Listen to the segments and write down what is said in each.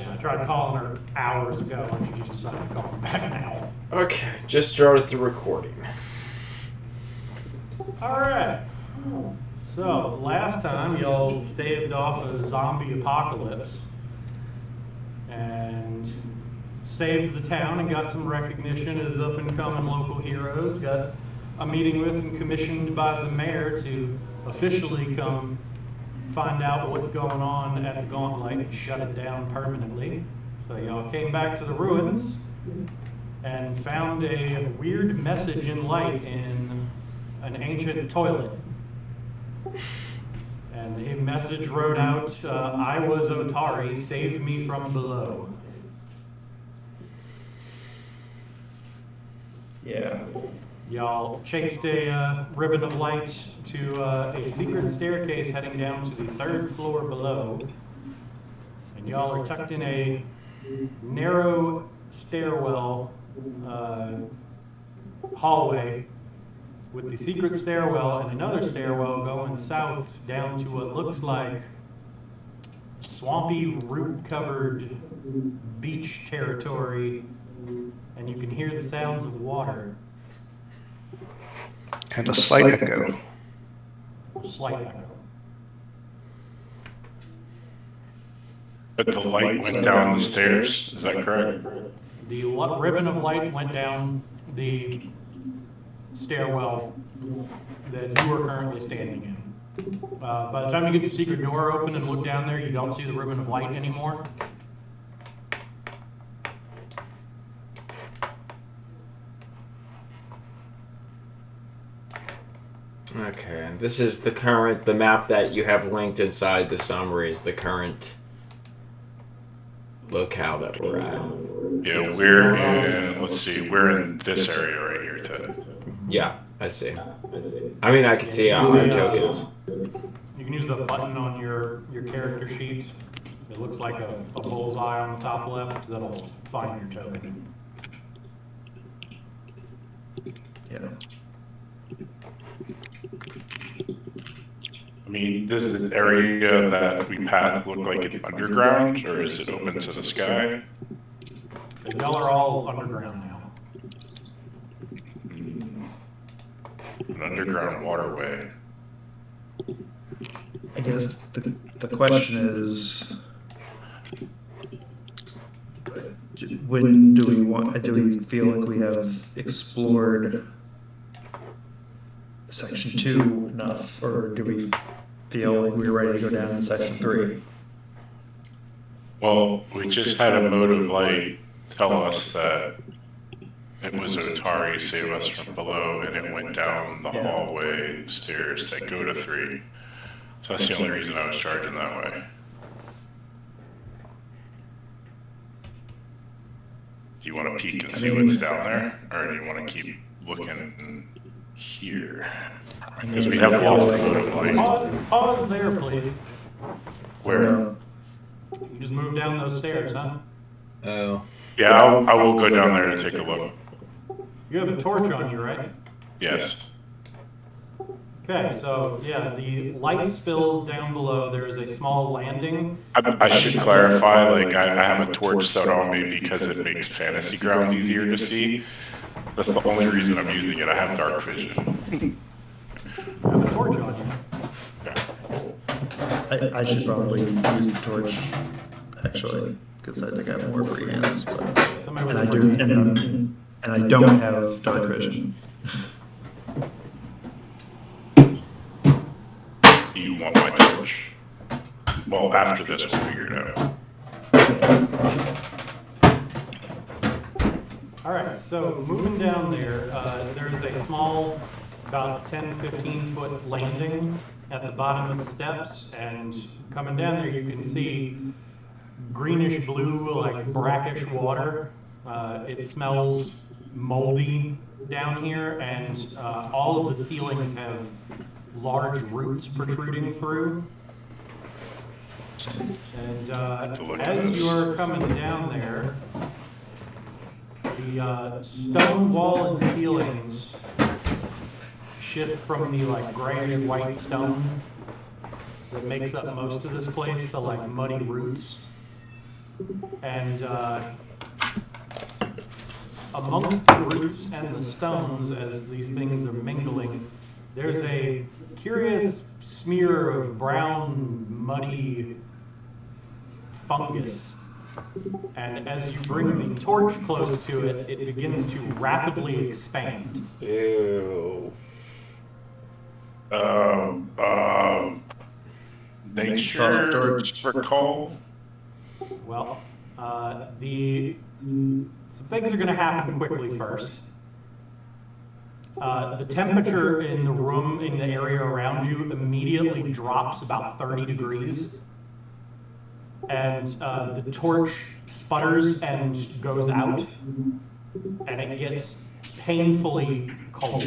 Yeah, I tried calling her hours ago, and she just decided to call me back now. Okay, just started the recording. Alright. So, last time y'all staved off a zombie apocalypse and saved the town and got some recognition as up-and-coming local heroes. Got a meeting with and commissioned by the mayor to officially come find out what's going on at the Gauntlet and shut it down permanently. So y'all came back to the ruins and found a weird message in light in an ancient toilet. And the message wrote out, I was Otari, save me from below. Yeah. Y'all chased a ribbon of light to a secret staircase heading down to the 3rd floor below. And y'all are tucked in a narrow stairwell hallway with the secret stairwell and another stairwell going south down to what looks like swampy, root-covered beach territory, and you can hear the sounds of water. And a slight echo. Slight echo. But the light went down the stairs, is that correct? The ribbon of light went down the stairwell that you are currently standing in. By the time you get the secret door open and look down there, you don't see the ribbon of light anymore. Okay, and this is the map that you have linked inside the summary is the current locale that we're at. Yeah, we're in, let's see, we're in this area right here, Ted. Yeah, I see. I mean, I can see our tokens. You can use the button on your character sheet. It looks like a bullseye on the top left that'll find your token. Yeah. I mean, does the area that we passed look like it's underground, or is it open to the sky? Y'all are all underground now. An underground waterway. I guess the question is, when do we feel like we have explored Section 2 enough, or do we feel like we're ready to go down to Section 3? Well, we just had a mode of light tell us that it was Otari save us from below, and it went down the hallway stairs that go to 3. So that's the only reason I was charging that way. Do you want to peek and see what's down there, or do you want to keep looking here? Because we have a lot of light. Pause there, please. Where? You just moved down those stairs, huh? Oh. Yeah, I will go down there to take a look. You have a torch on you, right? Yes. Okay, so yeah, the light spills down below. There is a small landing. I should clarify, like, I have a torch set on me because it makes fantasy grounds easier to see. That's the only reason I'm using it. I have dark vision. You have a torch on you. Okay. I should probably use the torch, actually, because I think I have more free hands. But, and I don't have dark vision. You want my torch? Well, after this, we'll figure it out. Alright, so moving down there, there's a small, about 10-15 foot landing at the bottom of the steps, and coming down there you can see greenish blue, like brackish water. It smells moldy down here, and all of the ceilings have large roots protruding through. And as you are coming down there, the stone wall and ceilings shift from the like grayish white stone that makes up most of this place to like muddy roots. And amongst the roots and the stones, as these things are mingling, there's a curious smear of brown, muddy fungus. And as you bring the torch close to it, it begins to rapidly expand. Ew. Nature recall. Well, some things are going to happen quickly first. The temperature in the room, in the area around you, immediately drops about 30 degrees. And the torch sputters and goes out, and it gets painfully cold.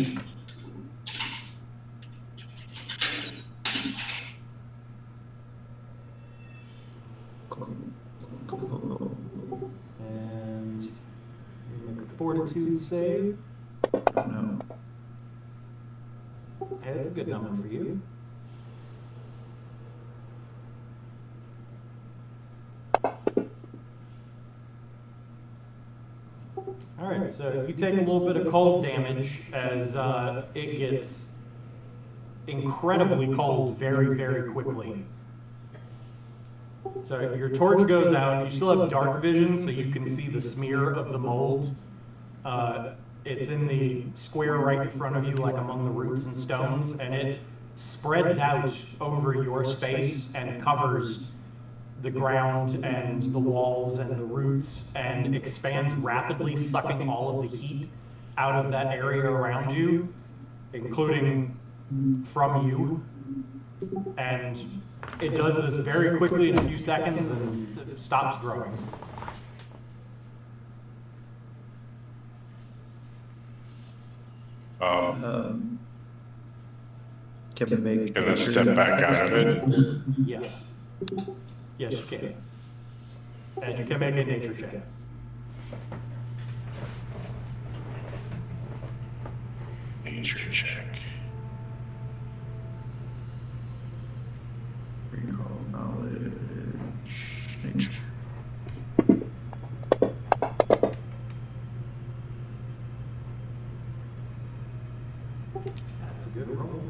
And you make a fortitude save. No. Hey, that's a good number for you. All right, so you take a little bit of cold damage as it gets incredibly cold very, very quickly. So your torch goes out. You still have dark vision, so you can see the smear of the mold. It's in the square right in front of you, like among the roots and stones, and it spreads out over your space and covers the ground and the walls and the roots and expands rapidly, sucking all of the heat out of that area around you, including from you. And it does this very quickly in a few seconds and it stops growing. Can we make Gonna step back out of it. Yes. Yes, you can. And you can make a nature check. Nature check. Recall knowledge. Nature. That's a good roll.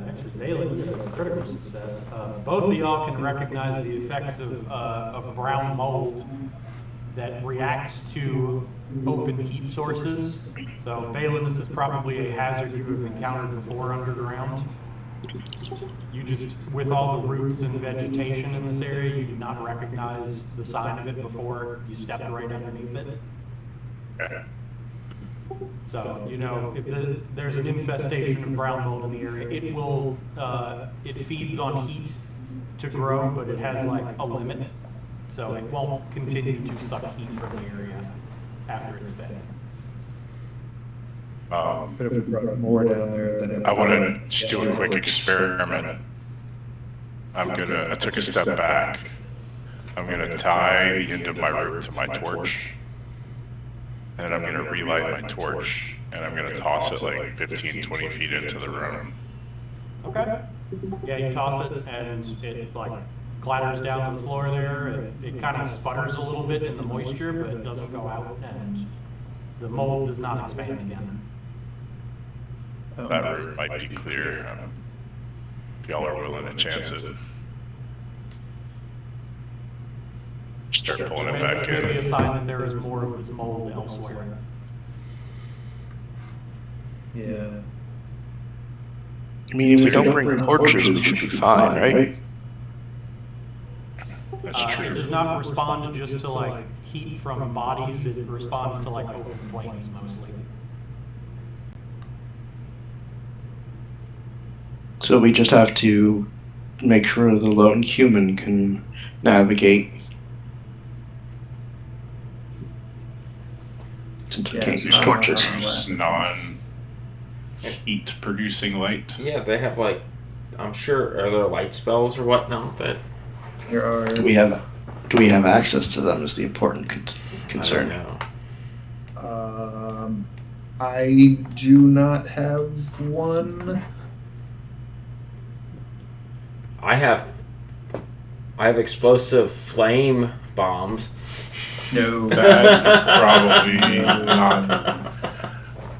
Actually, Balin, you have a critical success. Both of y'all can recognize the effects of brown mold that reacts to open heat sources. So, Balin, this is probably a hazard you have encountered before underground. You just, with all the roots and vegetation in this area, you did not recognize the sign of it before you stepped right underneath it. Okay. So, you know, if there's an infestation of brown mold in the area, it will, it feeds on heat to grow, but it has like a limit. So it won't continue to suck heat from the area after it's fed. But if we brought more down there, then it I want to just do a quick experiment. I took a step back. I'm gonna tie the end of my rope to my torch. And I'm gonna relight my torch. And I'm gonna toss it like 15, 20 feet into the room. Okay. Yeah, you toss it and it like clatters down to the floor there. It kind of sputters a little bit in the moisture, but it doesn't go out, and the mold does not expand again. That route might be clear. If y'all are willing to chance it. Start pulling it back Maybe a in. sign that there is more of this mold elsewhere. Yeah. I mean, if we don't bring torches, we should be fine, right? That's It true. does not respond just to like heat from bodies, it responds to like open flames mostly. So we just have to make sure the lone human can navigate. Since we can't use torches. Use non-heat producing light. Yeah, they have like, I'm sure, are there light spells or whatnot that? There are. Do we have access to them? Is the important concern. I don't know. I do not have one. I have explosive flame bombs. No. That probably not.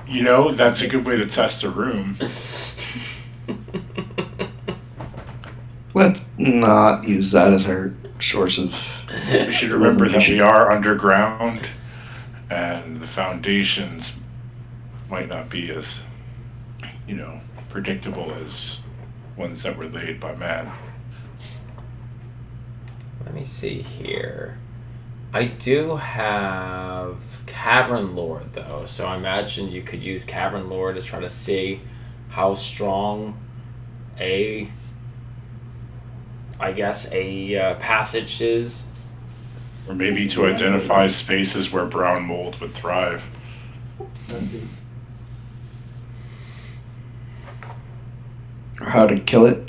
You know, that's a good way to test a room. Let's not use that as our source of. We should remember that we are underground, and the foundations might not be as, predictable as ones that were laid by man. Let me see here. I do have Cavern Lore, though, so I imagine you could use Cavern Lore to try to see how strong a passage is. Or maybe to identify spaces where brown mold would thrive. Or how to kill it.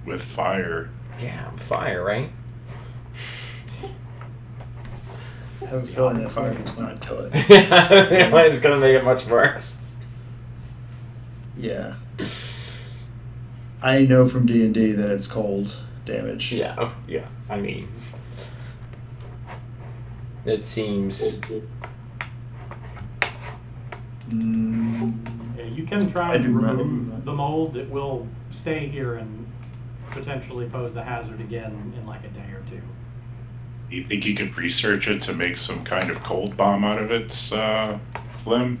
With fire. Yeah, fire, right? I have a feeling that fire does not kill it. It's gonna make it much worse. Yeah. I know from D&D that it's cold damage. Yeah. I mean, it seems. Yeah, you can try I to do not- remove the mold. It will stay here and potentially pose a hazard again in like a day or two. Do you think you could research it to make some kind of cold bomb out of its phlegm?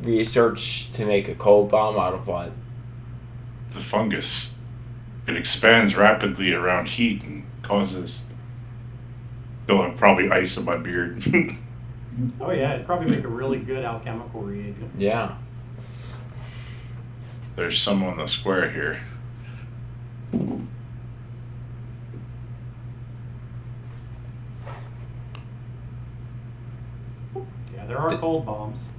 Research to make a cold bomb out of what? The fungus. It expands rapidly around heat and causes. Still have probably ice in my beard. Oh yeah, it'd probably make a really good alchemical reagent. Yeah. There's some on the square here. Yeah, there are cold bombs.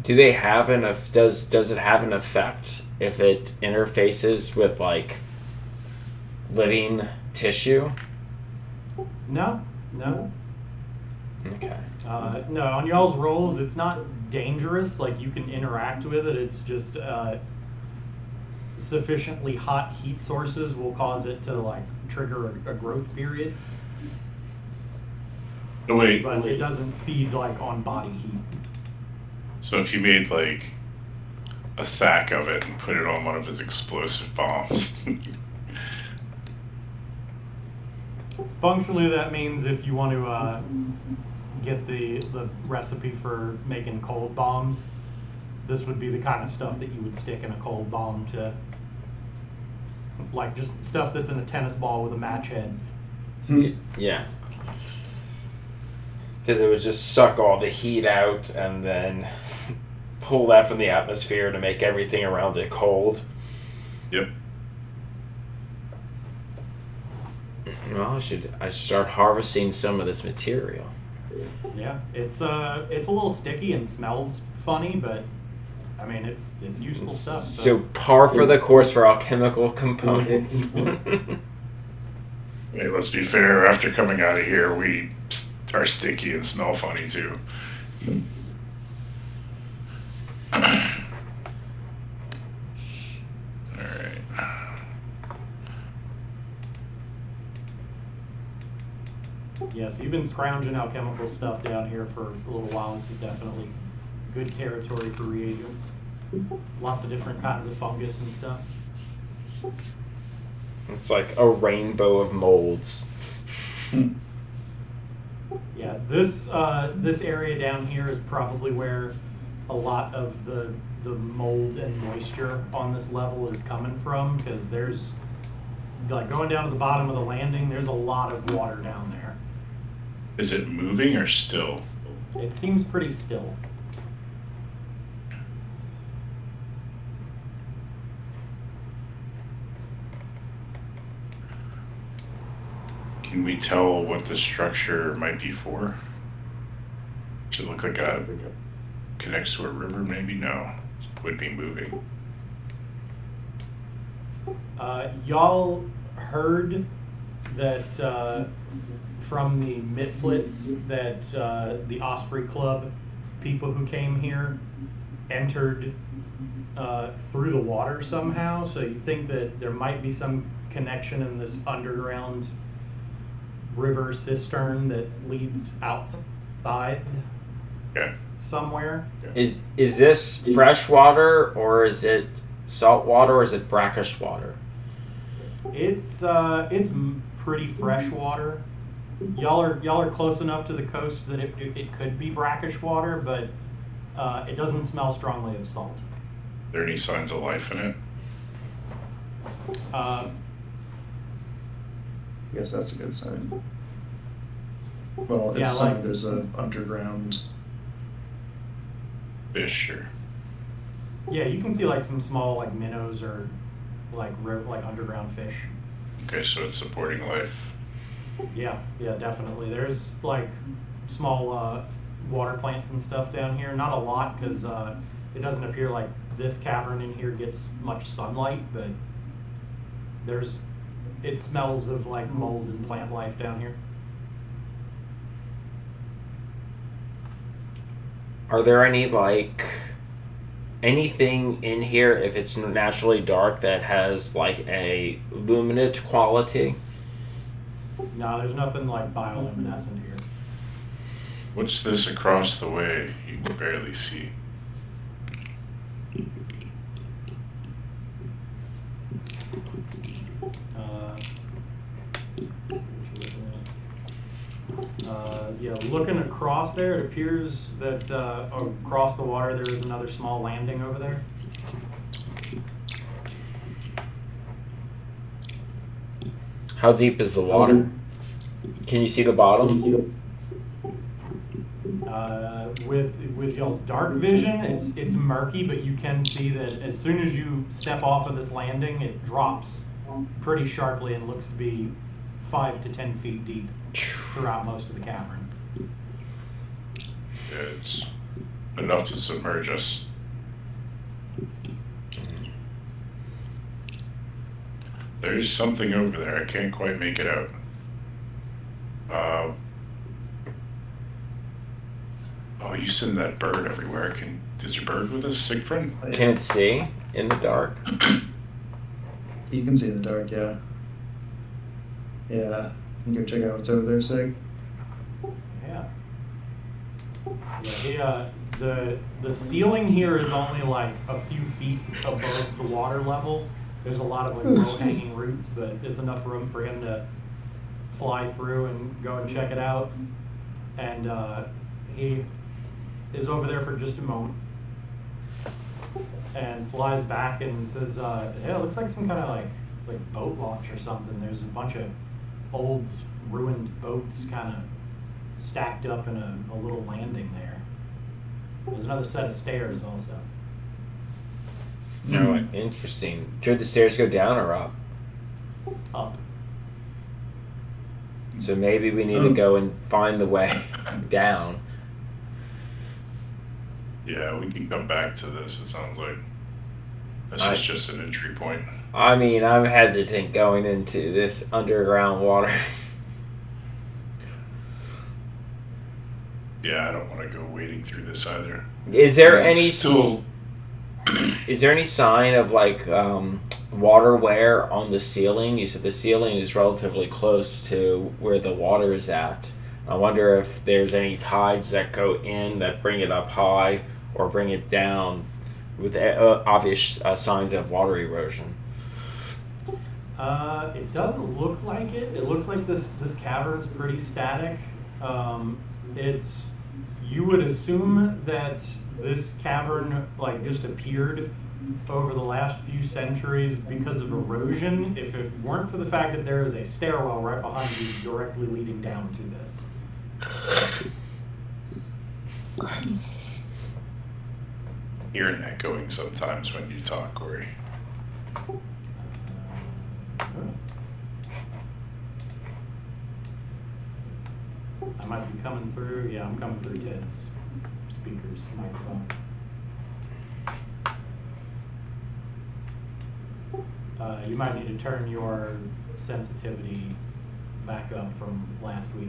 Do they have does it have an effect if it interfaces with like living tissue? No. Okay. No, on y'all's rolls, it's not dangerous. Like, you can interact with it. It's just sufficiently hot heat sources will cause it to, like, trigger a growth period. Oh, wait. But it doesn't feed, like, on body heat. So if you made like a sack of it and put it on one of his explosive bombs. Functionally, that means if you want to get the recipe for making cold bombs, this would be the kind of stuff that you would stick in a cold bomb to, like, just stuff that's in a tennis ball with a match head. Yeah. Because it would just suck all the heat out and then pull that from the atmosphere to make everything around it cold. Yep. Well, I should start harvesting some of this material. Yeah, it's a little sticky and smells funny, but I mean it's useful stuff. So par for the course for alchemical components. Hey, let's be fair, after coming out of here, we are sticky and smell funny too. Alright. Yeah, so you've been scrounging alchemical stuff down here for a little while. This is definitely good territory for reagents. Lots of different kinds of fungus and stuff. It's like a rainbow of molds. Yeah, this area down here is probably where a lot of the mold and moisture on this level is coming from, because there's, like, going down to the bottom of the landing, there's a lot of water down there. Is it moving or still? It seems pretty still. Can we tell what the structure might be for? Does it look like a connects to a river? Maybe no. Would be moving. Y'all heard that from the Mitflits that the Osprey Club people who came here entered through the water somehow, so you think that there might be some connection in this underground river cistern that leads outside Okay. somewhere. Is this fresh water, or is it salt water, or is it brackish water? It's pretty fresh water. Y'all are close enough to the coast that it could be brackish water, but it doesn't smell strongly of salt. Are there any signs of life in it? Uh, I guess that's a good sign. Well, it's Yeah, sign like- there's an underground. Fish or yeah, you can see like some small like minnows or like underground fish. okay, so it's supporting life. Yeah, definitely. There's like small water plants and stuff down here. Not a lot because it doesn't appear like this cavern in here gets much sunlight, but it smells of like mold and plant life down here. Are there any anything in here, if it's naturally dark, that has like a luminant quality? No, there's nothing like bioluminescent here. What's this across the way? You can barely see. Yeah, looking across there, it appears that across the water there is another small landing over there. How deep is the water? Can you see the bottom? With y'all's dark vision, it's murky, but you can see that as soon as you step off of this landing, it drops pretty sharply and looks to be 5 to 10 feet deep throughout most of the cavern. Yeah, it's enough to submerge us. There's something over there. I can't quite make it out. Oh, you send that bird everywhere. Is your bird with us, Siegfried? Can it see in the dark? You can see in the dark, yeah. Yeah. You can go check out what's over there, Sig. Yeah. Yeah, the ceiling here is only like a few feet above the water level. There's a lot of like low-hanging roots, but there's enough room for him to fly through and go and check it out. And he is over there for just a moment and flies back and says, "Yeah, it looks like some kind of like boat launch or something. There's a bunch of old ruined boats kind of stacked up in a little landing there. There's another set of stairs also." No, interesting. Should the stairs go down or up? Up. So maybe we need to go and find the way down. Yeah, we can come back to this. It sounds like this is just an entry point. I mean, I'm hesitant going into this underground water. Yeah, I don't want to go wading through this either. Is there I'm any still? Is there any sign of like water wear on the ceiling? You said the ceiling is relatively close to where the water is at. I wonder if there's any tides that go in that bring it up high or bring it down with obvious signs of water erosion. It doesn't look like it. It looks like this cavern's pretty static. You would assume that this cavern like just appeared over the last few centuries because of erosion, if it weren't for the fact that there is a stairwell right behind you directly leading down to this. Hearing that going sometimes when you talk, Corey. I might be coming through. Yeah, I'm coming through Ted's speakers, microphone. You might need to turn your sensitivity back up from last week.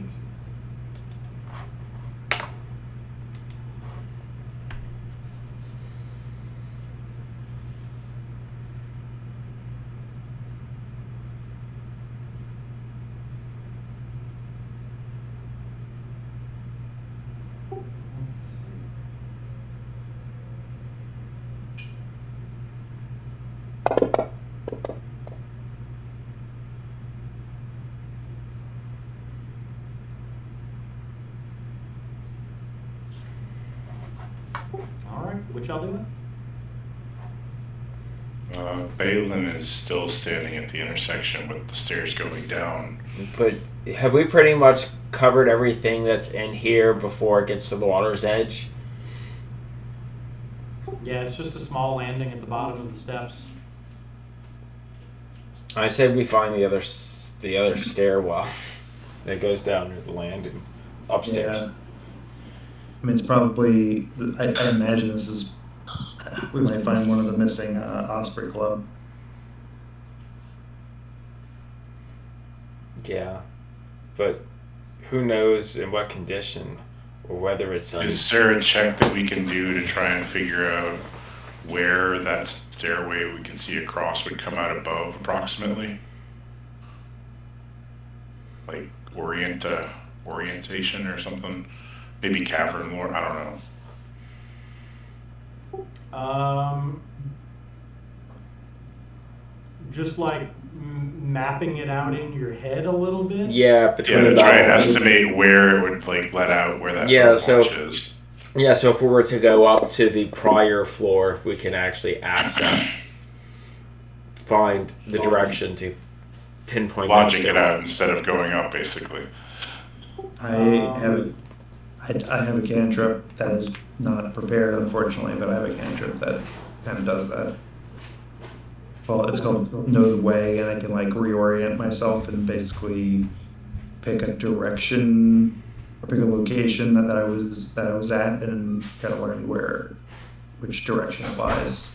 Which elder? Balin is still standing at the intersection with the stairs going down. But have we pretty much covered everything that's in here before it gets to the water's edge? Yeah, it's just a small landing at the bottom of the steps. I said we find the other stairwell that goes down to the landing upstairs. Yeah. I mean, it's probably. I imagine this is. We might find one of the missing Osprey Club. Yeah, but who knows in what condition or whether it's. Is there a check that we can do to try and figure out where that stairway we can see across would come out above, approximately? Like orientation or something? Maybe cavern lore? I don't know. Just like mapping it out in your head a little bit. Yeah, between Yeah, to the try and levels. estimate where it would like let out where that Yeah, boat so launch is. Yeah, so if we were to go up to the prior floor, if we can actually find the direction to pinpoint that Launching it stairwell. out instead of going up, basically. I have a cantrip that is not prepared, unfortunately, but I have a cantrip that kind of does that. Well, it's called Know the Way, and I can like reorient myself and basically pick a direction or pick a location that I was at and kind of learn which direction it lies.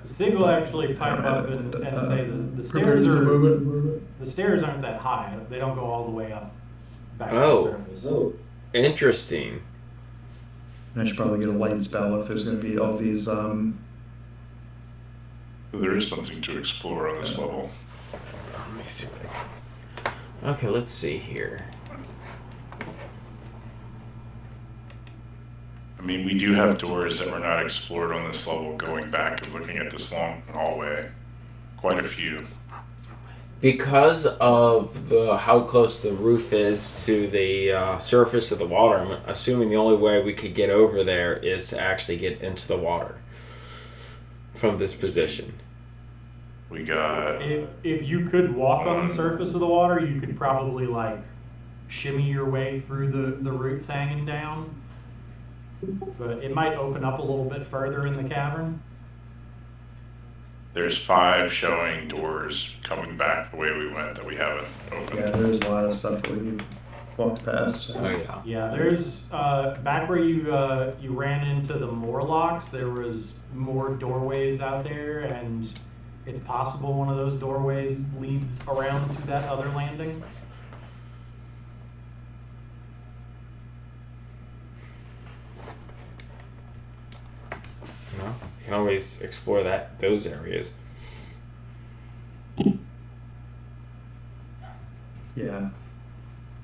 Sig will actually pipe up and say the stairs aren't that high. They don't go all the way up back to the surface. Oh, interesting. And I should probably get a light spell if there's going to be all these. There is something to explore on this level. Let me see. Okay, let's see here. I mean, we do have doors that were not explored on this level going back and looking at this long hallway. Quite a few. Because of how close the roof is to the surface of the water, I'm assuming the only way we could get over there is to actually get into the water from this position. We got... If you could walk on the surface of the water, you could probably like shimmy your way through the roots hanging down. But it might open up a little bit further in the cavern. There's 5 showing doors coming back the way we went that we haven't opened. Yeah, there's a lot of stuff that we can walk past. Oh yeah. Yeah, there's back where you ran into the Morlocks, there was more doorways out there, and it's possible one of those doorways leads around to that other landing. You know, you can always explore those areas. Yeah.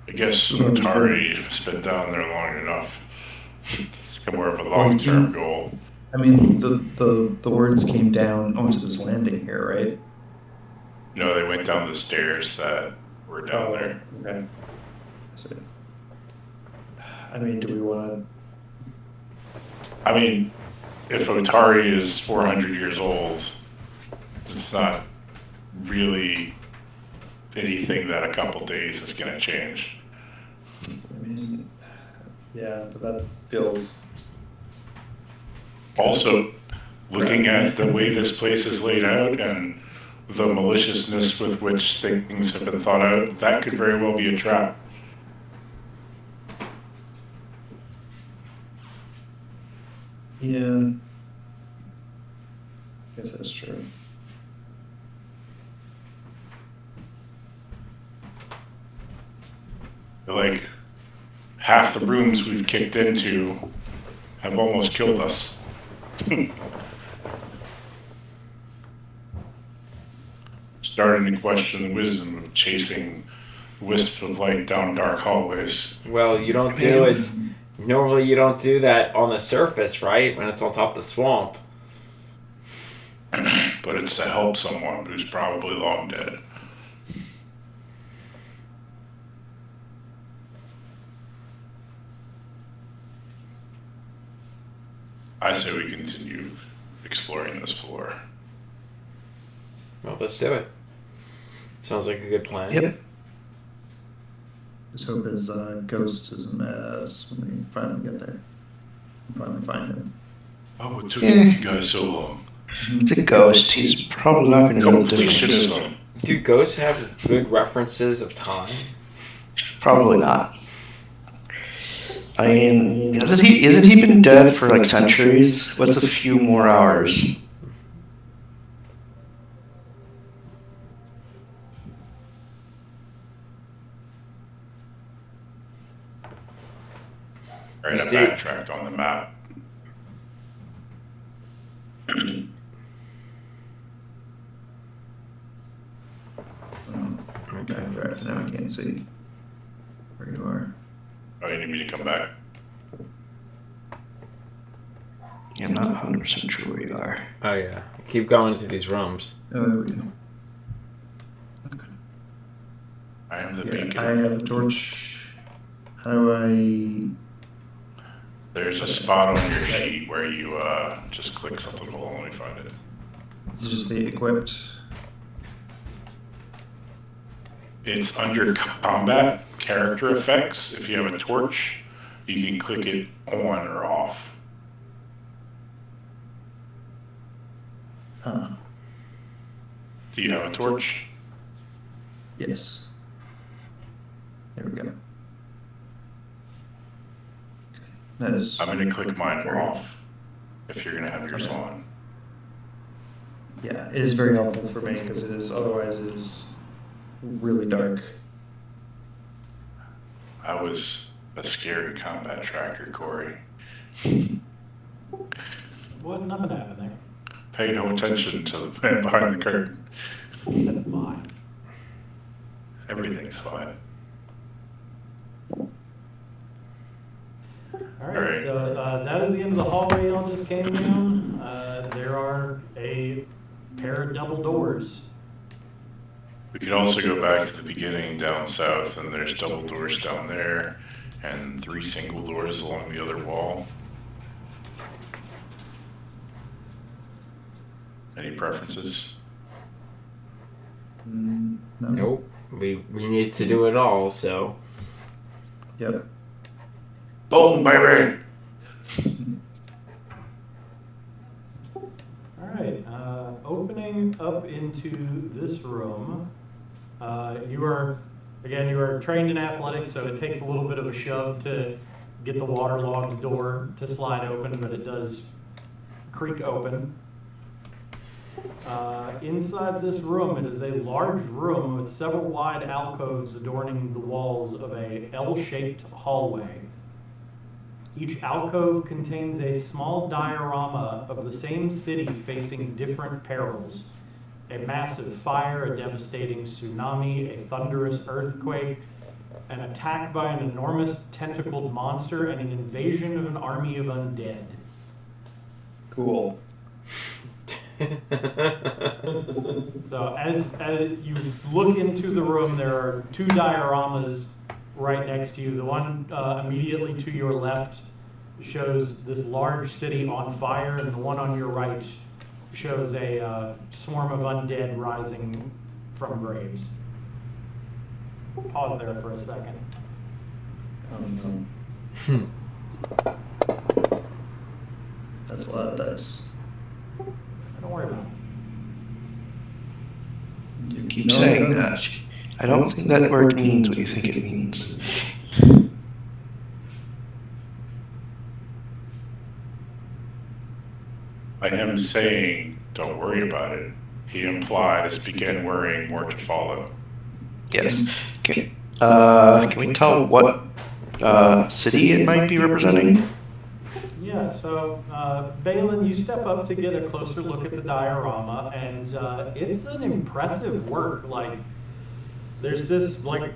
I guess Atari has been down there long enough. It's more of a long-term goal. I mean, the words came down onto this landing here, right? No, they went down the stairs that were down there. Okay. So, I mean, do we want I mean, if Otari is 400 years old, it's not really anything that a couple days is going to change. to? I mean, yeah, but that feels. Also, looking at the way this place is laid out and the maliciousness with which things have been thought out, that could very well be a trap. Yeah. I guess that's true. Like, half the rooms we've kicked into have almost killed us. Starting to question the wisdom of chasing wisps of light down dark hallways. Well, you don't do it. Normally, you don't do that on the surface, right? When it's on top of the swamp. But it's to help someone who's probably long dead. say we continue exploring this floor. Well, let's do it. Sounds like a good plan. Yep. Just hope his ghost isn't mad at us when we finally get there. Finally find him. Oh, it took Yeah. you guys so long. It's a ghost. He's probably not going to know the difference. Completionism. Do ghosts have good references of time? Probably not. I mean, isn't he been dead for like centuries? What's a few more hours? Alright, I See- backtracked on the map. Backtrack, now I can't see where you are. Oh, you need me to come back? Yeah, I'm not 100% sure where you are. Oh yeah. Keep going to these rooms. Oh, there we go. I am the Yeah, beacon. I have a torch. How do I... There's a spot on your sheet where you just click something below and we find it. This is just the equipped. It's under combat character effects. If you have a torch, you can click it on or off. Do you have a torch? Yes. There we go. That is. I'm going to click mine off if you're going to have yours on. Yeah, it is very helpful for me because it is otherwise it is really dark. I was a scary combat tracker, Corey. What? Nothing happened there. Pay no attention to the man behind the curtain. That's fine. Everything's fine. All right, Alright. so that is the end of the hallway y'all just came down. There are a pair of double doors. We could also go back to the beginning down south, and there's double doors down there, and 3 single doors along the other wall. Any preferences? No. Nope. We need to do it all, so Yep. Boom, baby! All right, opening up into this room. You are trained in athletics, so it takes a little bit of a shove to get the waterlogged door to slide open, but it does creak open. Inside this room, it is a large room with several wide alcoves adorning the walls of a L-shaped hallway. Each alcove contains a small diorama of the same city facing different perils. A massive fire, a devastating tsunami, a thunderous earthquake, an attack by an enormous tentacled monster, and an invasion of an army of undead. Cool. So as you look into the room, there are 2 dioramas right next to you. The one immediately to your left shows this large city on fire, and the one on your right shows a swarm of undead rising from graves. Pause there for a second. No. That's a lot of dice. Don't worry about it. You keep saying that. I don't think that word means what you think it means. By him saying, don't worry about it, he implies begin worrying more to follow. Yes. Can we tell what city it might be representing? Yeah, so Balin, you step up to get a closer look at the diorama, and it's an impressive work. Like, there's this like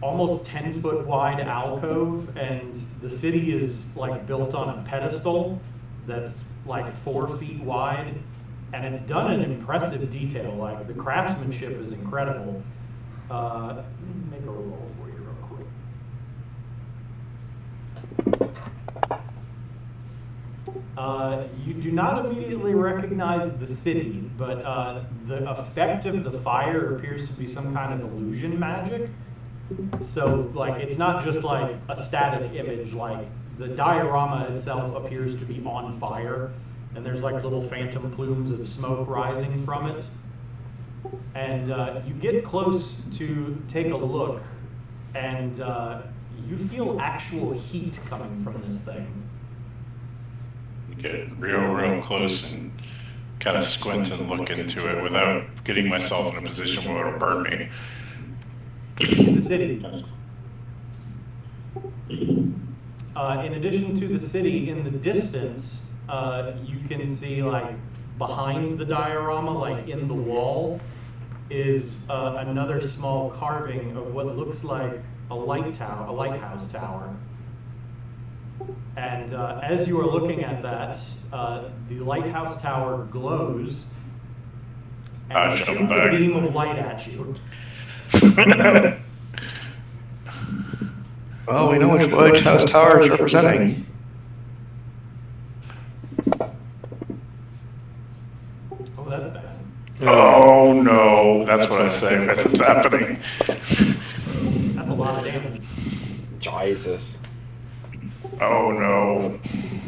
almost 10-foot wide alcove, and the city is like built on a pedestal that's like 4 feet wide, and it's done in impressive detail. Like, the craftsmanship is incredible. Let me make a roll for you real quick. You do not immediately recognize the city, but the effect of the fire appears to be some kind of illusion magic. So, like, it's not just like a static image, like, the diorama itself appears to be on fire, and there's like little phantom plumes of smoke rising from it. And you get close to take a look, and you feel actual heat coming from this thing. Get real close and kind of squint and look into it without getting myself in a position where it'll burn me. The city. In addition to the city, in the distance, you can see, like, behind the diorama, like in the wall, is another small carving of what looks like a lighthouse tower. And as you are looking at that, the lighthouse tower glows and shoots a beam of light at you. Well, we know which lighthouse tower is representing. Oh, that's bad. Oh no, that's what I say. That's what's happening. That's a lot of damage. Jesus. Oh no.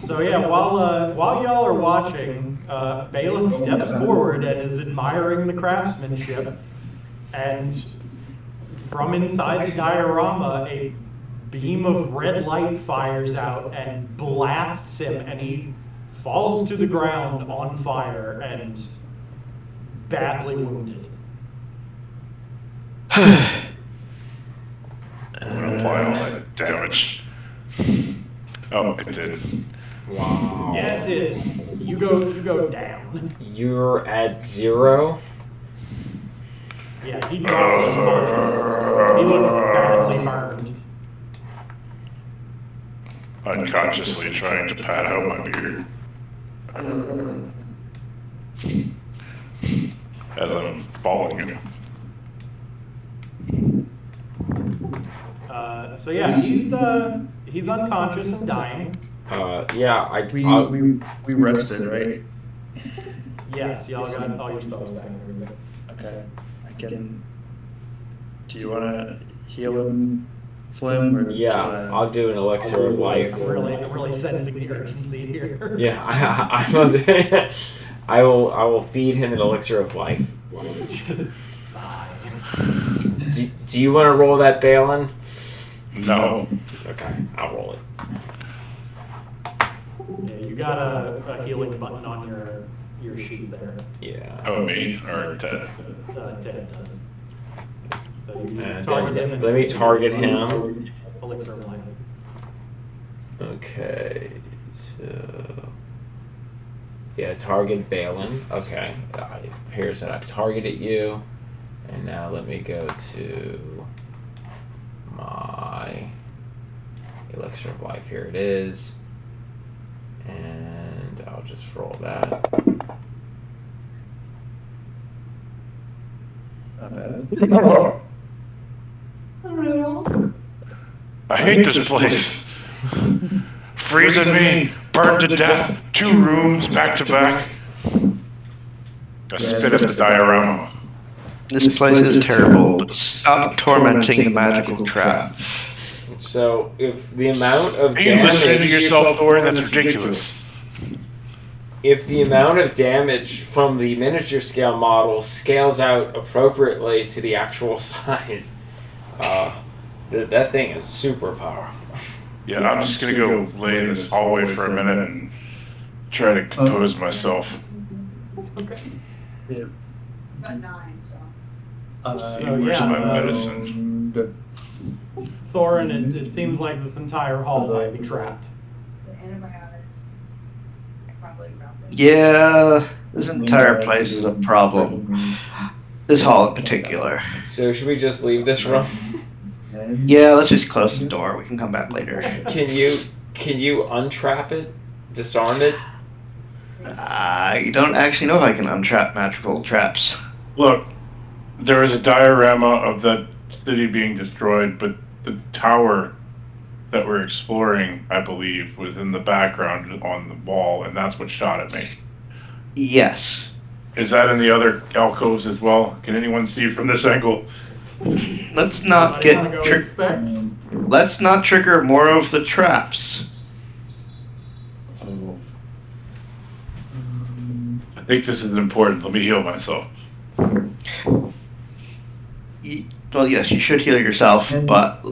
So yeah, while y'all are watching, Balin steps forward and is admiring the craftsmanship, and from inside the diorama, a beam of red light fires out and blasts him, and he falls to the ground on fire and badly wounded. I'm gonna apply all that damage. Oh, it did. Wow. Yeah, it did. You go down. You're at 0? Yeah, he drops unconscious. He looks badly burned. Unconsciously trying to pat out my beard. As I'm following him. So yeah, he's unconscious and dying. Yeah, We rested, right? Yes, y'all got all your spells back and everything. Okay. I can. Do you want to heal him, Flim? Or yeah, I'll do an elixir of life. I'm really sensing the urgency here. Yeah, I will feed him an elixir of life. Sigh. Do you want to roll that, Balin? No. Okay, I'll roll it. Yeah, you got a healing button on your sheet there. Yeah. Oh, me? Or Ted? Ted does. So you And target then him. And let me target him. Elixir of life. Okay, so yeah, target Balin. Okay, it appears that I've targeted you, and now let me go to my elixir of life. Here it is, and I'll just roll that. Not bad. I hate this place. Freezing me, burned to death, 2 rooms back to back. I spit at the diorama. This place is terrible, but stop tormenting the magical trap. So if the amount of Are you listening to damage, yourself, Thorin? That's ridiculous. if the amount of damage from the miniature scale model scales out appropriately to the actual size, that thing is super powerful. Yeah, I'm just gonna go lay in this hallway for a minute and try to compose myself. Okay. Yeah. Got 9, so. See, So, where's yeah, my medicine? Thorin, it seems like this entire hall might be trapped. So antibiotics. Probably about this. Yeah, this entire place is a problem. This hall in particular. So should we just leave this room? Yeah, let's just close the door. We can come back later. Can you untrap it? Disarm it? I don't actually know if I can untrap magical traps. Look, there is a diorama of the city being destroyed, but the tower that we're exploring, I believe, was in the background on the wall, and that's what shot at me. Yes. Is that in the other alcoves as well? Can anyone see from this angle? Let's not Anybody wanna get go inspect? let's not trigger more of the traps. I think this is important. Let me heal myself. Well, yes, you should heal yourself, And but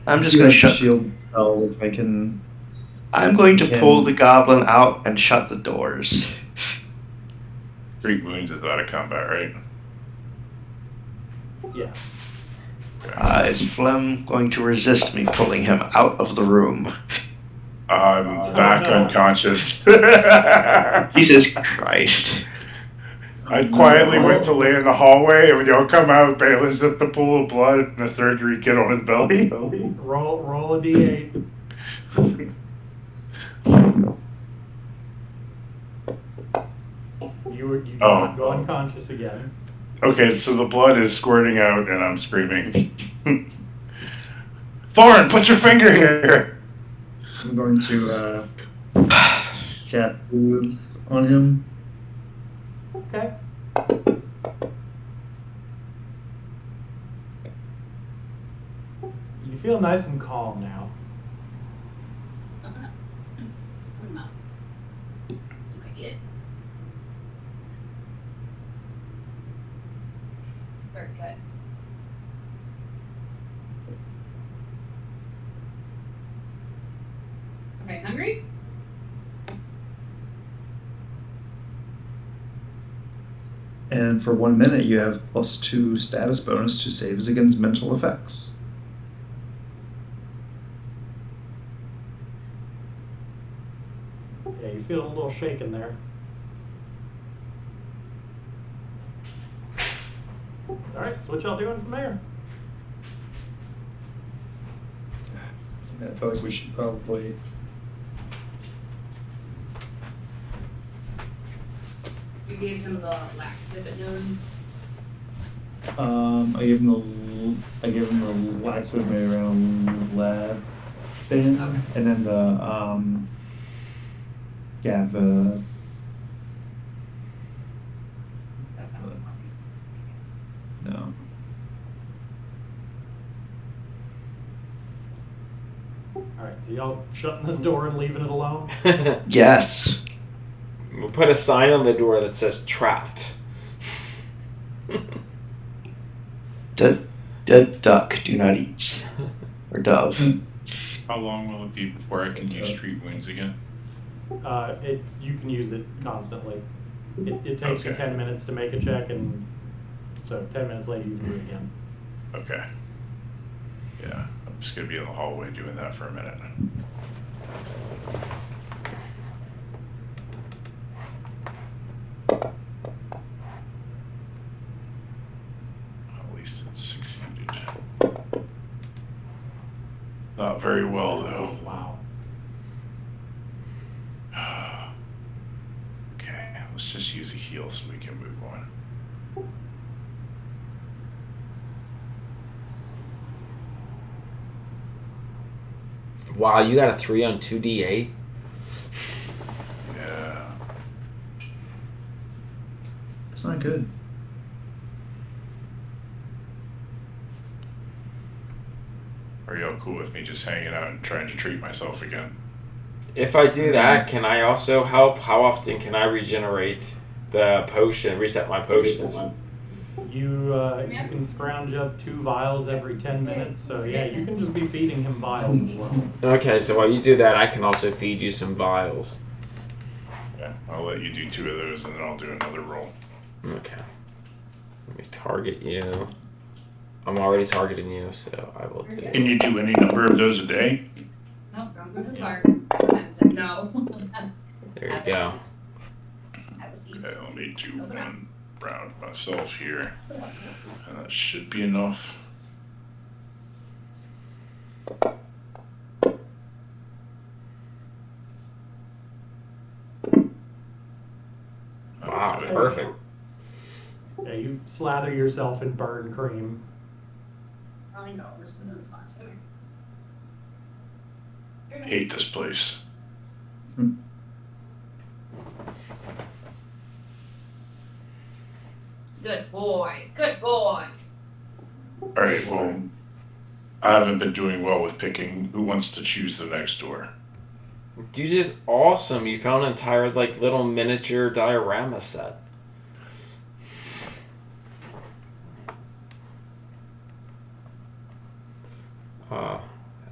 I'm just You going to have the shut. shield spell, which I can. I'm going to can- pull the goblin out and shut the doors. 3 wounds is out of combat, right? Yeah. Is Flem going to resist me pulling him out of the room? I'm back no. unconscious. Jesus Christ. I quietly went to lay in the hallway, and when y'all come out, Balin's just a pool of blood and a surgery kit on his belly. Roll a d8. You do not go unconscious again. Okay, so the blood is squirting out, and I'm screaming. Thorin, put your finger here! I'm going to cast Soothe on him. Okay. You feel nice and calm now. Very good. Okay, hungry? And for 1 minute, you have +2 status bonus to saves against mental effects. Yeah, you feel a little shaken there. Alright, so what y'all doing from there? I feel like we should probably. You gave him the laxative at noon. I gave him the laxative maybe around 11, and then the no. Alright, so y'all shutting this door and leaving it alone? Yes. We'll put a sign on the door that says trapped. Dead duck, do not eat. Or dove. How long will it be before I can use street wounds again? You can use it constantly. It takes you Okay. 10 minutes to make a check, and so 10 minutes later you can do it again. Okay. Yeah, I'm just gonna be in the hallway doing that for a minute. At least it succeeded. Not very well, though. Wow. Okay, let's just use a heal so we can move on. Wow, you got a 3 on 2d8? Yeah. That's not good. Are y'all cool with me just hanging out and trying to treat myself again? If I do that, can I also help? How often can I regenerate the potion, reset my potions? You can scrounge up 2 vials every 10 minutes, so yeah, you can just be feeding him vials as well. Okay, so while you do that, I can also feed you some vials. Yeah, I'll let you do 2 of those and then I'll do another roll. Okay. Let me target you. I'm already targeting you, so I will do it. Can you do any number of those a day? No, don't go too far. I said no. There you Have a go. seat. Have a seat. Okay, let me do Open up. 1 round myself here. And that should be enough. Wow, That'll do it. perfect. Yeah, you slather yourself in burn cream. I know, listen to the class. Hate this place. Good boy. Good boy. Alright, well, I haven't been doing well with picking. Who wants to choose the next door? You did awesome. You found an entire like little miniature diorama set.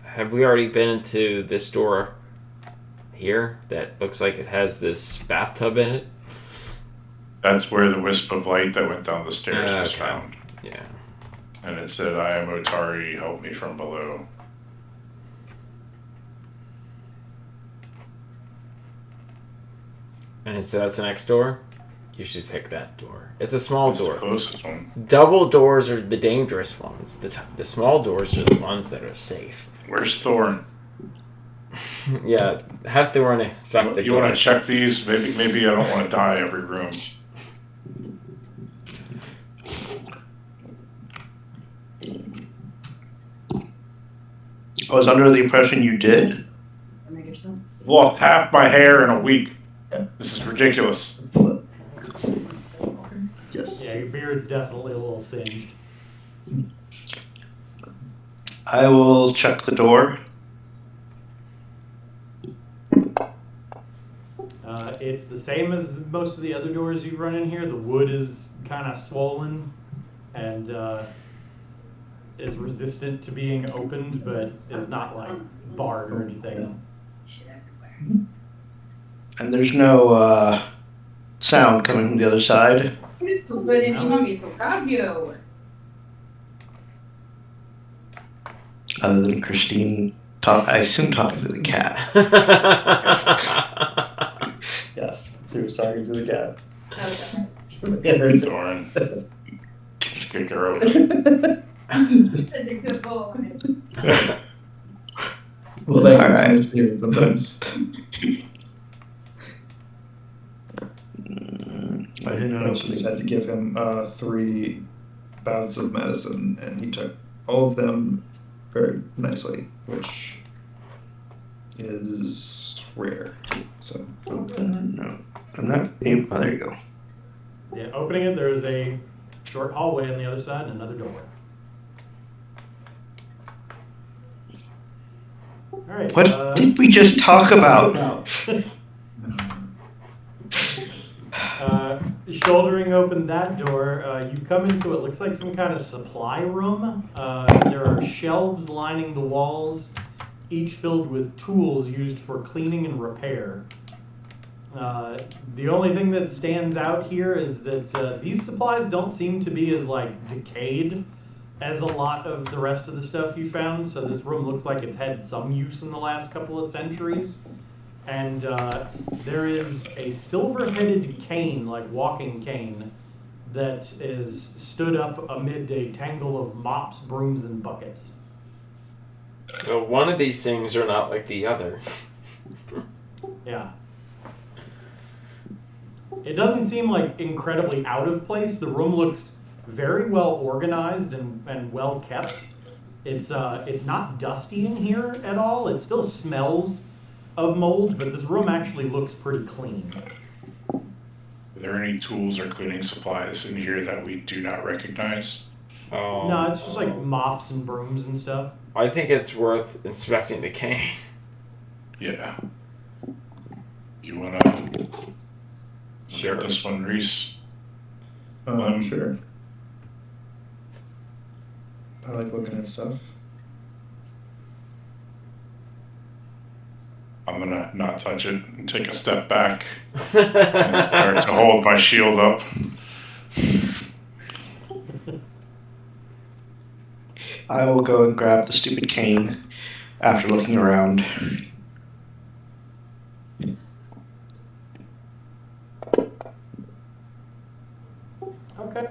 Have we already been into this door here that looks like it has this bathtub in it? That's where the wisp of light that went down the stairs was Okay. found. Yeah. And it said, I am Otari, help me from below. And so that's the next door? You should pick that door. It's a small It's door. the closest one. Double doors are the dangerous ones. The small doors are the ones that are safe. Where's Thorn? Yeah, have to run affect the You door. want to check these? Maybe I don't want to die every room. I was under the impression you did. Lost half my hair in a week. Yeah. This is ridiculous. Let's pull it. Yes. Yeah, your beard's definitely a little singed. I will check the door. It's the same as most of the other doors you run in here. The wood is kind of swollen and is resistant to being opened, but is not like barred or anything. Shit everywhere. And there's no sound coming from the other side. It's so good in mommy, so proud of you. Other than Christine, I assume talking to the cat. Yes. She was talking to the cat. Okay. Yeah, there's Thorn, kick her out. Such a good boy. well, that All makes right. sense here sometimes. I didn't know. She just had to give him 3 bouts of medicine, and he took all of them very nicely, which is rare. So No, I'm not able. Oh, there you go. Yeah, opening it, there is a short hallway on the other side and another door. All right. What did we just talk about? Shouldering open that door, you come into it looks like some kind of supply room. There are shelves lining the walls, each filled with tools used for cleaning and repair. The only thing that stands out here is that these supplies don't seem to be as like decayed as a lot of the rest of the stuff you found. So this room looks like it's had some use in the last couple of centuries. And there is a silver-headed cane, like walking cane, that is stood up amid a tangle of mops, brooms, and buckets. Well, one of these things are not like the other. Yeah. It doesn't seem like incredibly out of place. The room looks very well organized and well kept. It's not dusty in here at all. It still smells of mold, but this room actually looks pretty clean. Are there any tools or cleaning supplies in here that we do not recognize? No, it's just like mops and brooms and stuff. I think it's worth inspecting the cane. Yeah. You wanna Sure. get this one, Reese? Sure. I like looking at stuff. I'm gonna not touch it and take a step back and start to hold my shield up. I will go and grab the stupid cane after looking around. Okay.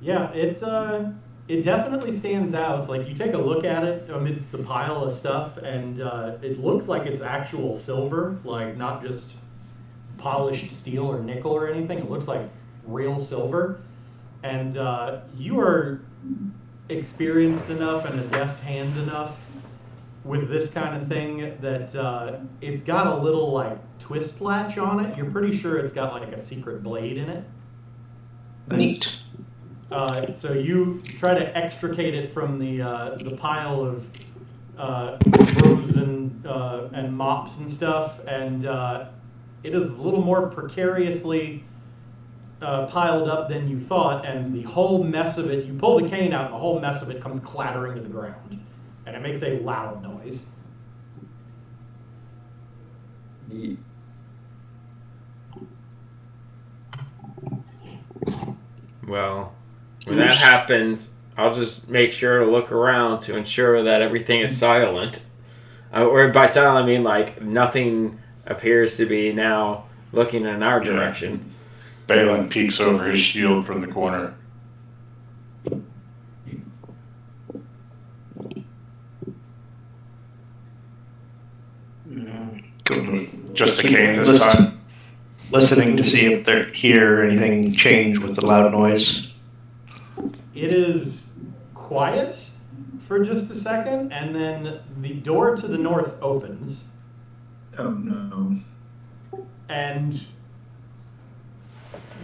Yeah, it definitely stands out. Like you take a look at it amidst the pile of stuff, and it looks like it's actual silver, like not just polished steel or nickel or anything. It looks like real silver. And you are experienced enough and a deft hand enough with this kind of thing that it's got a little like twist latch on it. You're pretty sure it's got like a secret blade in it. Neat. So you try to extricate it from the pile of brooms and mops and stuff, and it is a little more precariously piled up than you thought, and the whole mess of it, you pull the cane out and the whole mess of it comes clattering to the ground, and it makes a loud noise. Neat. Well, when that happens, I'll just make sure to look around to ensure that everything is silent. Or by silent, I mean like nothing appears to be now looking in our direction. Balin peeks over his shield from the corner. Just a cane this time. Listening to see if they hear anything change with the loud noise. It is quiet for just a second, and then the door to the north opens, Oh no. and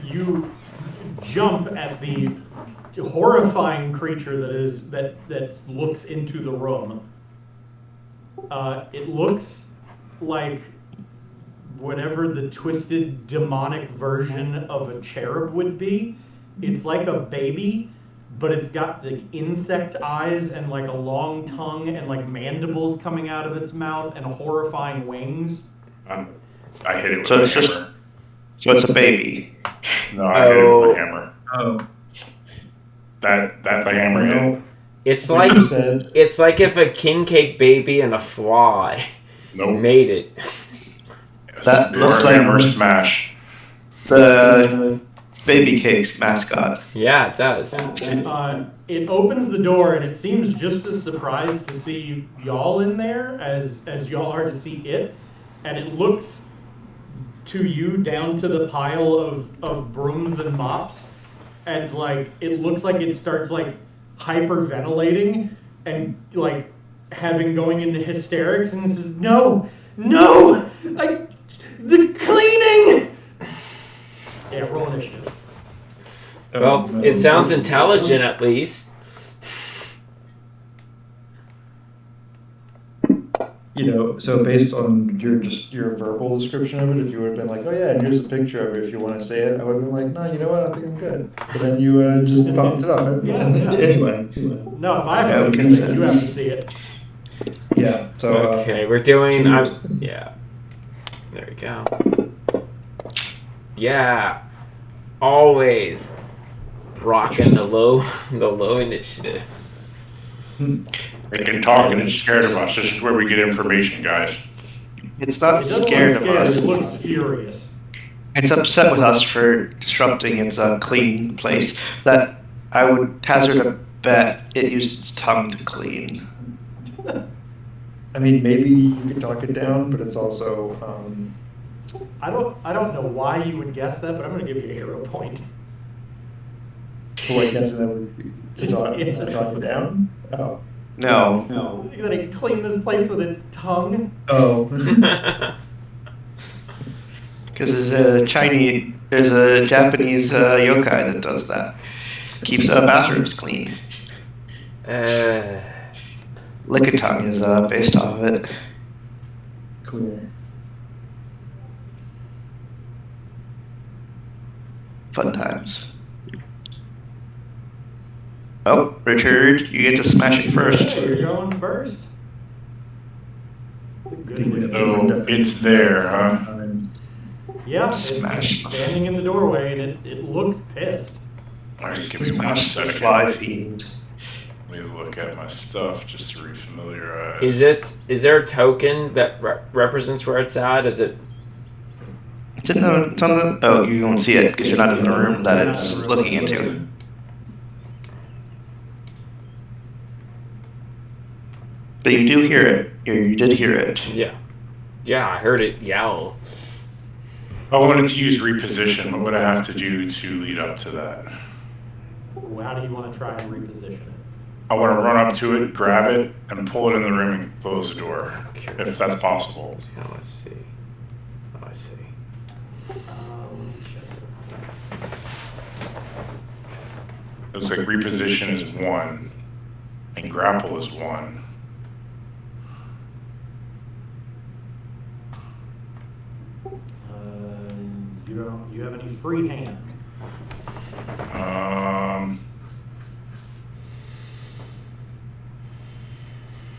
you jump at the horrifying creature that looks into the room. It looks like whatever the twisted demonic version of a cherub would be. It's like a baby, but it's got the insect eyes and like a long tongue and like mandibles coming out of its mouth and horrifying wings. I hit it with So a it's just- hammer. So it's a baby. No, I hit it with a hammer. Oh. That the hammer hit. It's Like like you said, it's like if a king cake baby and a fly Nope. made it. That Your looks like- hammer smash. The baby cake's mascot. Yeah, it does. It opens the door, and it seems just as surprised to see y'all in there as y'all are to see it. And it looks to you down to the pile of brooms and mops, and like it looks like it starts like hyperventilating and like going into hysterics, and it says, "No, the cleaning." Yeah, roll initiative. Well, no. it sounds intelligent at least. You know, so based on your verbal description of it, if you would have been like, oh yeah, and here's a picture of it if you want to say it, I would have been like, no, you know what, I think I'm good. But then you just bumped it up. Yeah. Anyway. No, if I So have to consent. see it, you have to see it. Yeah, so Okay, we're doing. cheers. Yeah. There we go. Yeah. Always rocking the low initiatives. It can talk and it's scared of us. This is where we get information, guys. It's It not doesn't scared look of scared, us. it looks furious. It's upset with us for disrupting its clean place. That I would hazard a bet it used its tongue to clean. I mean, maybe you could talk it down, but it's also I don't know why you would guess that, but I'm gonna give you a hero point. for what guessing that would be to talk it down. Oh, No. That it cleaned this place with its tongue. oh, Because there's a Japanese yokai that does that. Keeps bathrooms clean. Lickitung is based off of it. cool. Fun times. Oh, Richard, you get to smash it first. Yeah, you're going first. It's a I good think we have initiative. So different it's there, huh? times. Yeah, Smash. it's standing in the doorway, and it looks pissed. All right, give me 1 Smash the second. fly fiend. Let me look at my stuff just to refamiliarize. Is there a token that represents where it's at? Is it? It's on the. Oh, you won't see it because you're not in the room that it's looking into. But you do hear it. You did hear it. Yeah. Yeah, I heard it yowl. I wanted to use reposition. What would I have to do to lead up to that? How do you want to try and reposition it? I want to run up to it, grab it, and pull it in the room and close the door, if that's possible. Just kind of let's see. Oh, I see. Let me check. It looks like reposition is 1, and grapple is 1. You have any free hands?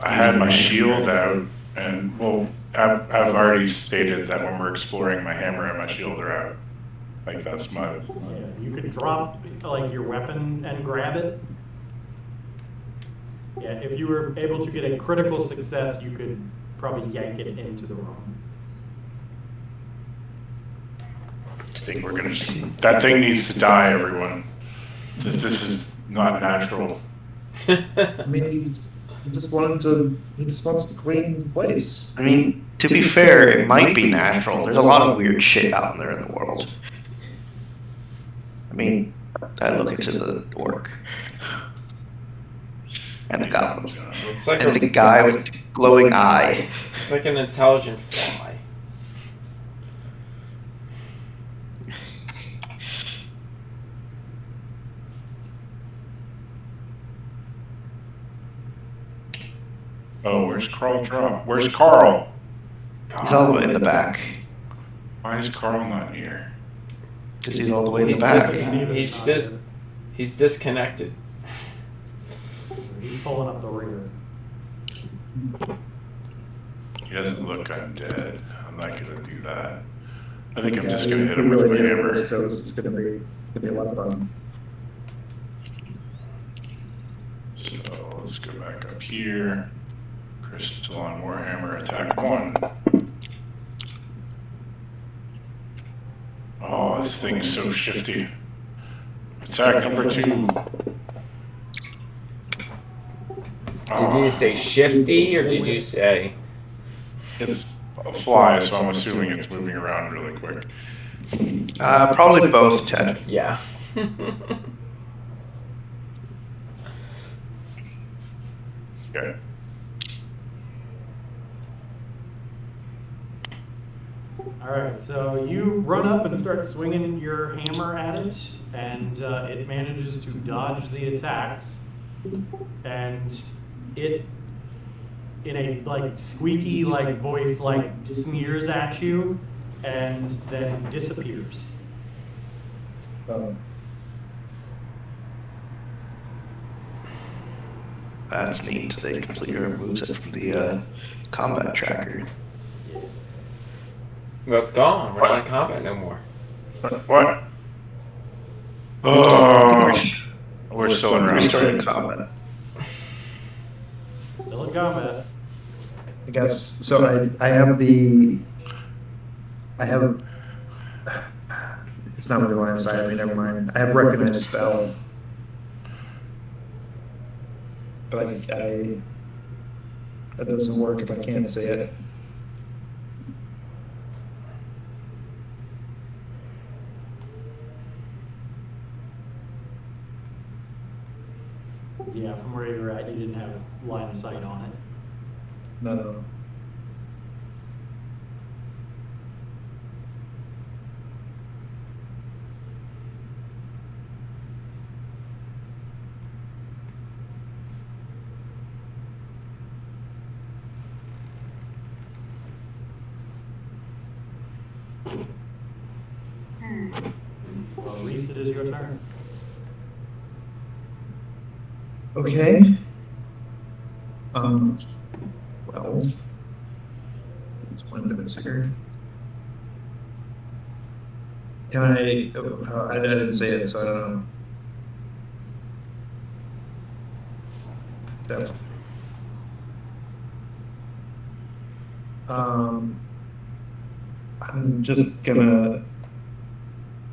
I had my shield out, and well, I've already stated that when we're exploring, my hammer and my shield are out. Like that's my. Yeah, you could drop like your weapon and grab it. Yeah, if you were able to get a critical success, you could probably yank it into the room. I think we're gonna. That thing needs to die, everyone. This is not natural. I mean, he just wants a clean place. I mean, to be fair, it might be natural. There's a lot of weird shit out there in the world. I mean, I look into the orc. And the goblin. It's like And the guy with the glowing eye. It's like an intelligent fly. Oh, where's Carl drop? Where's Carl? He's all the way in the back. Why is Carl not here? Because he's all the way in the back. He's disconnected. He's pulling up the rear. He doesn't look undead. I'm not gonna do that. I think I'm just gonna hit him with my hammer. So it's gonna be a lot of fun. So let's go back up here. Crystal on Warhammer, attack 1. Oh, this thing's so shifty. Attack number 2. Did you say shifty or did you say? It's a fly, so I'm assuming it's moving around really quick. Probably both, Ted. Yeah. Okay. Alright, so you run up and start swinging your hammer at it, and it manages to dodge the attacks, and it, in a like squeaky like voice, like sneers at you, and then disappears. That's neat. They completely removes it from the combat tracker. Well, it's gone. We're not in combat no more. What? Oh, we're still in round Restarting 3. combat. Still in combat. I guess so. I have the. It's not really line of sight. I mean, never mind. I have recognize spell, but that doesn't work if I can't see it. Yeah, from where you were at, you didn't have line of sight on it. No. Well, Reese, it is your turn. Okay. Well, it's 1 minute here. Can I? I didn't say it, so I don't know. Yep. I'm just gonna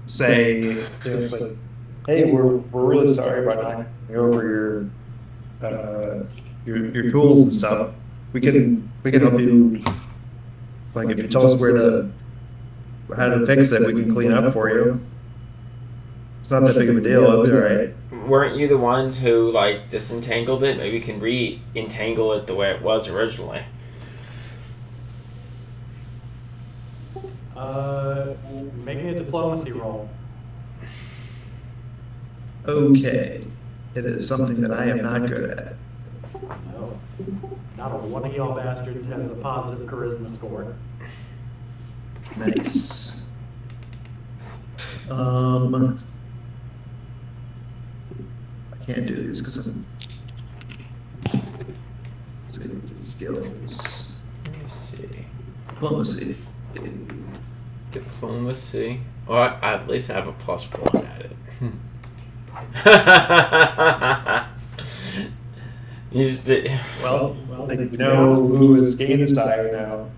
say, it's like, hey, we're really sorry about knocking over your tools and stuff. We can help you. Like, if you tell us how to fix it, we can clean it up for you. It's not that big of a deal. It'll be all right. weren't you the ones who like disentangled it? Maybe we can re-entangle it the way it was originally. Make me a diplomacy roll. Okay. It is something that I am not good at. No. Not a one of y'all bastards has a positive charisma score. Nice. I can't do these because I'm skills. Let me see. Diplomacy. Diplomacy. Well, I at least have a +4 at it. You just did. Well, I know who is gained desire now.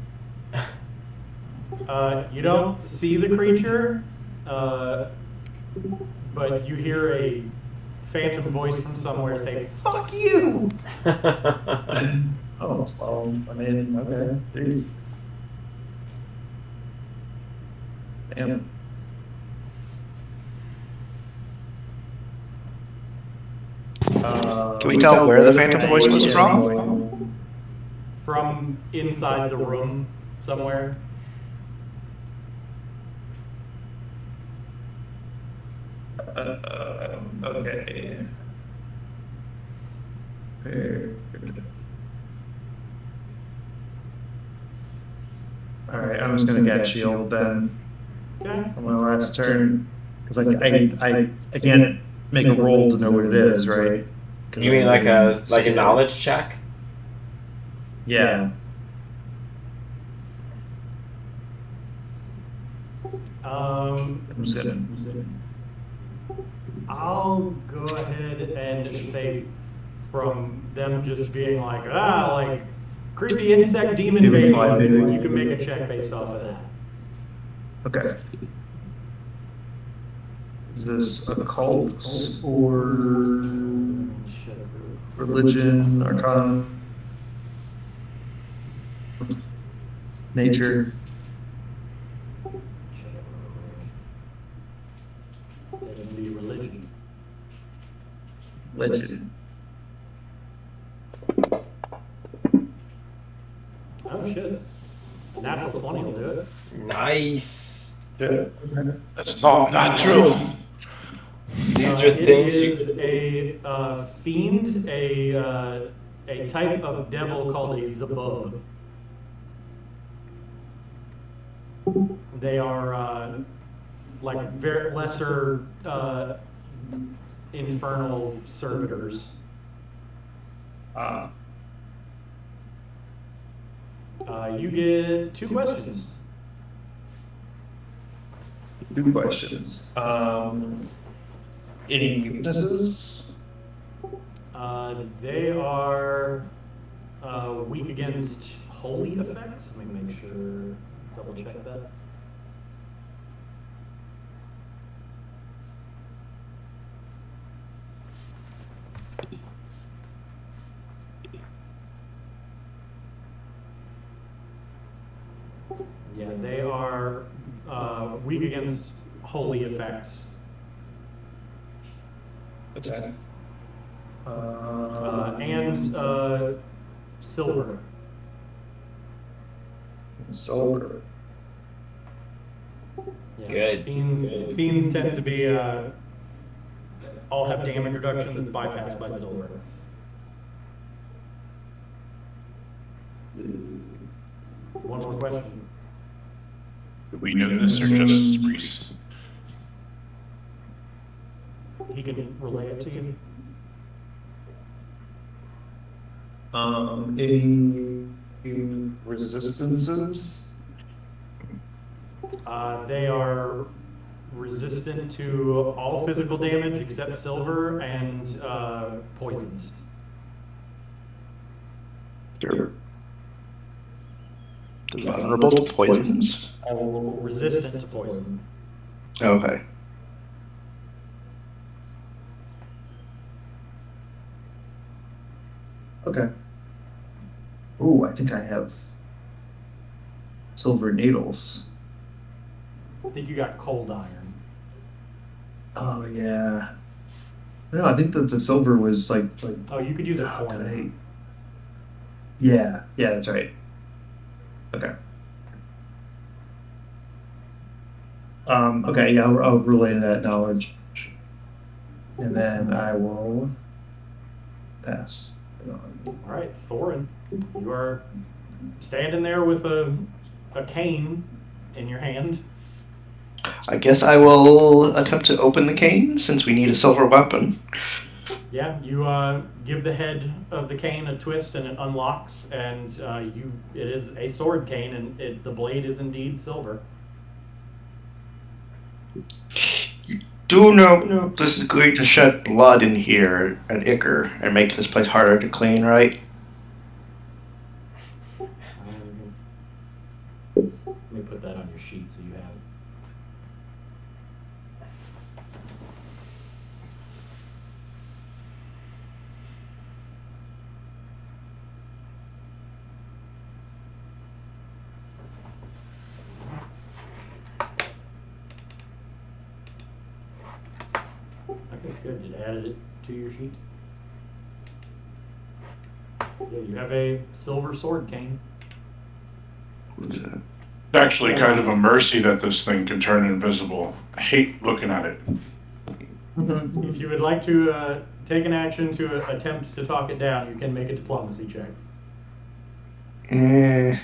You don't see the creature, but you hear a phantom voice from somewhere say, "Fuck you!" Oh, well, I mean, okay. Jeez. Damn. Can we tell where the phantom voice was from? From inside the room somewhere. Okay. All right, I'm just gonna get shield then Okay. on my last turn because I can't make a roll to know what it is, right? 'Cause You I mean like a didn't see it. knowledge check? Yeah. I'm just gonna. I'll go ahead and say from them just being like creepy insect demon Give baby, it 5 hit. you can make a check based off of that. Okay. Is this occult or religion, arcana, nature? It's gonna be religion. Legend. Oh shit. A natural 20 will do it. Nice. That's not natural. These are things It you. is a fiend, a type of devil called a zabub. They are like very lesser infernal servitors. You get 2 questions. 2 questions. Any weaknesses? They are weak against holy effects. Let me make sure, double check that. Yeah, they are weak against holy effects. Okay. And silver. Silver. Yeah, Good. Fiends tend to be all have damage reduction that's bypassed by silver. One more question. Do we know this or just Reese? He can relay it to you. Any resistances? They are resistant to all physical damage except silver and poisons. They're vulnerable to poisons? Resistant to poison. Okay. Okay. Ooh, I think I have silver needles. I think you got cold iron. Oh, yeah. No, I think that the silver was like. Oh, you could use a Oh, did coin. I- Yeah, yeah, that's right. Okay. Okay, yeah, I'll relay that knowledge, and then I will pass it on. All right, Thorin, you are standing there with a cane in your hand. I guess I will attempt to open the cane since we need a silver weapon. Yeah, you give the head of the cane a twist and it unlocks, and it is a sword cane, and the blade is indeed silver. Do know this is going to shed blood in here at Icker and make this place harder to clean, right? Let me put that on your sheet so you have it. Okay, good. It added it to your sheet. Yeah, you have a silver sword cane. What is that? It's actually kind of a mercy that this thing can turn invisible. I hate looking at it. If you would like to take an action to attempt to talk it down, you can make a diplomacy check. I'm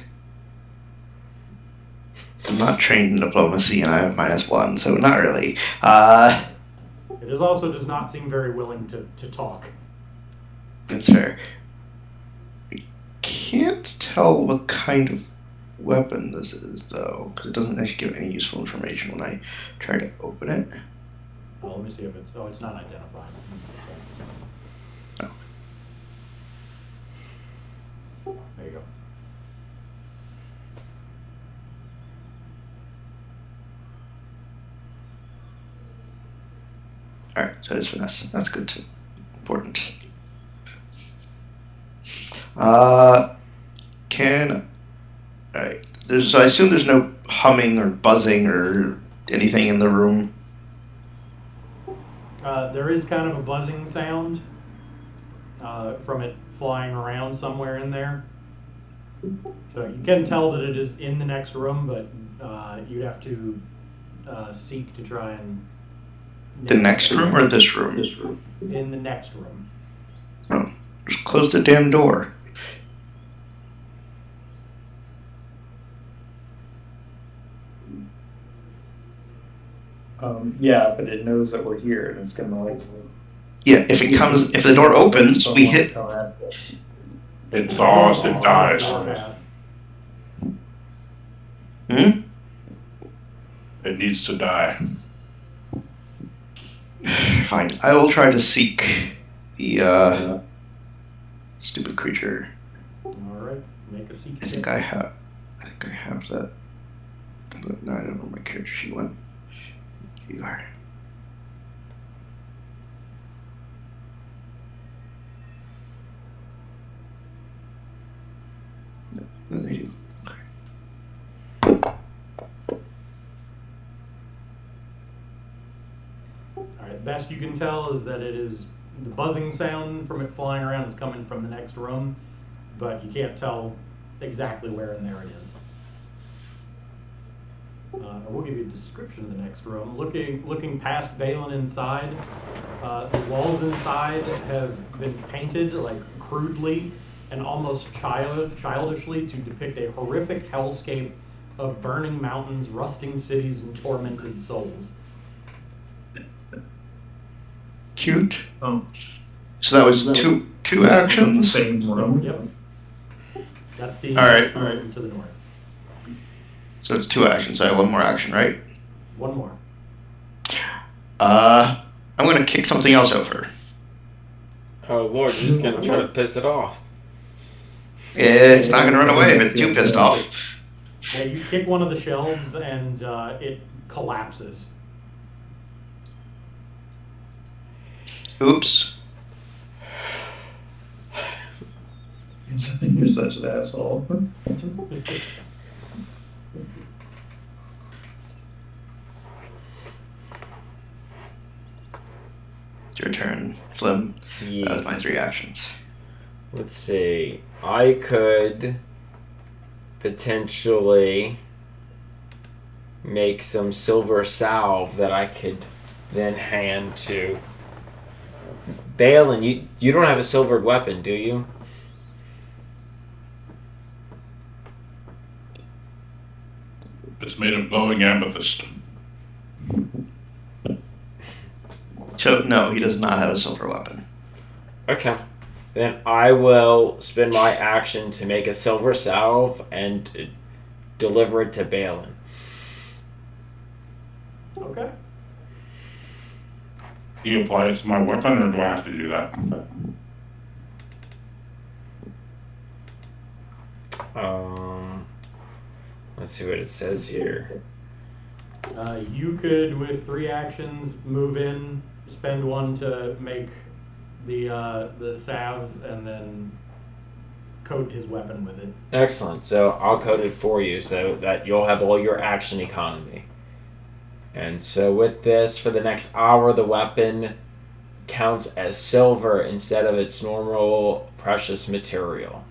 not trained in diplomacy and I have -1, so not really. It is also does not seem very willing to talk. That's fair. I can't tell what kind of weapon this is, though, because it doesn't actually give any useful information when I try to open it. Let me see if it's. Oh, it's not identified. Oh. There you go. Alright, so it is finesse. That's good too. Important. Alright. I assume there's no humming or buzzing or anything in the room. There is kind of a buzzing sound from it flying around somewhere in there. So you can tell that it is in the next room, but you'd have to seek to try and. The next room or this room? In the next room. Oh, just close the damn door. Yeah, but it knows that we're here, and it's gonna like. Yeah, if the door opens, we hit. It thaws, it dies. It needs to die. Fine, I will try to seek the stupid creature. All right, make a seek. I think I have that. No, I don't know where my character sheet went. Here you are. No, they do. Alright, best you can tell is that it is the buzzing sound from it flying around is coming from the next room, but you can't tell exactly where in there it is. We'll give you a description of the next room. Looking past Balin inside, the walls inside have been painted like crudely and almost childishly to depict a horrific hellscape of burning mountains, rusting cities, and tormented souls. Cute. Oh. So that was two actions. Same room. Yep. That's the All right. next room to the north. So it's 2 actions. I have 1 more action, right? One more. I'm gonna kick something else over. Oh Lord, you're just gonna try to piss it off. It's not gonna run away if it's too pissed off. Yeah, you kick one of the shelves and it collapses. Oops. You're such an asshole. It's your turn, Flim. That was my Yes. 3 actions. Let's see. I could potentially make some silver salve that I could then hand to Balin. You don't have a silvered weapon, do you? It's made of glowing amethyst. So, no, he does not have a silver weapon. Okay. Then I will spend my action to make a silver salve and deliver it to Balin. Okay. Do you apply it to my weapon, or do I have to do that? Let's see what it says here. You could, with 3 actions, move in, spend 1 to make the salve, and then coat his weapon with it. Excellent. So I'll code it for you so that you'll have all your action economy. And so with this, for the next hour, the weapon counts as silver instead of its normal precious material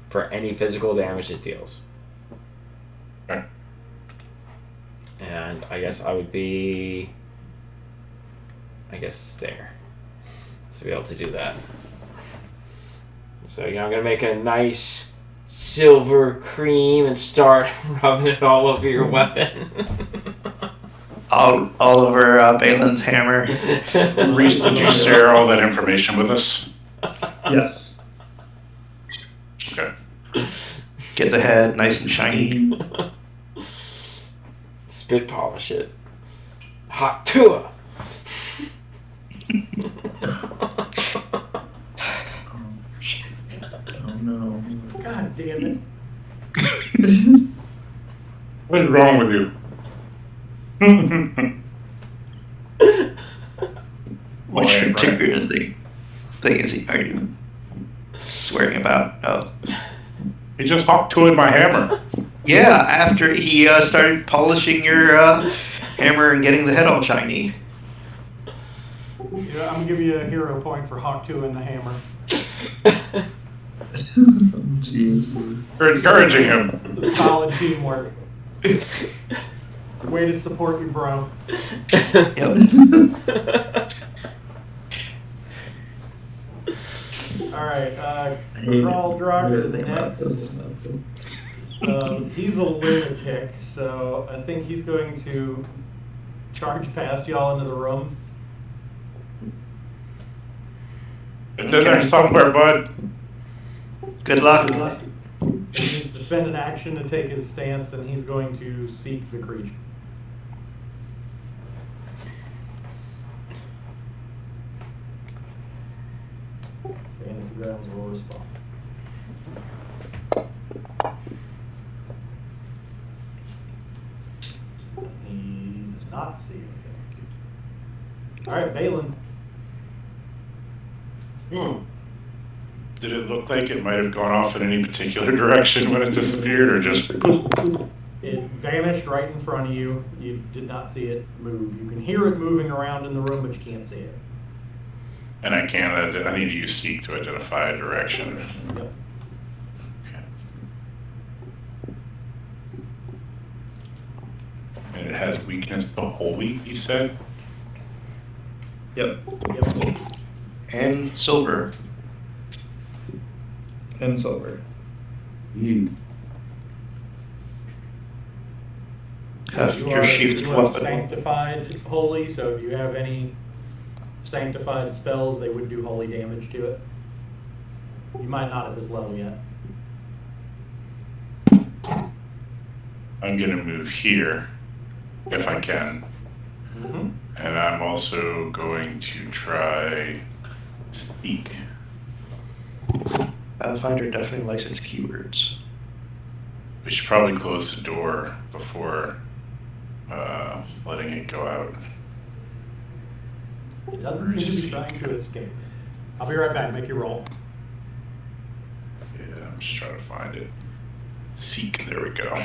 for any physical damage it deals. Okay. And I guess I would be, there. To be able to do that. So I'm going to make a nice silver cream and start rubbing it all over your weapon. All over Balin's hammer. Reese, did you share all that information with us? Yes. Okay. Get the head nice and shiny. Spit polish it. Hot tour. Oh no. God damn it. What is wrong with you? Which Alright, particular thing are you swearing about? Oh. He just hawk tooled my hammer. Yeah, after he started polishing your hammer and getting the head all shiny. Yeah, I'm gonna give you a hero point for Hawk 2 and the hammer. Jeez. You're encouraging him. Solid teamwork. Way to support you, bro. Yep. Alright, I hate Grawl Drock is everything about next. this. He's a lunatic, so I think he's going to charge past y'all into the room. It's in there somewhere, bud. Good luck. He needs to spend an action to take his stance, and he's going to seek the creature. Fantasy Grounds will respond. He does not see anything. Alright, Balin. Did it look like it might have gone off in any particular direction when it disappeared, or just poof? It vanished right in front of you. You did not see it move. You can hear it moving around in the room, but you can't see it. And I can't. I need to use seek to identify a direction. Yep. Okay. And it has weakness to holy, you said? Yep. Yep. And silver. And silver. Have You your are- sheathed you are weapon. sanctified holy, so if you have any sanctified spells, they would do holy damage to it. You might not at this level yet. I'm gonna move here, if I can. Mm-hmm. And I'm also going to try speak. Pathfinder definitely likes its keywords. We should probably close the door before letting it go out. It doesn't seem to be trying to escape. I'll be right back. Make your roll. Yeah, I'm just trying to find it. Seek, there we go.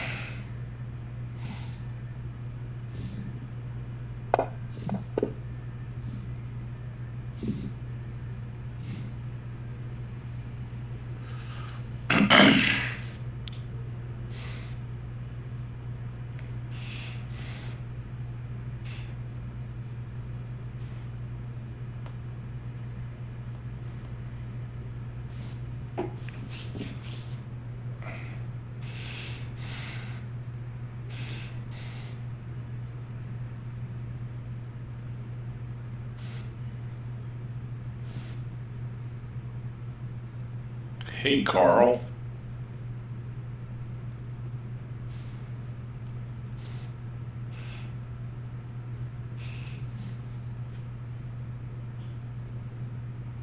Hey, Carl.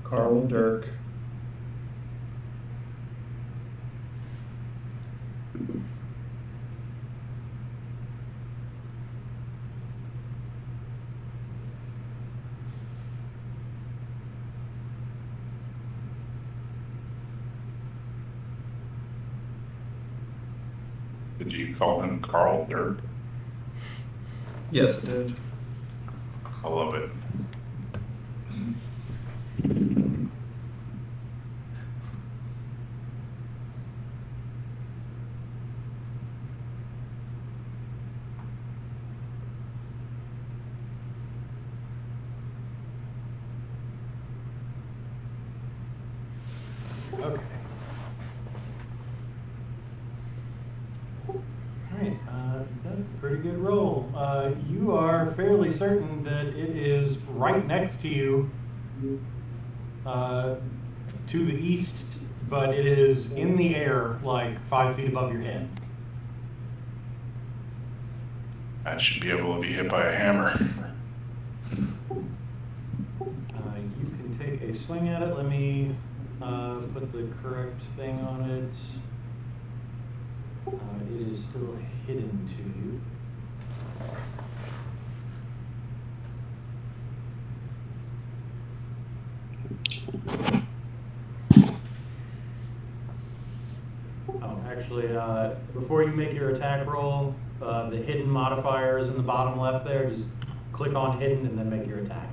Carl and Dirk. Did you call him Carl Dirk? Yes, it did. I love it. Okay. Alright, that's a pretty good roll. You are fairly certain that it is right next to you, to the east, but it is in the air, like 5 feet above your head. I should be able to be hit by a hammer. You can take a swing at it. Let me put the correct thing on it. It is still hidden to you. Oh, actually, before you make your attack roll, the hidden modifier is in the bottom left there. Just click on hidden and then make your attack.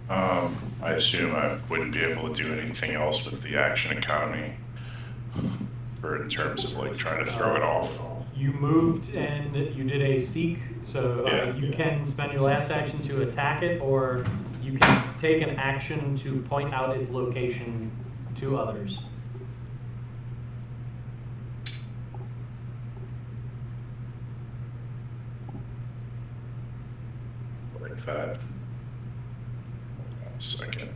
I assume I wouldn't be able to do anything else with the action economy, or in terms of like trying to throw it off. You moved and you did a seek, so Yeah. you can spend your last action to attack it, or you can take an action to point out its location to others. Like that. Second.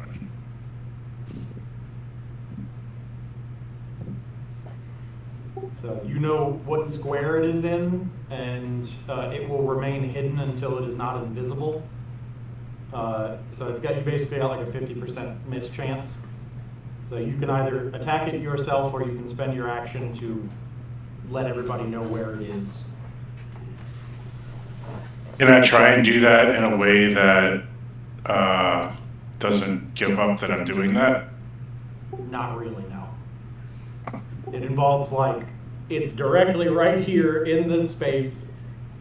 So you know what square it is in, and it will remain hidden until it is not invisible. So it's got you basically got like a 50% miss chance. So you can either attack it yourself, or you can spend your action to let everybody know where it is. Can I try and do that in a way that doesn't give up that I'm doing that? Not really, no. It involves like, it's directly right here in this space,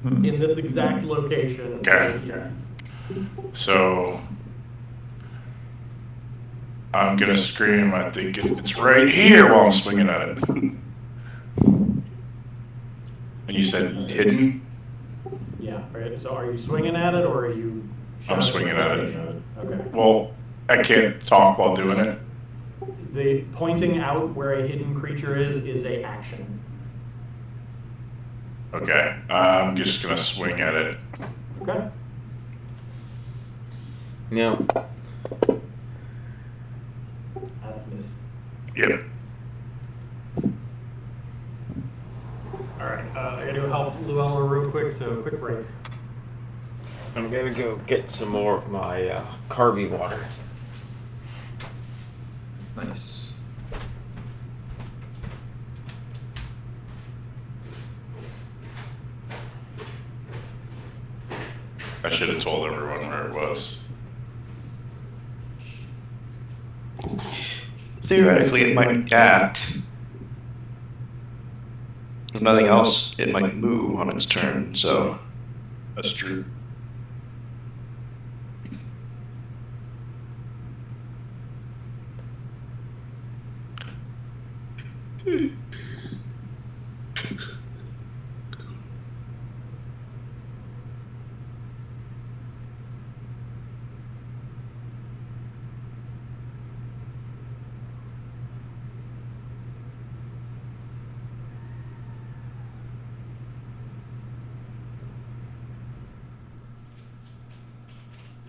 in this exact location. Okay. Yeah. So I'm gonna scream. I think it's right here while I'm swinging at it. And you said hidden? Yeah. Right. So are you swinging at it, or are you? I'm swinging at it. Okay. Well, I can't talk while doing it. The pointing out where a hidden creature is a action. Okay, I'm just gonna swing at it. Okay. No. That's missed. Yep. All right. I gotta help Luella real quick. So quick break. I'm gonna go get some more of my Carby water. Nice. I should have told everyone where it was. Theoretically, it might act. If nothing else, it might move on its turn, so. That's true.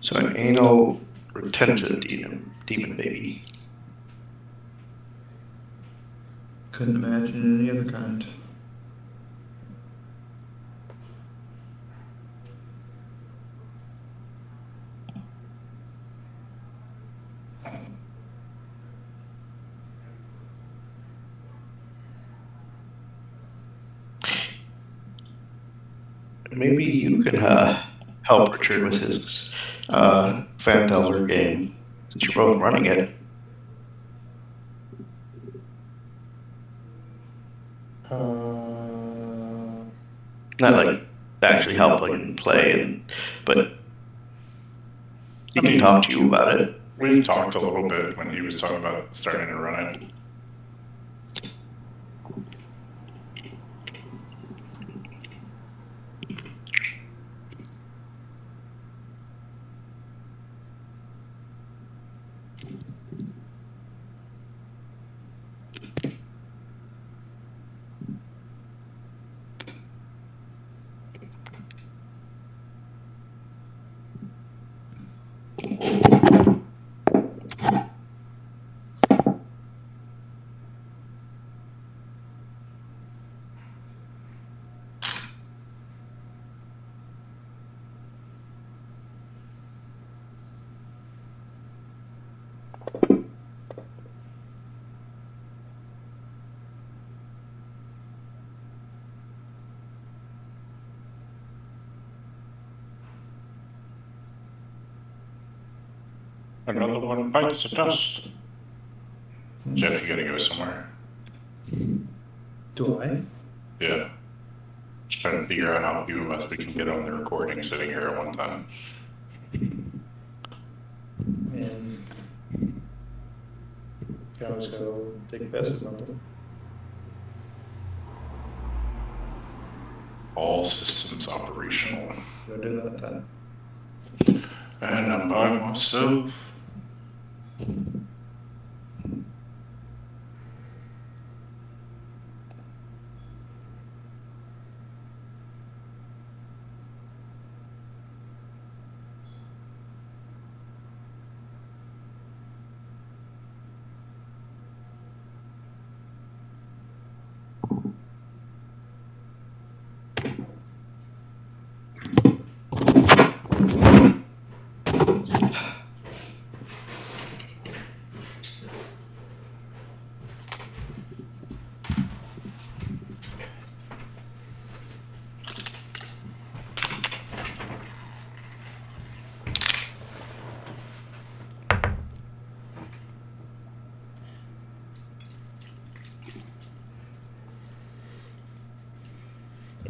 So an anal retentive demon baby. Couldn't imagine any other kind. Maybe you can help Richard with his Phandelver game, since you're both running it. Not like actually help like and play, but he can talk to you about it. We've talked a little bit when he was talking about starting to run it. Another one bites the dust. Jeff, you gotta go somewhere. Do I? Yeah. Just trying to figure out how few of us we can get on the recording sitting here at one time. And can always go take a piss or something. All systems operational. Go do that then. And I'm by myself.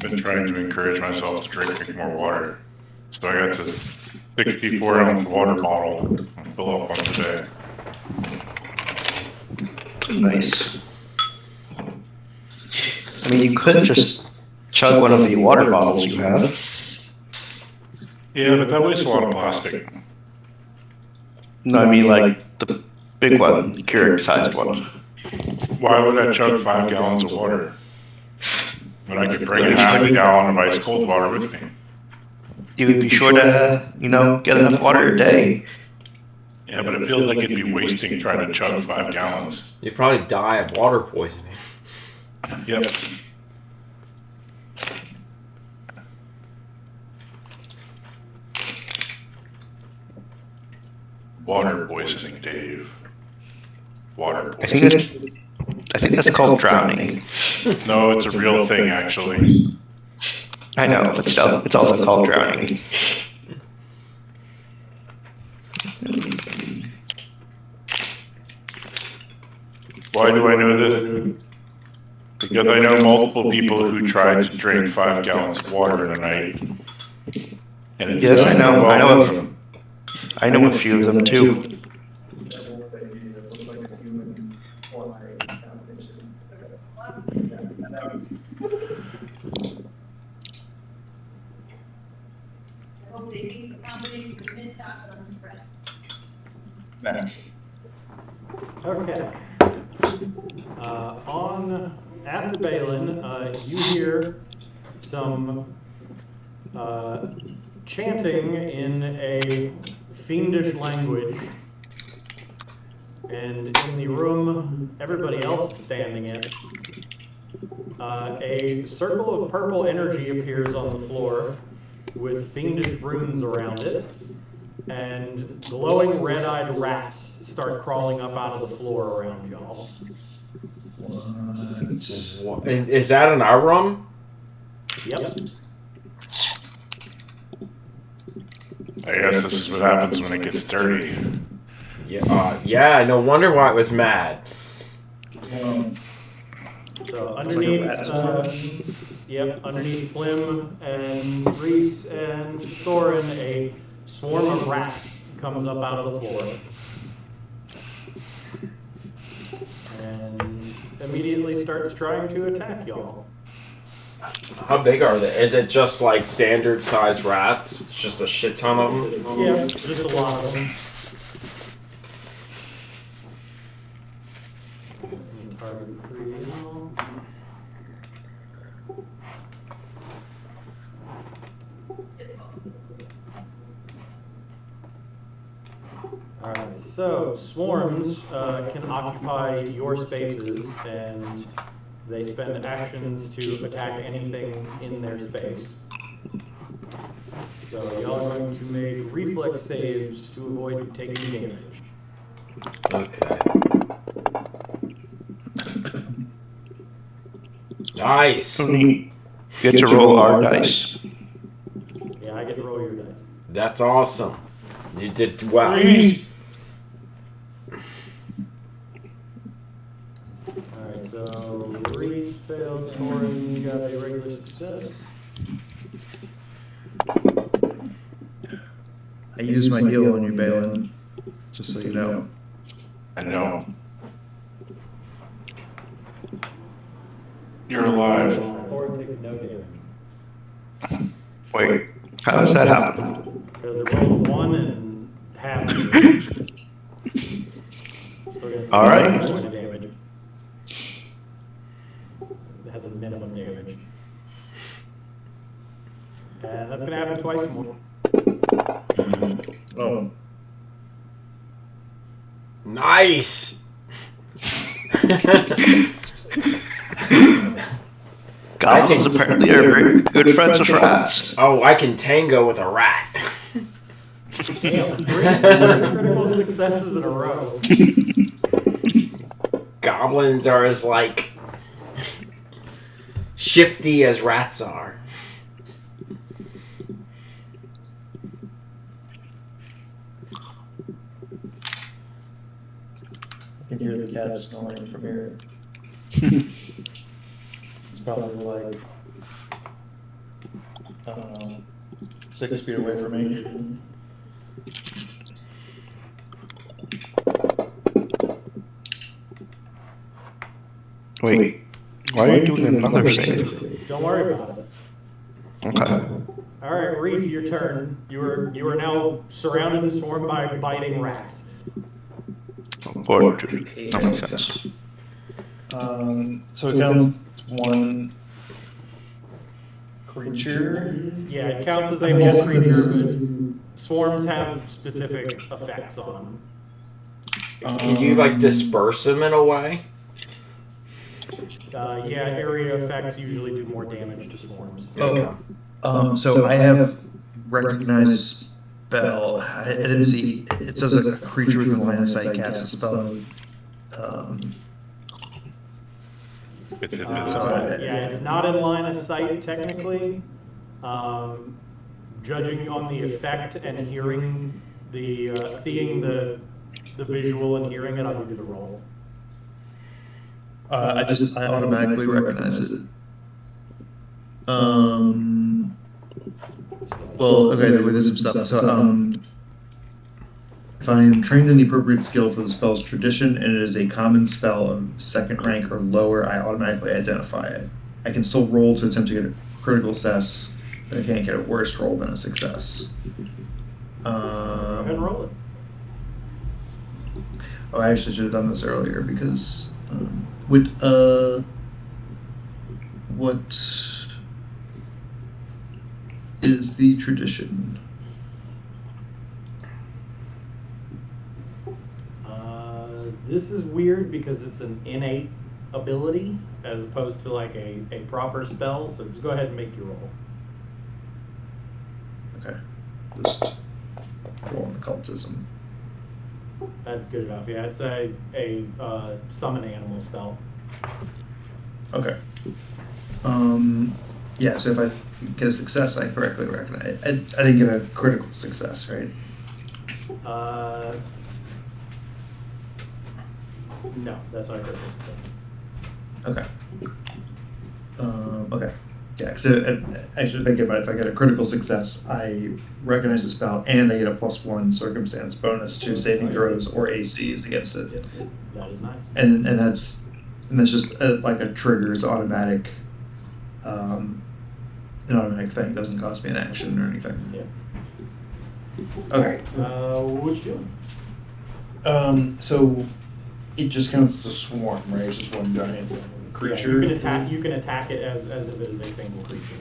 I've been trying to encourage myself to drink more water. So I got this 64-ounce water bottle and fill up one today. Nice. I mean, you could just chug one of the water bottles you have. Yeah, but that wastes a lot of plastic. No, I mean like the big one, the Keurig-sized one. Why would I chug 5 gallons of water? When I could bring half a gallon of ice cold water with me. You would be sure to, get enough water a day. Yeah, but it feels like it'd be wasting trying to chug 5 gallons. You'd probably die of water poisoning. Yep. Water poisoning, Dave. Water poisoning. I think that's called drowning. No, it's a real thing, actually. I know, but still, it's also called drowning. Why do I know this? Because I know multiple people who tried to drink 5 gallons of water in a night. And it Yes, I doesn't know. go I well know with of them. I know a few of them too. Okay. After Balin, you hear some chanting in a fiendish language, And in the room everybody else is standing in, a circle of purple energy appears on the floor with fiendish runes around it, and glowing red-eyed rats start crawling up out of the floor around y'all. What? Is that in our room? Yep. I guess this is what happens when it gets dirty. Yeah. No wonder why it was mad. So It's like a rat underneath, underneath Flim and Reese and Thorin, a swarm of rats comes up out of the floor. And immediately starts trying to attack y'all. How big are they? Is it just like standard sized rats? It's just a shit ton of them? Yeah, just a lot of them. Target 3 now. Alright, so swarms can occupy your spaces, and they spend actions to attack anything in their space. So y'all are going to make reflex saves to avoid taking damage. Okay. Nice. So neat. Get to roll our dice. Yeah, I get to roll your dice. That's awesome. You did well. Reese! Alright, so Reese failed, Thorin got a regular success. I used my heal on you, Balin, just so you know. I know. You're alive. Thorin takes no damage. Wait, how does that happen? Because it rolled 1 and half. All right. Point of damage. It has a minimum damage. And that's going to happen twice more. Oh. Nice. Goblins apparently are very good friends with rats. Oh, I can tango with a rat. Damn, 3 critical successes in a row. Goblins are as like shifty as rats are. I can hear the cat snoring from here. It's probably like, I don't know, 6 feet away from me. Wait, why are you doing another save? Don't worry about it. Okay. Alright, Reese, your turn. You are now surrounded and swarmed by biting rats. Fortitude. That makes sense. So it counts one creature. Yeah, it counts as a I'm whole guessing creature, this but swarms have specific effects on them. Can you like disperse them in a way? Yeah, area effects usually do more damage to swarms. So I have recognized spell. I didn't see. It says a creature within line of sight casts a spell. Yeah, it's not in line of sight technically. Judging on the effect and hearing the, seeing the visual and hearing it, I'll give you the roll. I automatically recognize it. Well, okay, there was some stuff. So, if I am trained in the appropriate skill for the spell's tradition and it is a common spell of second rank or lower, I automatically identify it. I can still roll to attempt to get a critical success, but I can't get a worse roll than a success. Go ahead and roll it. Oh, I actually should have done this earlier because what is the tradition? This is weird because it's an innate ability as opposed to like a proper spell. So just go ahead and make your roll. Okay. Just roll on occultism. That's good enough. Yeah, it's a summon animal spell. Okay. Yeah, so if I get a success, I correctly recognize. I didn't get a critical success, right? No, that's not a critical success. Okay. Okay. Yeah, so actually thinking about it, if I get a critical success, I recognize the spell and I get a +1 circumstance bonus to saving throws or ACs against it. Yep, that is nice. And that's just like a triggers automatic, an automatic thing. It doesn't cost me an action or anything. Yep. Okay. What you doing? So it just counts as a swarm, right? It's just one giant creature. Yeah, you can attack it as if it is a single creature.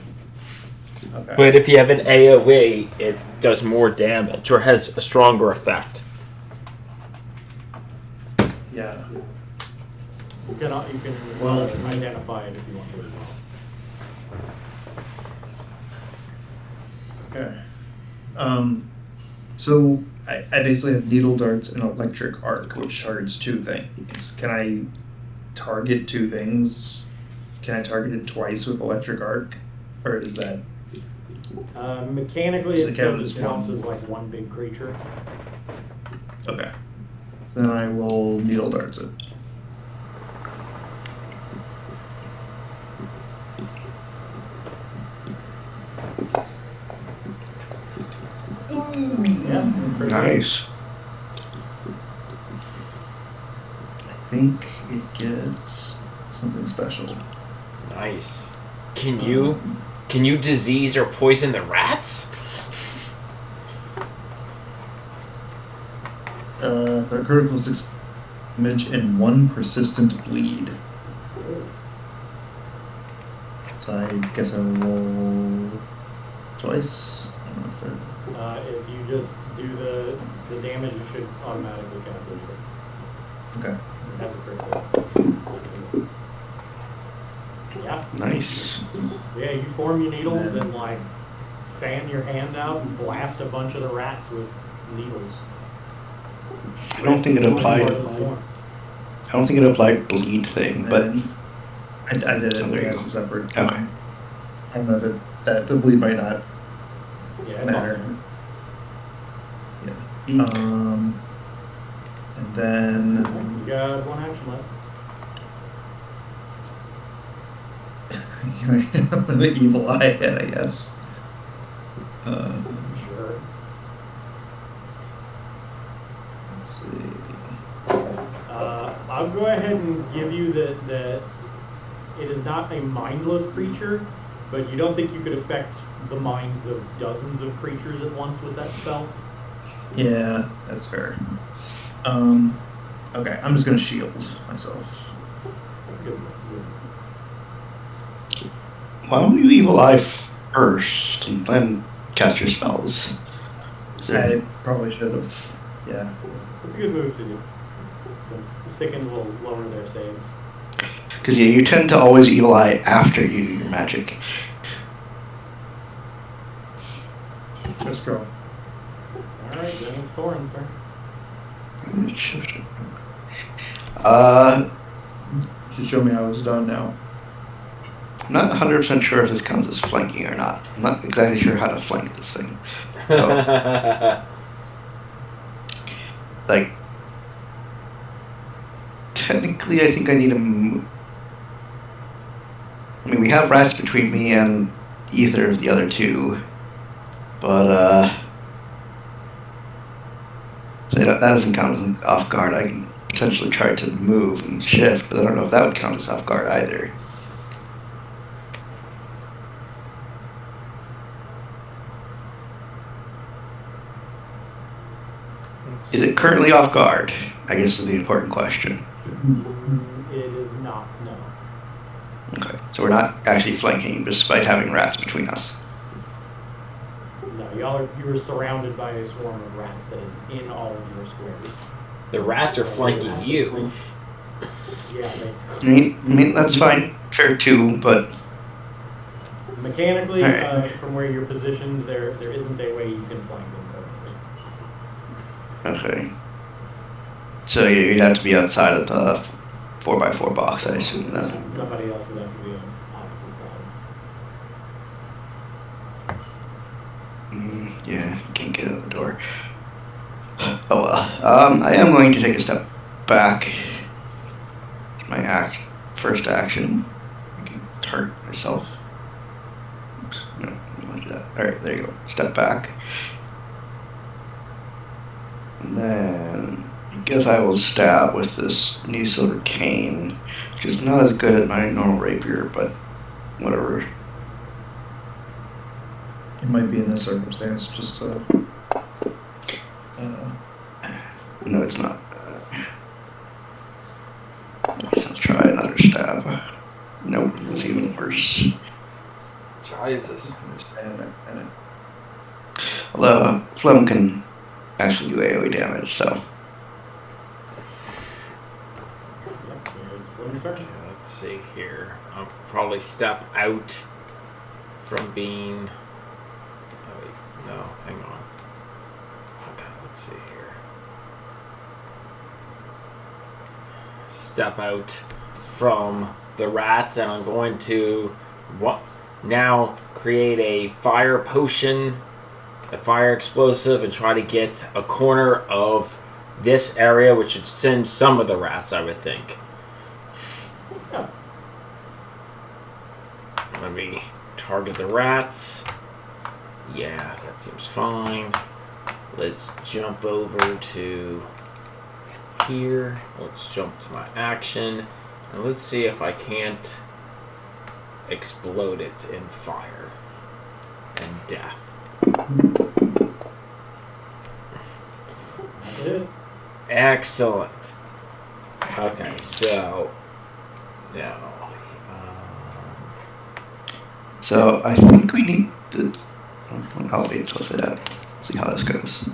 Okay. But if you have an AoE, it does more damage or has a stronger effect. Yeah. You can Well, identify it if you want to as well. Okay. So I basically have needle darts and electric arc, which targets 2 things. Can I target 2 things? Can I target it twice with electric arc, or is that? Mechanically, Does it it count still as counts one? as like one big creature. Okay. So then I will needle darts it. Yeah. pretty Nice. I think it gets something special. Nice. Can you disease or poison the rats? A critical damage and 1 persistent bleed. So I guess I will roll twice. I don't know if they're- If you just do the damage, it should automatically calculate it. Okay. As a critical. Yeah. Nice. Yeah, you form your needles Then- and like fan your hand out and blast a bunch of the rats with needles. I don't think it applied. Part of the swarm. I don't think it applied bleed thing, but And I did it Oh, there you as go. a separate. Okay. I don't know that the bleed might not Yeah, it's matter. awesome. Yeah. And then You got 1 action left. I'm gonna evil eye it, I guess. Sure. Let's see. I'll go ahead and give you that it is not a mindless creature, but you don't think you could affect the minds of dozens of creatures at once with that spell? Yeah, that's fair. Okay, I'm just gonna shield myself. That's good. why don't you evil eye first and then cast your spells? Is there- I probably should have. Yeah. It's a good move to do. Since the Sickened will lower their saves. Because yeah, you tend to always evil eye after you do your magic. Let's go. Alright, then it's Thorin's turn. Should show me how it's done now. I'm not 100% sure if this counts as flanking or not. I'm not exactly sure how to flank this thing. So, like, technically, I think I need to move. I mean, we have rats between me and either of the other 2, but so that doesn't count as off guard. I can potentially try to move and shift, but I don't know if that would count as off guard either. Is it currently off guard? I guess is the important question. It is not, no. Okay, so we're not actually flanking despite having rats between us. No, you are surrounded by a swarm of rats that is in all of your squares. The rats are flanking you. Yeah, basically. I mean that's fine. Fair too, but Mechanically, Alright. from where you're positioned, there isn't a way you can flank them. okay. So you'd have to be outside of the 4x4 box, I assume then. Somebody else would have to be on opposite side. Yeah, you can't get out the door. Oh well. I am going to take a step back. My first action. I can target myself. Oops, no, I don't want to do that. Alright, there you go. Step back. And then I guess I will stab with this new silver cane, which is not as good as my normal rapier, but whatever. It might be in this circumstance, just No, it's not. I guess I'll try another stab. Nope, it's even worse. Jesus. Although Phlegm can actually do AoE damage, so. Okay, let's see here. I'll probably step out from being. Oh, wait, no, hang on. Okay, let's see here. Step out from the rats, and I'm going to now create a fire potion, a fire explosive, and try to get a corner of this area, which should send some of the rats, I would think. Let me target the rats. Yeah, that seems fine. Let's jump over to here. Let's jump to my action. And let's see if I can't explode it in fire and death. That's it. Excellent. Okay, so now. So I think we need to. I'll wait until I say that. See how this goes.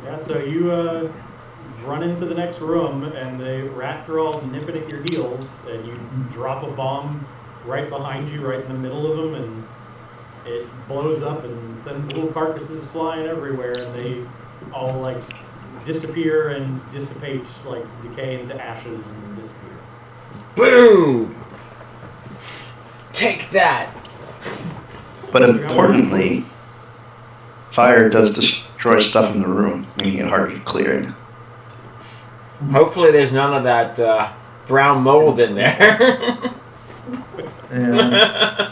Yeah, so you run into the next room, and the rats are all nipping at your heels, and you drop a bomb right behind you, right in the middle of them, and it blows up and sends little carcasses flying everywhere, and they all like disappear and dissipate, like decay into ashes and disappear. Boom! Take that! But importantly, fire does destroy stuff in the room, making it hard to get cleared. Hopefully there's none of that brown mold in there. yeah.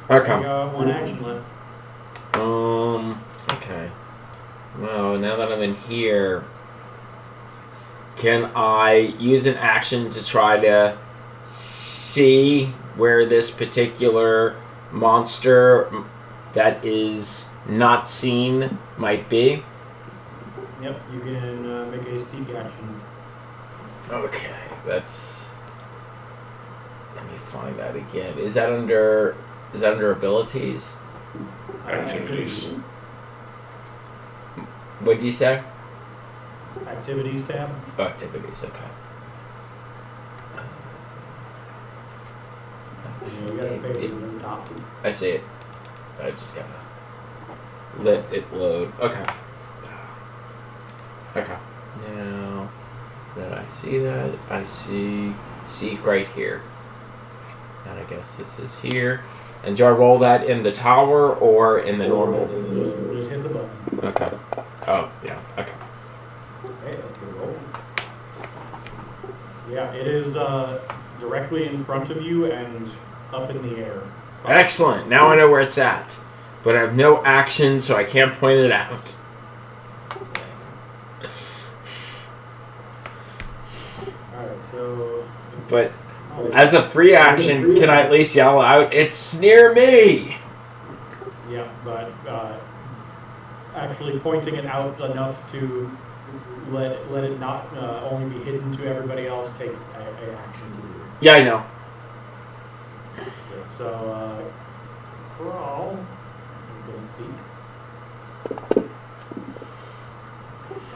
Okay. You got one action left. Okay. Well, now that I'm in here, can I use an action to try to see where this particular monster that is not seen might be? Yep, you can make a seek action. Okay, that's. Let me find that again. Is that under abilities? Activities. What did you say? Activities tab. Oh, activities. Okay. You got a favorite on the top. I see it. I just gotta let it load. Okay. Okay. Now that I see that, I see seek right here. And I guess this is here. And do I roll that in the tower or in the normal? Just hit the button. Okay. Oh, yeah. Okay. Okay, let's get rolling. Yeah, it is directly in front of you and up in the air. Excellent. Now I know where it's at. But I have no action, so I can't point it out. Alright, so... But as a free action, can I at least yell out, "It's near me"? Yeah, but actually pointing it out enough to let it not only be hidden to everybody else takes a action to do. Yeah, I know. So, Crawl is going to seek.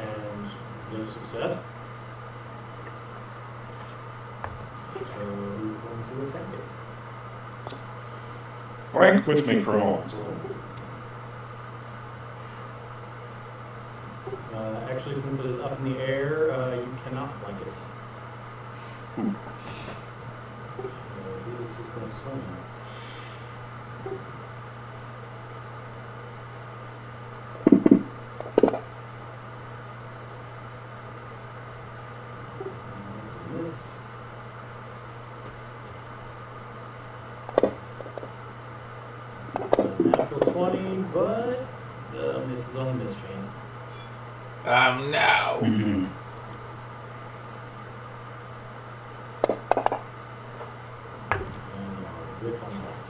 And no success. So he's going to attack it. Rank with me, Crawl. Actually, since it is up in the air, you cannot flank it. So he is just going to swing. Miss. Natural 20, but misses on the miss chance. No. Mm-hmm. And whip on the last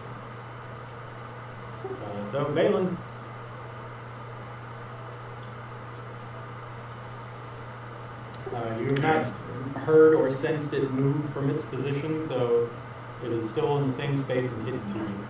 one. So, Balin. You have not heard or sensed it move from its position, so it is still in the same space and hidden to you.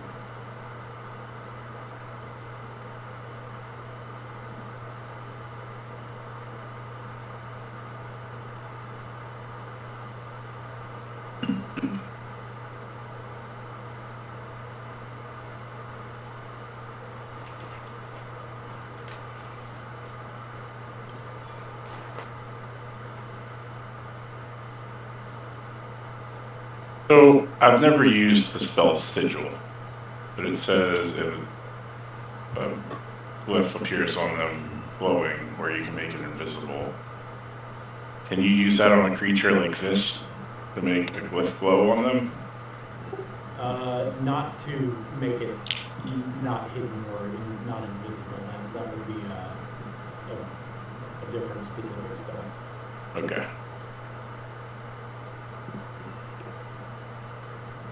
So I've never used the spell Sigil, but it says if a glyph appears on them glowing, or you can make it invisible. Can you use that on a creature like this to make a glyph glow on them? Not to make it not hidden or not invisible. That would be a different specific spell. Okay.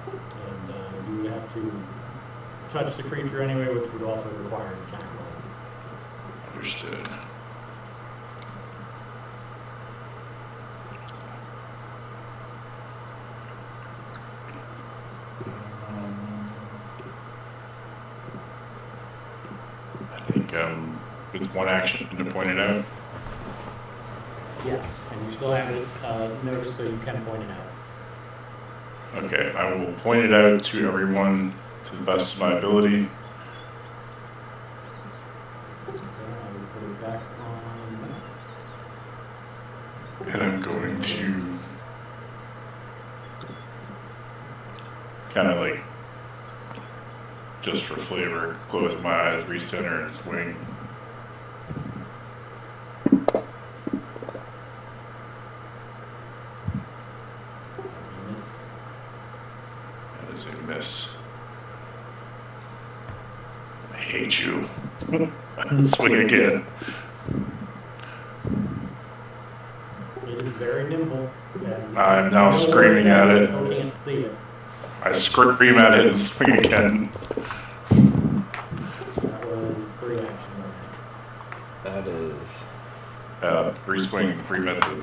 And you would have to touch the creature anyway, which would also require an attack roll. Understood. I think it's one action to point it out. Yes, and you still have it noticed, so you can point it out. Okay, I will point it out to everyone to the best of my ability. So I will put it back on. And I'm going to kind of like, just for flavor, close my eyes, recenter, and swing. Miss. That is a miss. I hate you. Swing again. It is very nimble. And I'm now screaming at it. Still can't see it. I scream at it and swing again. That was 3 actions. That is. 3 swing, 3 misses.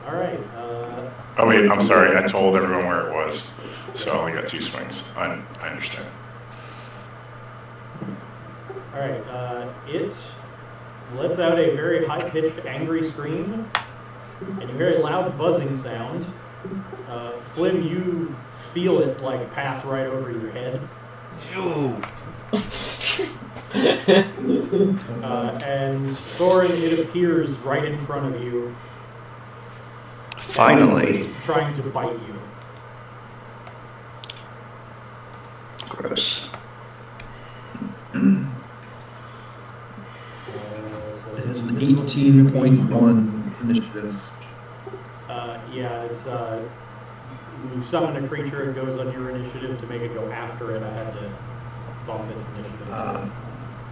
All right. Oh wait, I'm sorry. I told everyone where it was, so I only got 2 swings. I understand. All right. It lets out a very high-pitched, angry scream, and you hear a loud buzzing sound. Flynn, you feel it like pass right over your head. And Thorin, it appears right in front of you. Finally. Trying to bite you. Gross. It has an 18.1 initiative. Yeah, it's you summon a creature, it goes on your initiative. To make it go after it, I had to bump its initiative to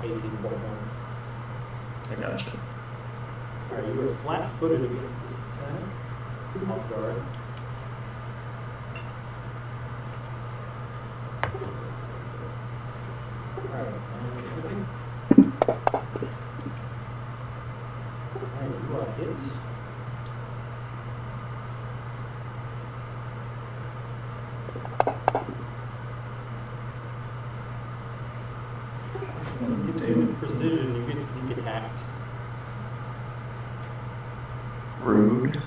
18.1. I gotcha. Alright, you are flat-footed against this attack. Off guard. Alright, you are hit. precision, you get sneak attacked. Rude.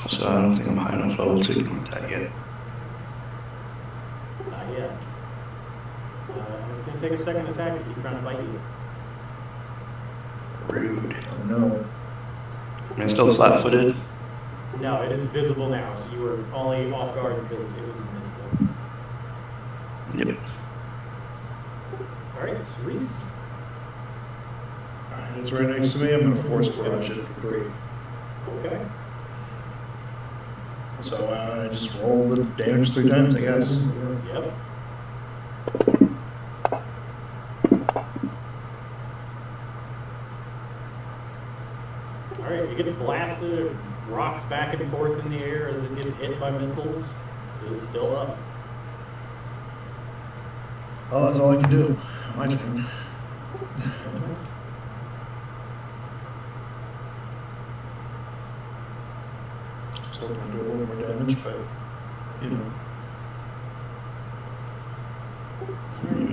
Also, I don't think I'm high enough level to ignore that yet. Not yet. It's going to take a second attack to keep trying to bite you. Rude. Oh no. Am I still flat-footed? No, it is visible now, so you were only off guard because it was invisible. Yep. All right, Reese. Alright, it's right next to me. I'm gonna force barrage it for 3. Okay. So I just roll the damage 3 times, I guess. Yep. All right, you get blasted. It rocks back and forth in the air as it gets hit by missiles. It is still up. Oh, that's all I can do. My turn. So I'm gonna do a little more damage, but you know.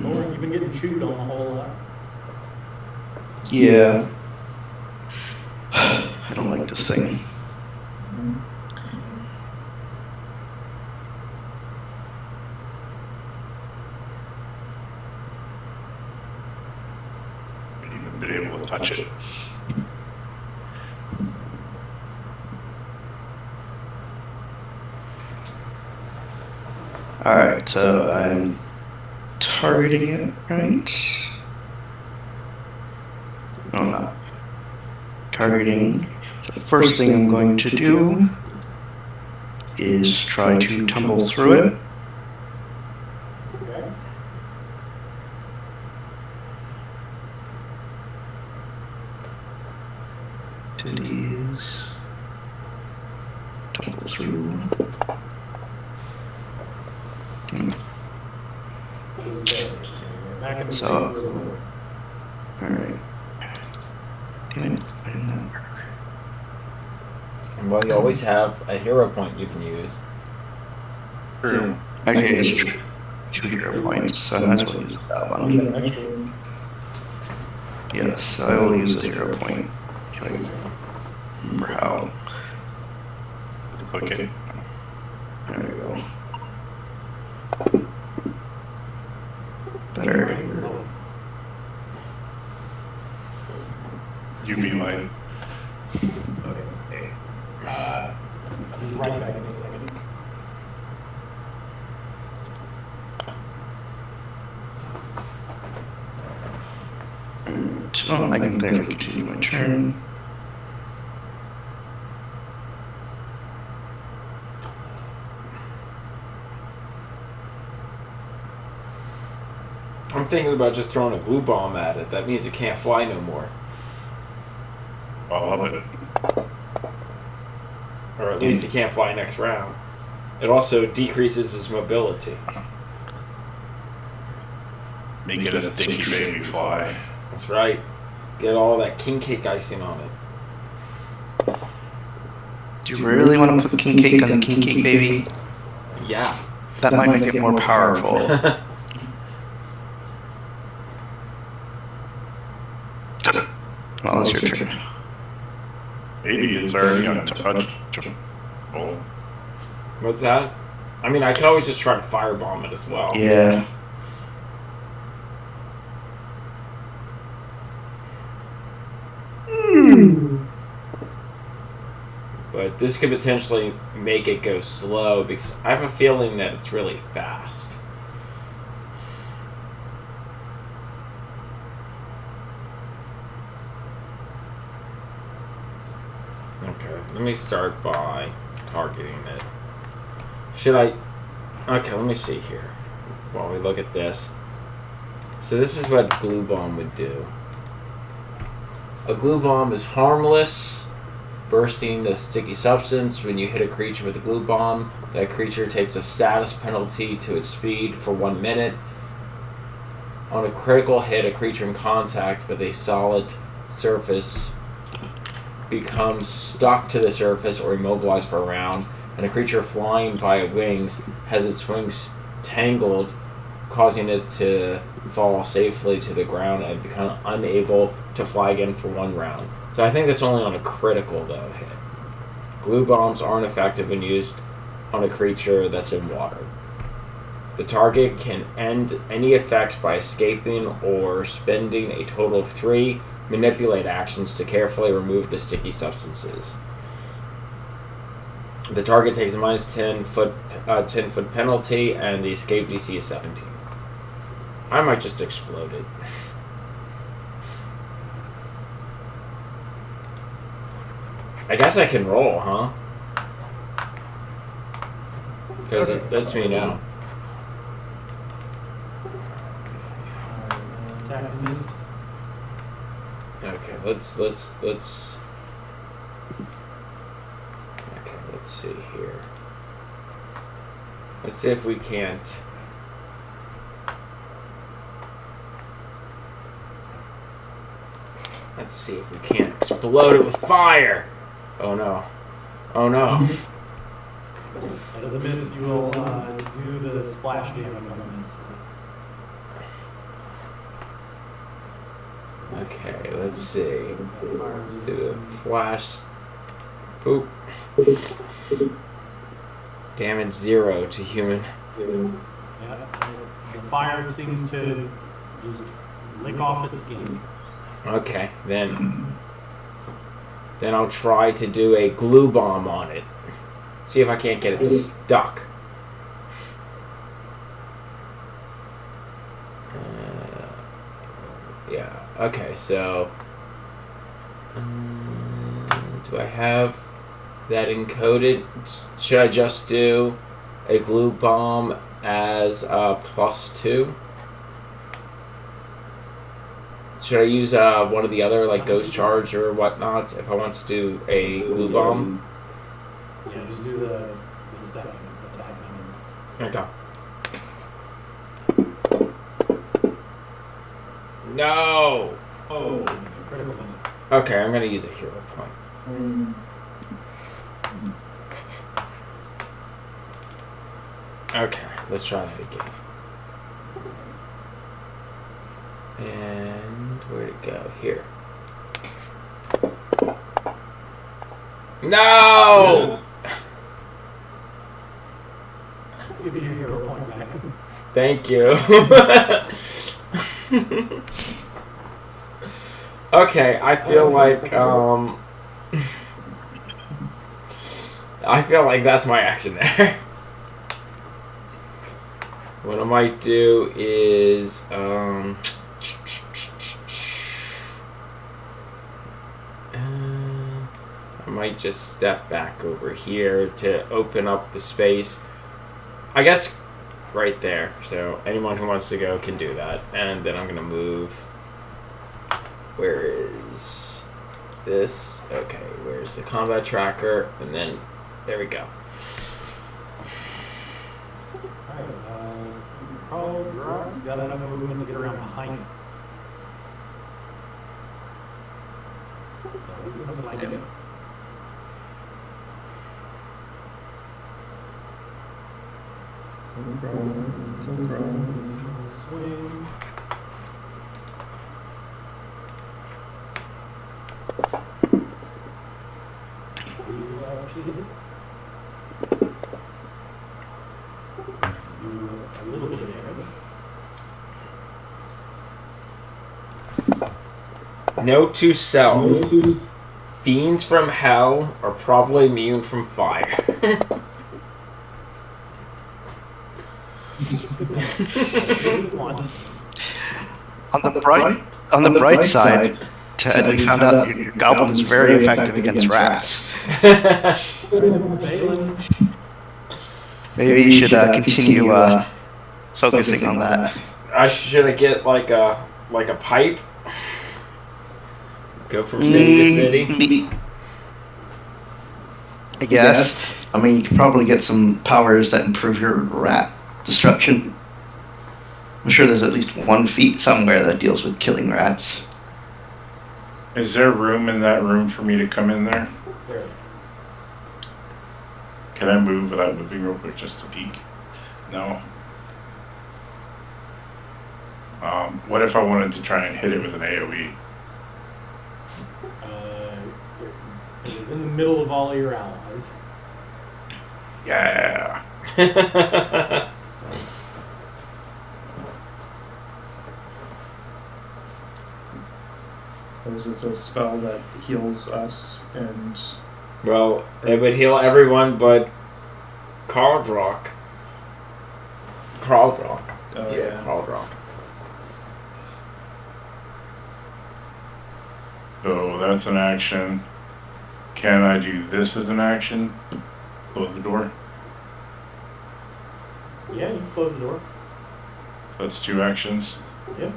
Or you've been getting chewed on the whole lot. Yeah. I don't like this thing. Haven't even been able to touch it. Alright, so I'm targeting it, right? No, I'm not. Targeting. The first thing I'm going to do is try to tumble through it. Okay. Titties. Tumble through. Back in the So- same room. Alright. Damn it, why didn't that work? Well, you always have a hero point you can use. True. Actually, it's true. 2 hero points, so I might as well use that You one. got an extra one. Yes, I will use a hero point. If I can remember how. Click it. There we go. Better. UV light. Okay. I'll be right back in a second. Well, I can barely continue my turn. I'm thinking about just throwing a glue bomb at it. That means it can't fly no more. I love it. Or at least it can't fly next round. It also decreases its mobility. Make it a sticky baby fly. That's right. Get all that king cake icing on it. Do you really want to put king cake on the king cake baby? Yeah. That might make it more powerful. Well, it's your turn. Maybe it's already untouchable. What's that? I mean, I could always just try to firebomb it as well. Yeah. But this could potentially make it go slow because I have a feeling that it's really fast. Okay, let me start by targeting it. Should I? Okay, let me see here. While we look at this. So this is what glue bomb would do. A glue bomb is harmless, bursting the sticky substance. When you hit a creature with a glue bomb, that creature takes a status penalty to its speed for 1 minute. On a critical hit, a creature in contact with a solid surface becomes stuck to the surface or immobilized for a round, and a creature flying via wings has its wings tangled causing it to fall safely to the ground and become unable to fly again for 1 round. So I think that's only on a critical, though, hit. Glue bombs aren't effective when used on a creature that's in water. The target can end any effects by escaping or spending a total of 3 manipulate actions to carefully remove the sticky substances. The target takes a minus 10 foot penalty, and the escape DC is 17. I might just explode it. I guess I can roll, huh? Because it lets me know. Attack missed. Okay, let's okay, let's see here. Let's see if we can't. Let's see if we can't explode it with fire. Oh no. Oh no. That is a miss. You will do the splash damage on a miss. Okay, let's see. Do the flash. Boop. Damage 0 to human. Yeah, the fire seems to just lick off its skin. Okay, then I'll try to do a glue bomb on it. See if I can't get it stuck. Yeah, okay, so do I have that encoded? Should I just do a glue bomb as +2? Should I use one of the other, like Ghost Charge or whatnot, if I want to do a glue bomb? Yeah, just do the second attack. Okay. No! Oh, critical miss. Okay, I'm gonna use a hero point. Okay, let's try that again. And where'd it go? Here. No! Give you your hero point back. Thank you. Okay, I feel like that's my action there. What I might do is I might just step back over here to open up the space. I guess right there. So anyone who wants to go can do that. And then I'm gonna move. Where is this? Okay, where's the combat tracker? And then there we go. Alright, Rock's got enough movement to get around behind him. So this is something like it. Swing. A little bit of damage. Note to self: fiends from hell are probably immune from fire. On the bright side, Ted, we found out your goblin is very effective against rats. Maybe you should continue focusing on that. Should I get like a pipe? Go from city to city? I guess. I mean, you could probably get some powers that improve your rat destruction. I'm sure there's at least one feat somewhere that deals with killing rats. Is there room in that room for me to come in there? There is. Can I move without moving real quick just to peek? No. What if I wanted to try and hit it with an AoE? It is in the middle of all your allies. Yeah. Or is it a spell that heals us and... Well, it would heal everyone but Caldrock. Oh, Yeah, Caldrock. So that's an action. Can I do this as an action? Close the door. Yeah, you can close the door. That's 2 actions. Yep.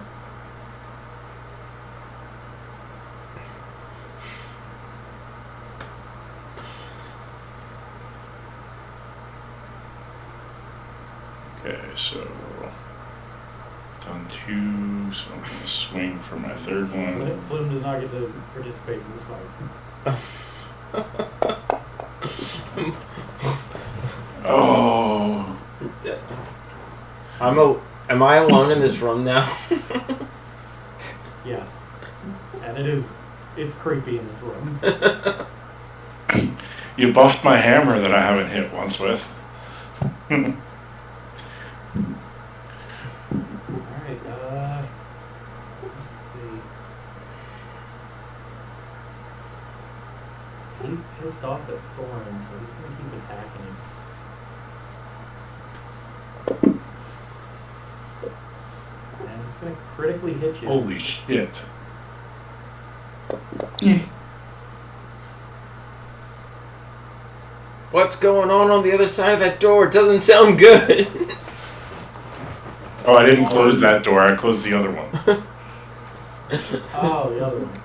Okay, so done 2, so I'm gonna swing for my 3rd one. Flim does not get to participate in this fight. Oh, Am I alone in this room now? Yes. And it's creepy in this room. you buffed my hammer that I haven't hit once with. Alright, let's see. He's pissed off at Thorn, so he's gonna keep attacking him. And it's gonna critically hit you. Holy shit. What's going on the other side of that door? It doesn't sound good. Oh, I didn't close that door. I closed the other one. Oh, the other one.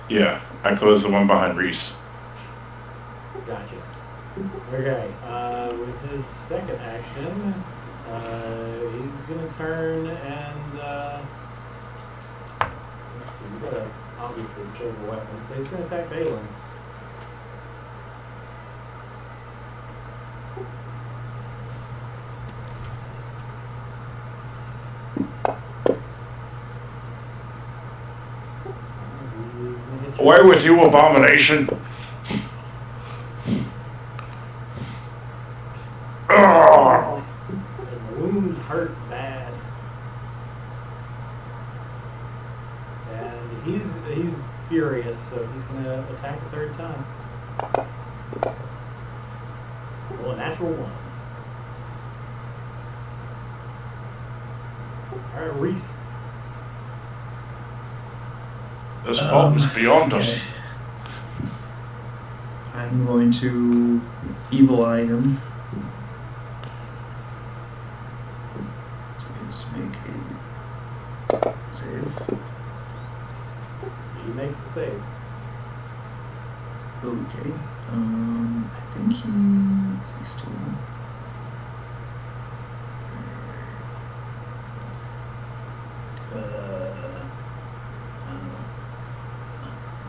Yeah, I closed the one behind Reese. Gotcha. Okay, with his second action, he's gonna turn and, let's see, we gotta obviously save a weapon, so he's gonna attack Balin. Away with you, Abomination! Ugh. And the wounds hurt bad. And he's furious, so he's gonna attack a 3rd time. Well, a natural 1. Alright, Reese. This fault is beyond us. okay. I'm going to evil eye him. So let's make a save. He makes a save. Okay. I think he's still.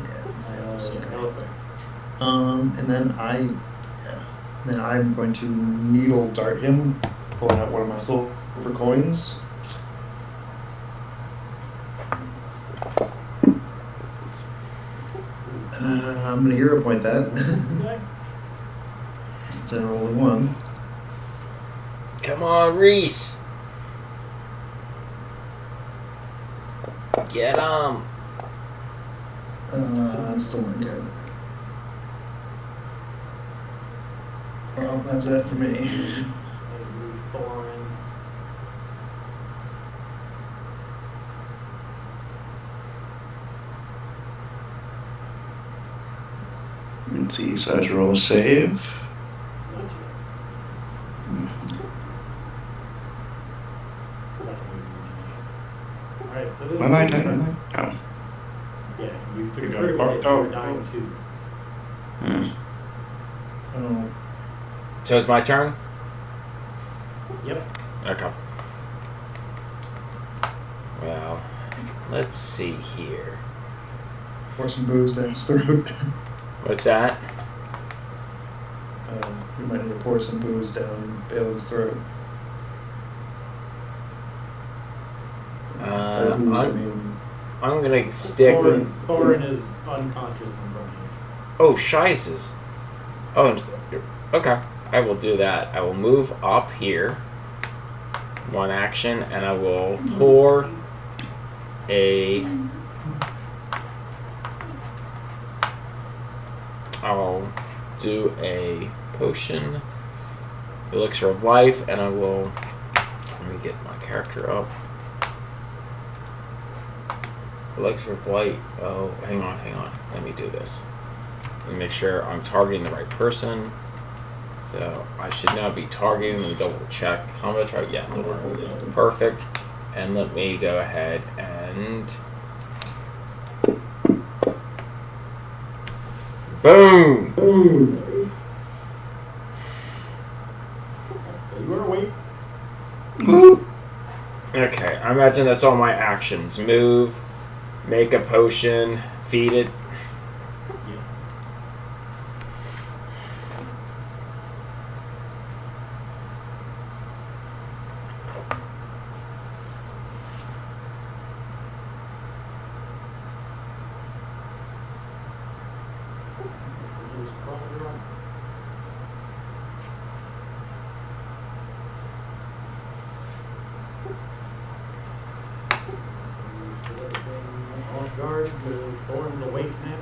Yeah, that's okay. Okay. And then I'm going to needle dart him, pulling out one of my silver coins. I'm gonna hero point that. Okay. Since I rolled a 1. Come on, Reese. Get him. Still not good. Well, that's it for me. Move Thorin. Let's see, so I have to roll a save. Not yet. Alright, so this is Am I your done? turn. Oh. Yeah, you took You a got critical hit, fucked so you're up. dying 2. Hmm. Oh, So it's my turn? Yep. Okay. Well, let's see here. pour some booze down his throat. What's that? We might need to pour some booze down Balin's throat. who's, I mean... I'm gonna stick with... Thorin is unconscious in front of you. Oh, shices. Oh, okay. I will do that. I will move up here. One action, and I will pour a... I'll do a potion, elixir of life, and I will... Let me get my character up. Elixir of light. Oh, hang on. Let me do this. Let me make sure I'm targeting the right person. So I should now be targeting. Let me double check. Combat target. Yeah, perfect. And let me go ahead and boom. So you are awake. Okay, I imagine that's all my actions. Move, make a potion, feed it. Yes. Off guard because Thorin's awake now.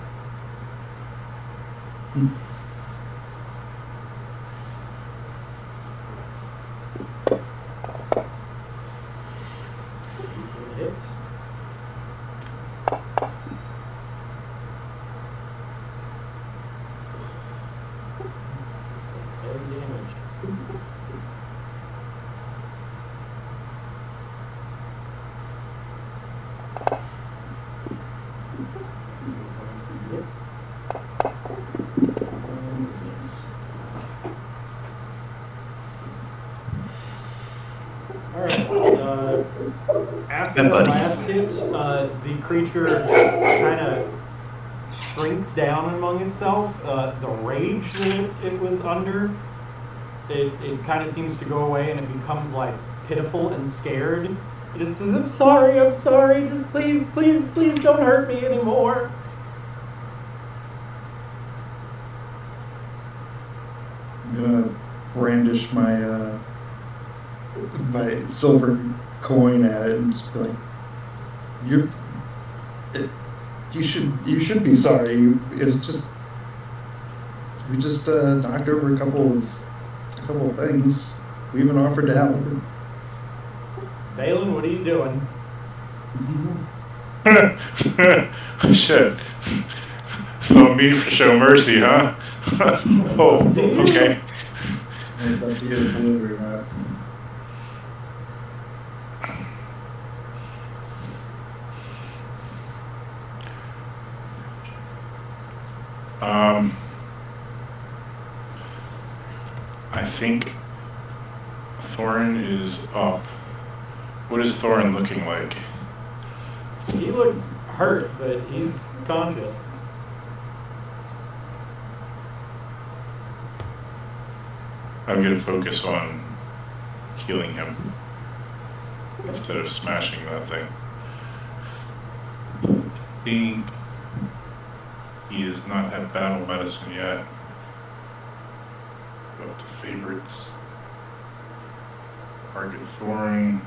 He's gonna hit. Heavy damage. Alright, after the buddy. last hit, the creature kind of shrinks down among itself. The rage that it was under, it kind of seems to go away and it becomes like pitiful and scared. And it says, I'm sorry, just please don't hurt me anymore. I'm gonna brandish my my silver coin at it and just be like, you should be sorry. It was just we just knocked over a couple of things. We even offered to help. Balin, what are you doing? Shit. So me for show mercy, huh? Oh, okay. It's up to you to believe it or not. I think Thorin is up. What is Thorin looking like? He looks hurt, but he's conscious. I'm gonna focus on healing him instead of smashing that thing. I think he has not had battle medicine yet. Go up to favorites. Target Thorin.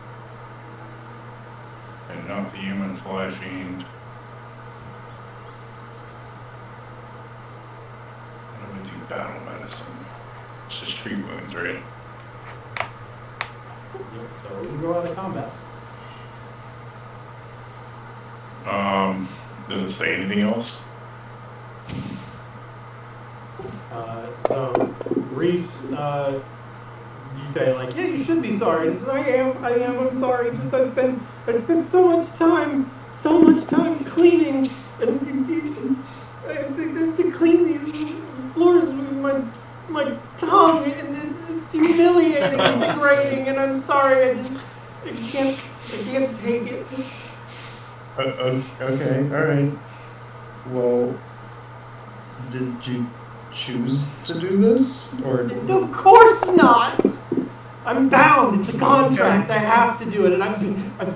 And not the human fly fiend. I'm gonna do battle medicine. It's just treat wounds, right? Yep, so we can go out of combat. Does it say anything else? So Reese, you say like, yeah, you should be sorry. And he says, I'm sorry. Just I spent so much time cleaning and to clean these floors with my tongue, and it's humiliating and degrading. And I'm sorry. I can't take it. Okay, all right. Well, did you choose to do this, or? Of course not. I'm bound. It's a contract. I have to do it, and I've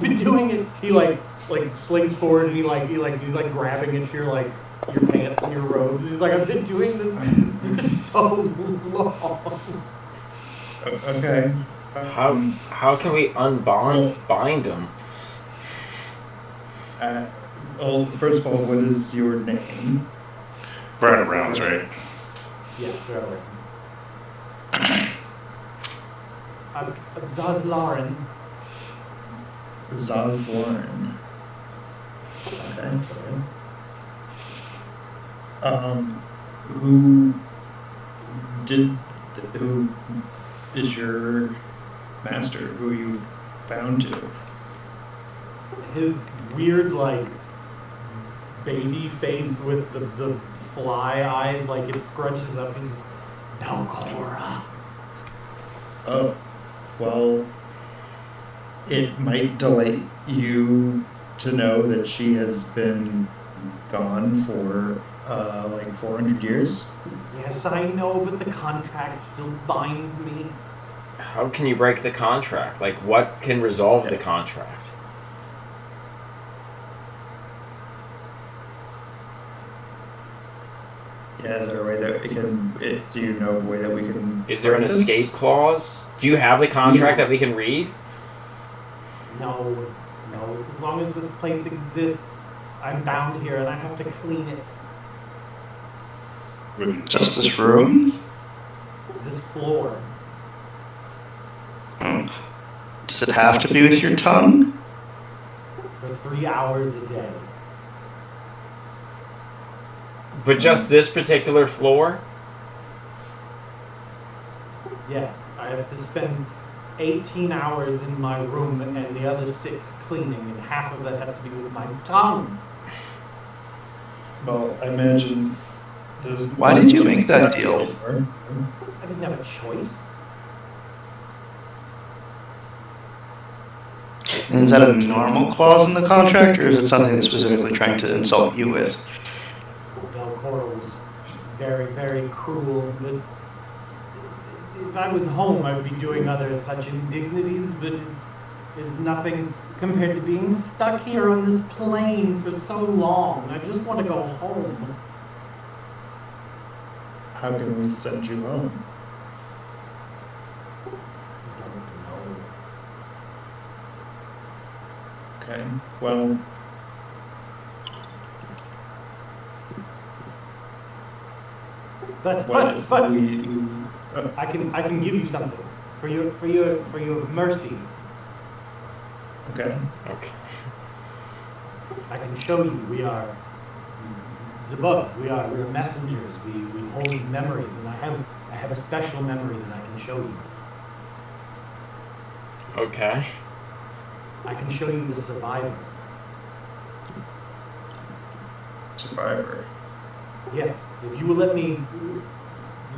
been doing it. He like like slinks forward and he's like grabbing at your pants and your robes. He's like, I've been doing this for so long. Okay. How can we bind him? Well, first of all, what is your name? Right around, right? Yes, right. I'm Zazlaren. Zazlarn. Okay. Who is your master? Who you bound to? His weird baby face with the fly eyes, like it scrunches up. He's Belcora. Oh, well, it might delight you to know that she has been gone for 400 years. Yes, I know, but the contract still binds me. How can you break the contract? Like, what can resolve the contract? Yeah, is there a way that we can? Do you know of a way that we can? Is there an break this? escape clause? Do you have the contract that we can read? No. As long as this place exists, I'm bound here and I have to clean it. Just this room? This floor. Does it have to be with your tongue? For 3 hours a day. But just this particular floor? Yes, I have to spend 18 hours in my room and the other 6 cleaning, and half of that has to be with my tongue. Well, I imagine this. Why did you make that deal? I didn't have a choice. And is that a normal clause in the contract, or is it something that's specifically trying to insult you with? Belcora was very, very cruel, but if I was home, I would be doing other such indignities, but it's nothing compared to being stuck here on this plane for so long. I just want to go home. How can we send you home? I don't know. Okay. Well. But I can give you something for your mercy. Okay. Okay. I can show you. We are Zabubs. We are messengers. We hold memories, and I have a special memory that I can show you. Okay. I can show you the survivor. Survivor. Yes, if you will let me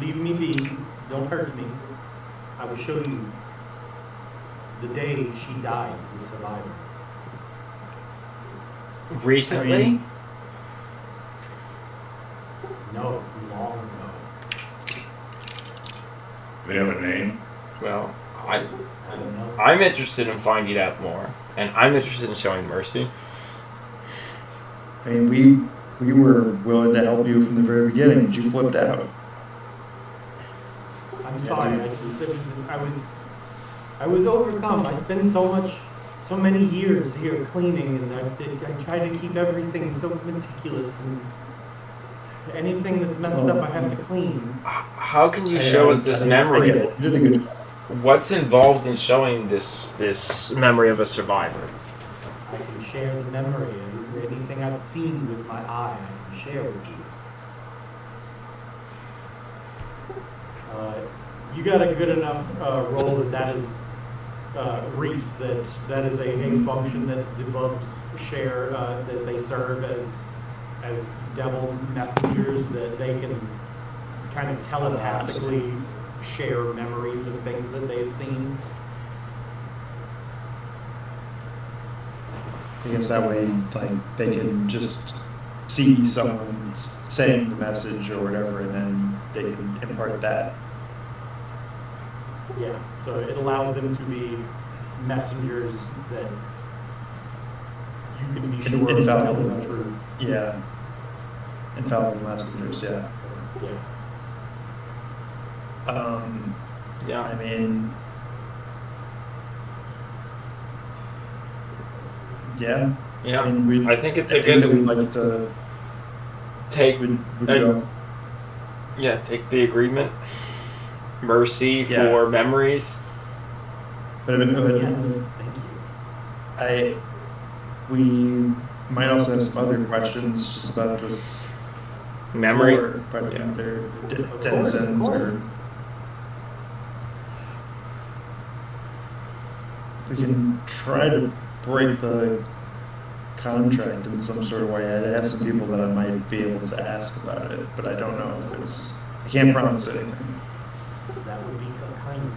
leave me be, don't hurt me, I will show you the day she died, the survivor. Recently? No, long ago. We have a name. Well, I don't know. I'm interested in finding out more, and I'm interested in showing mercy. I mean, we were willing to help you from the very beginning, but you flipped out. I'm sorry. I was overcome. I spent so many years here cleaning, and I try to keep everything so meticulous, and anything that's messed up, I have to clean. How can you show us this memory? You did a good job. What's involved in showing this memory of a survivor? I can share the memory, and anything I've seen with my eye, I can share with you. You got a good enough roll that is Reese, that is a function that Zibubs share, that they serve as devil messengers, that they can kind of telepathically share memories of things that they've seen. I guess that way, they can just see someone saying the message or whatever, and then they can impart that. Yeah, so it allows them to be messengers that you can be sure of telling the truth. Yeah. Infallible messengers, yeah. Yeah. Yeah. I mean, yeah. Yeah. I mean, I think it's a I think that good we'd like to take. would you all, Yeah, take the agreement. Mercy Yeah. for memories. but Yes, thank you. we might also have some other questions just about this Memory. floor, but Yeah. they're Of 10 course, cents of course. or we can try to break the contract in some sort of way. I have some people that I might be able to ask about it, but I don't know if I can't promise anything. That would be a kindness.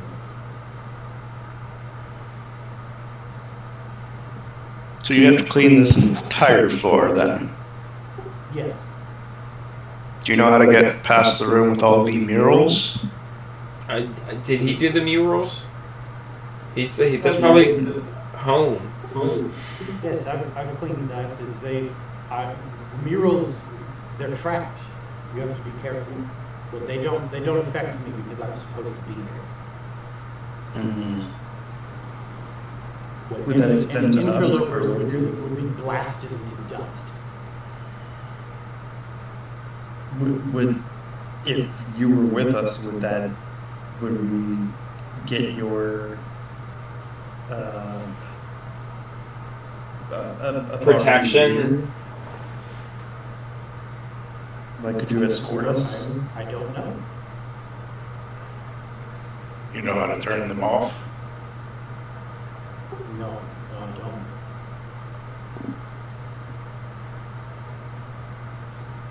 So you have to clean this entire floor then. Yes. Do you know how to get past the room with all the murals? Did he do the murals? That's Oh, probably yes. home. Yes, I've cleaned that. Murals, they're trapped. You have to be careful. But they don't affect me because I'm supposed to be here. Mm. Would that extend to us interlopers or with you? would be blasted into dust. Would if you were with us, would we get your authority Protection? here? Like, could you escort us? I don't know. You know how to turn them off? No, I don't.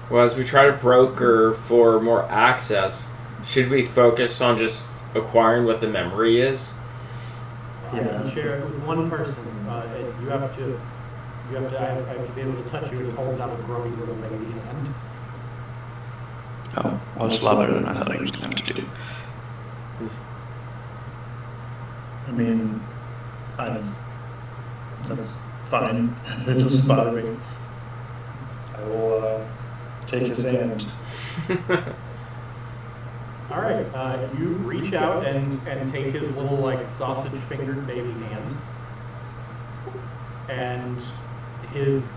Well, as we try to broker for more access, should we focus on just acquiring what the memory is? I can share it with one person. I have to be able to touch you. It holds out a grubby little baby hand. Oh, well, it's louder than I thought I was going to have to do. I mean, that's fine. It doesn't bother me. I will take his hand. All right, you reach out and take his little like sausage fingered baby hand, and his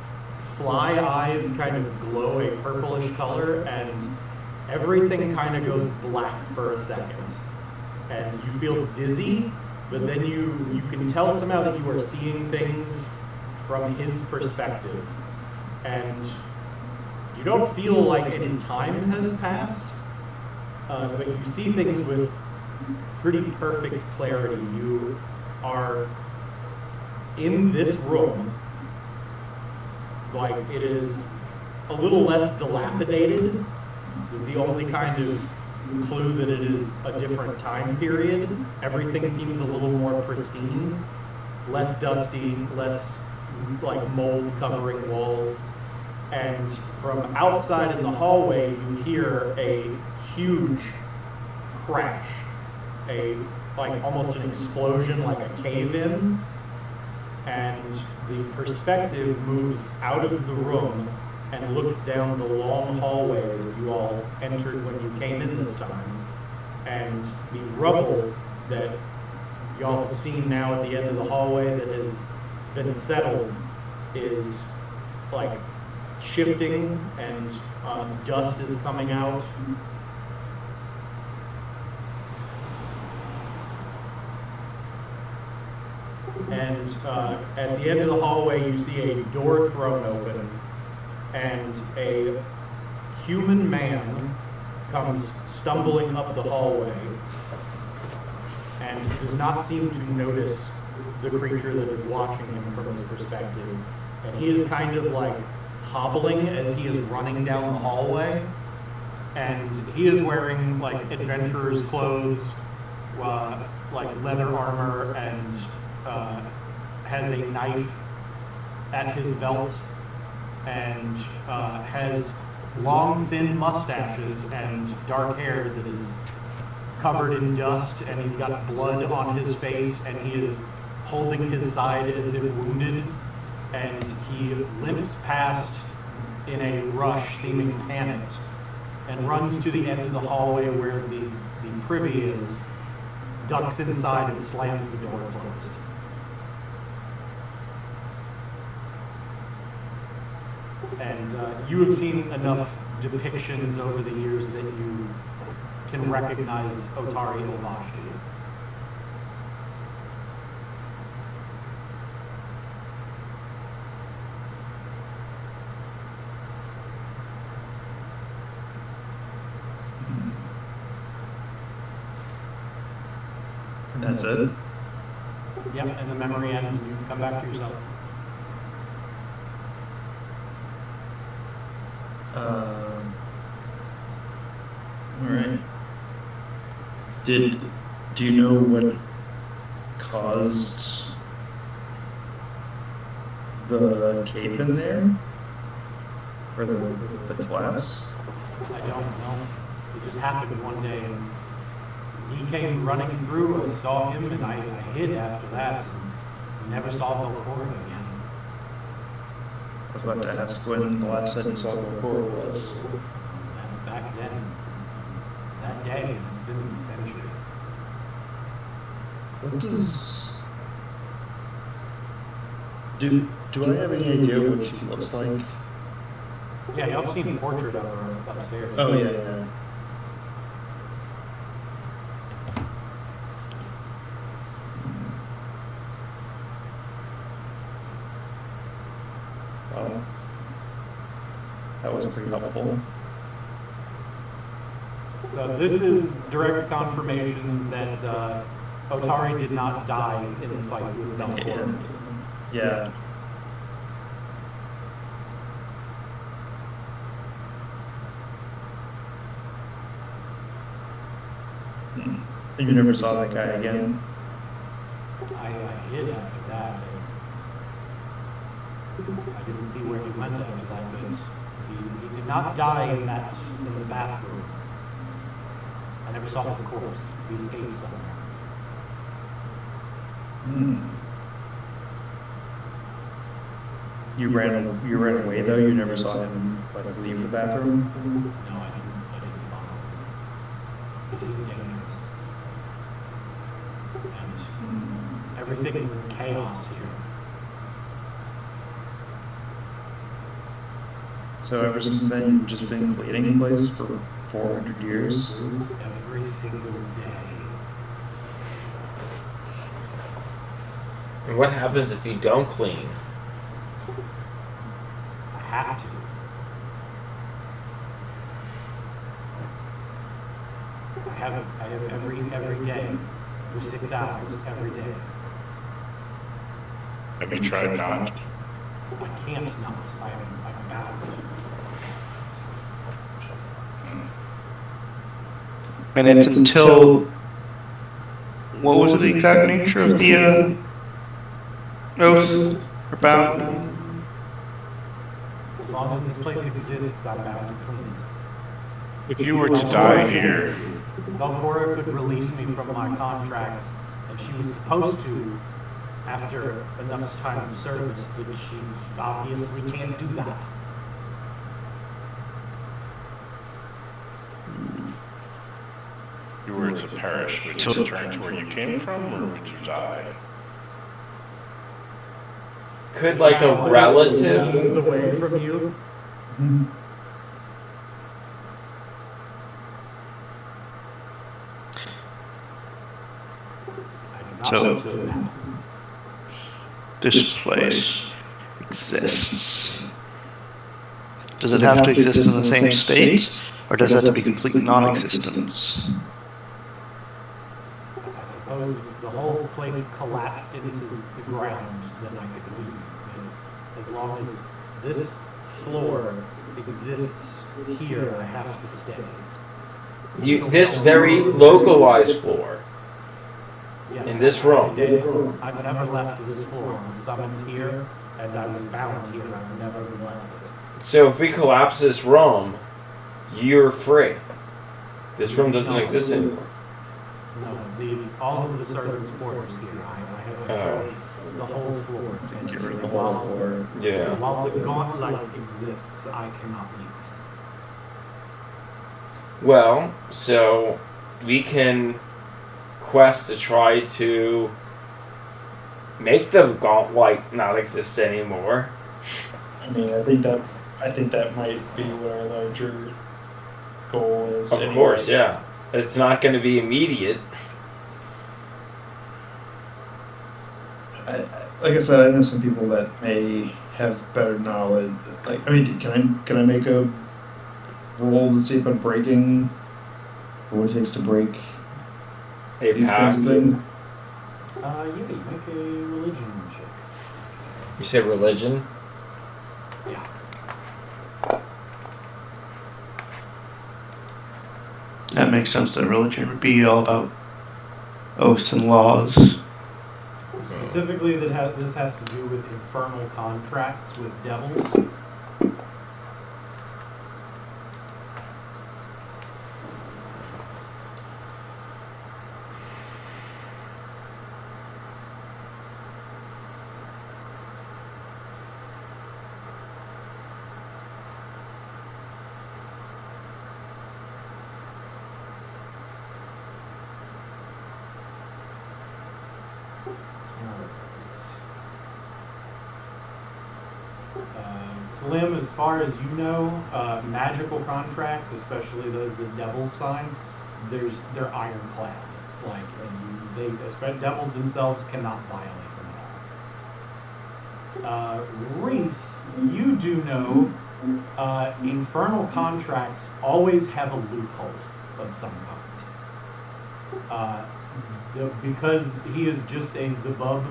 fly eyes kind of glow a purplish color, and everything kind of goes black for a second, and you feel dizzy, but then you can tell somehow that you are seeing things from his perspective, and you don't feel like any time has passed. But you see things with pretty perfect clarity. You are in this room, like it is a little less dilapidated, is the only kind of clue that it is a different time period. Everything seems a little more pristine, less dusty, less like mold covering walls. And from outside in the hallway, you hear a huge crash, like almost an explosion, like a cave-in, and the perspective moves out of the room and looks down the long hallway that you all entered when you came in this time, and the rubble that y'all have seen now at the end of the hallway that has been settled is like shifting, and dust is coming out. And at the end of the hallway, you see a door thrown open, and a human man comes stumbling up the hallway, and does not seem to notice the creature that is watching him from his perspective. And he is kind of like hobbling as he is running down the hallway, and he is wearing like adventurer's clothes, like leather armor, and has a knife at his belt, and has long thin mustaches and dark hair that is covered in dust, and he's got blood on his face, and he is holding his side as if wounded. and he limps past in a rush, seeming panicked, and runs to the end of the hallway where the privy is, ducks inside and slams the door closed. And you have seen enough depictions over the years that you can recognize Otari Ilvashi. That's it. Yep, and the memory ends and you can come back to yourself. All right. Do you know what caused the cave in there? Or the collapse? I don't know. It just happened one day and he came running through. I saw him and I hid after that and never saw Belcora again. I was about to ask when the last time you saw Belcora was. And back then, that day, it's been centuries. What does... Do I have any idea what she looks like? Yeah, y'all have seen a portrait of her upstairs. Oh, yeah. Well, that was pretty helpful. So this is direct confirmation that Otari did not die in the fight with Belcora. Yeah. And you never saw that guy again? I hid after that. I didn't see where he went after that, but he did not die in the bathroom. I never saw his corpse. He escaped somewhere. You ran away though? You never saw him like leave the bathroom? No, I didn't follow him. He seemed dangerous. And everything is in chaos here. So ever since then, you've just been cleaning the place for 400 years? Every single day. And what happens if you don't clean? I have to. I have every day for 6 hours every day. Have you tried not? I can't not. I'm bound. And it's until... What was the exact nature of the oath? Or bound? As long as this place exists, I'm bound to clean it. If you were to die here, Belcora could release me from my contract, and she was supposed to after enough time of service, but she obviously can't do that. you were to perish, would you return to where you came from, or would you die? Could like a relative? Moves away from you. So, this place exists. Does it have to exist in the same state, or does it have to be complete non-existence? I suppose if the whole place collapsed into the ground, then I could leave. But as long as this floor exists here, I have to stay. This very localized floor. Yes, in this room. I've never left this floor. I was summoned here, and I was bound here. I've never left it. So if we collapse this room, you're free. This room doesn't exist anymore. No, all of the servants' quarters here. I have the whole floor. And Get rid of the whole floor. Yeah. While the gauntlet exists, I cannot leave. Well, so we can quest to try to make the gauntlet not exist anymore. I mean, I think that might be what our larger goal is. Of course, yeah. It's not going to be immediate. Like I said, I know some people that may have better knowledge. Like, I mean, can I make a roll to see if I'm breaking what it takes to break A these pact. kinds of things? Yeah, you make a religion check. You say religion? Yeah. That makes sense. That religion would be all about oaths and laws. Specifically, this has to do with infernal contracts with devils. Slim, as far as you know, magical contracts, especially those the devils sign, they're ironclad. Like, and devils themselves cannot violate them at all. Reese, you do know, infernal contracts always have a loophole of some kind. Because he is just a Zabub,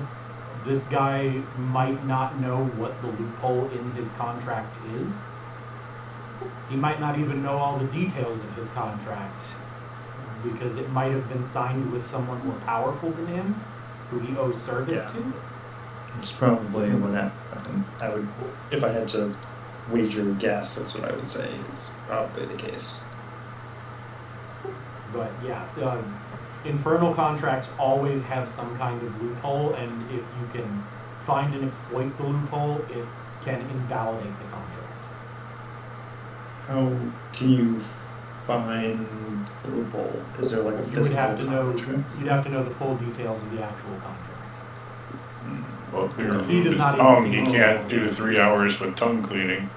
this guy might not know what the loophole in his contract is. He might not even know all the details of his contract because it might have been signed with someone more powerful than him who he owes service to. It's probably what happened. I would, if I had to wager a guess, that's what I would say is probably the case. But yeah, infernal contracts always have some kind of loophole, and if you can find and exploit the loophole, it can invalidate the contract. How can you find the loophole? Is there like a You would physical have to know. contract? You'd have to know the full details of the actual contract. Well, if we He does remove not his even tongue, see he the can't loophole. do 3 hours with tongue cleaning.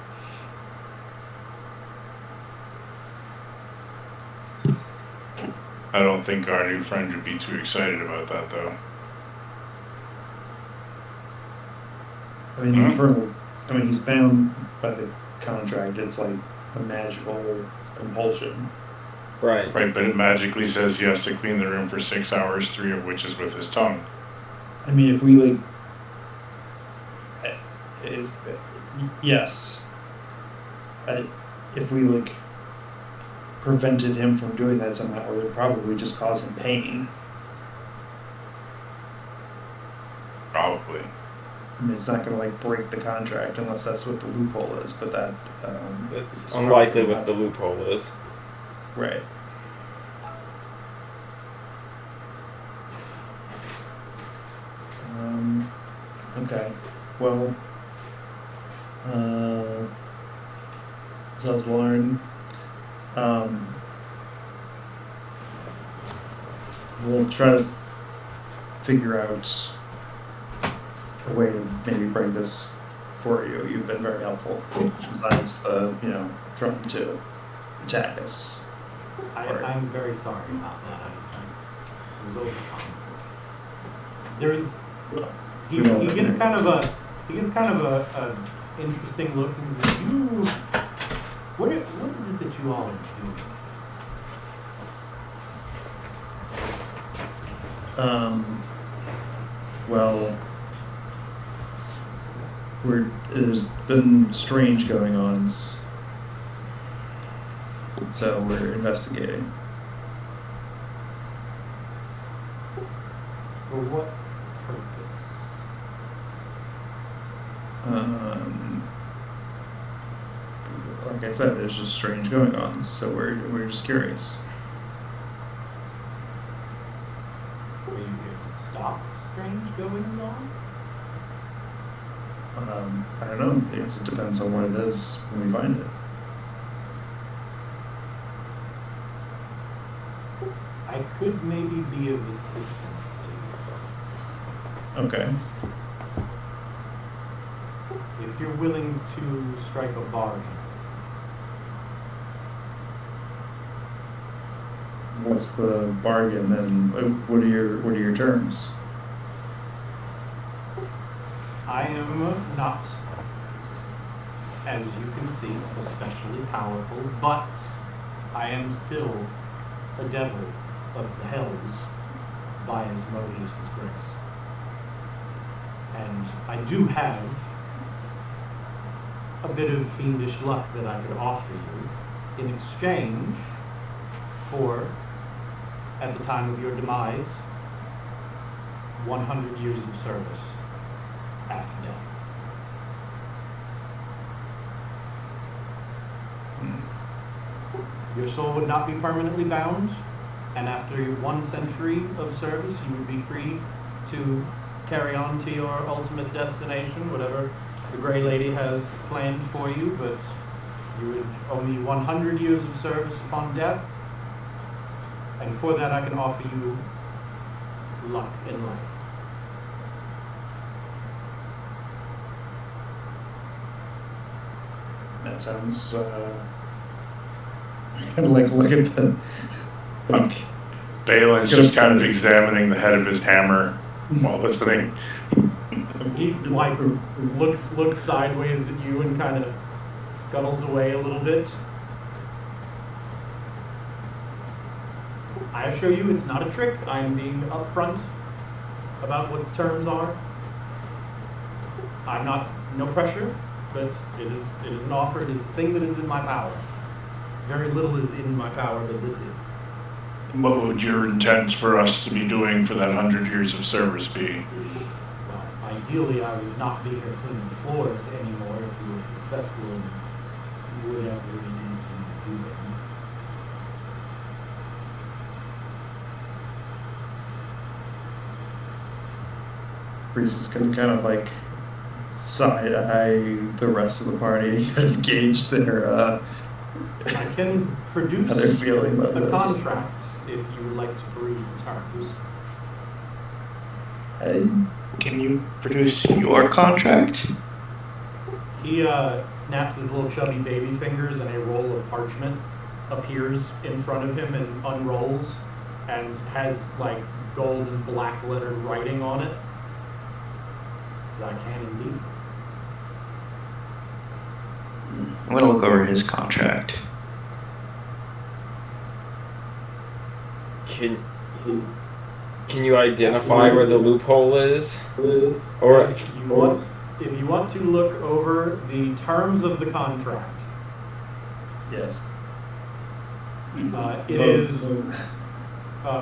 I don't think our new friend would be too excited about that, though. I mean, the infernal. I mean, he's bound by the contract. It's like a magical compulsion. Right. Right, but it magically says he has to clean the room for 6 hours, 3 of which is with his tongue. I mean, if we like, yes, if we like prevented him from doing that somehow, it would probably just cause him pain. Probably. I mean, it's not going to like break the contract unless that's what the loophole is. But that It's is unlikely probably what the loophole is. right. Okay. Well, so was Lauren. We'll try to figure out a way to maybe break this for you. You've been very helpful. Besides the, trying to attack us. I'm very sorry about that. I was overcome. There's he gets kind of a interesting look. He says, what is it that you all are doing? Well, there's been strange going ons, so we're investigating. For what purpose? Like I said, there's just strange going ons, so we're just curious. Are you here to stop strange goings on? I don't know. I guess it depends on what it is when we find it. I could maybe be of assistance to Okay. you. If you're willing to strike a bargain. What's the bargain, and what are your terms? I am not, as you can see, especially powerful, but I am still a devil of the hells by Asmodeus' grace. And I do have a bit of fiendish luck that I could offer you in exchange for, at the time of your demise, 100 years of service after death. Your soul would not be permanently bound, and after 1 century of service, you would be free to carry on to your ultimate destination, whatever the Grey Lady has planned for you, but you would only 100 years of service upon death, and for that I can offer you luck in life. That sounds kind of like look at the like. Balin's just kind of examining the head of his hammer while listening. He like looks sideways at you and kind of scuttles away a little bit. I assure you it's not a trick. I am being upfront about what the terms are. I'm not, no pressure, but it is an offer. It is a thing that is in my power. Very little is in my power, but this is. What would your intent for us to be doing for that 100 years of service be? Well, ideally, I would not be here cleaning the floors anymore if you were successful in whatever it is you do. Priest is gonna kind of like side eye the rest of the party, kind of gauge their I can produce how they're feeling about a this. contract if you would like to peruse the terms. Can you produce your contract? He snaps his little chubby baby fingers, and a roll of parchment appears in front of him and unrolls, and has like gold and black lettered writing on it. I can indeed. I'm gonna look over his contract. Can you identify where the loophole is? Or If you want to look over the terms of the contract, Yes. it is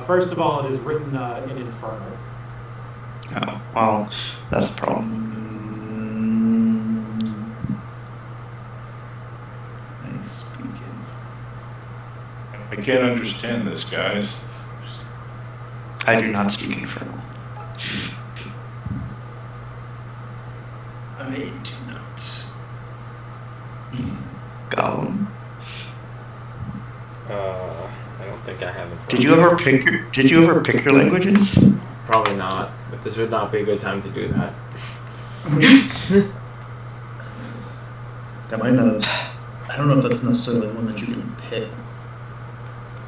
first of all, it is written in Inferno. Oh, well, that's a problem. I speak in. I can't understand this, guys. I do not speak Infernal. I do not. Goblin. I don't think I have it. Did you ever pick your languages? Probably not, but this would not be a good time to do that. That might not. I don't know if that's necessarily one that you can pick.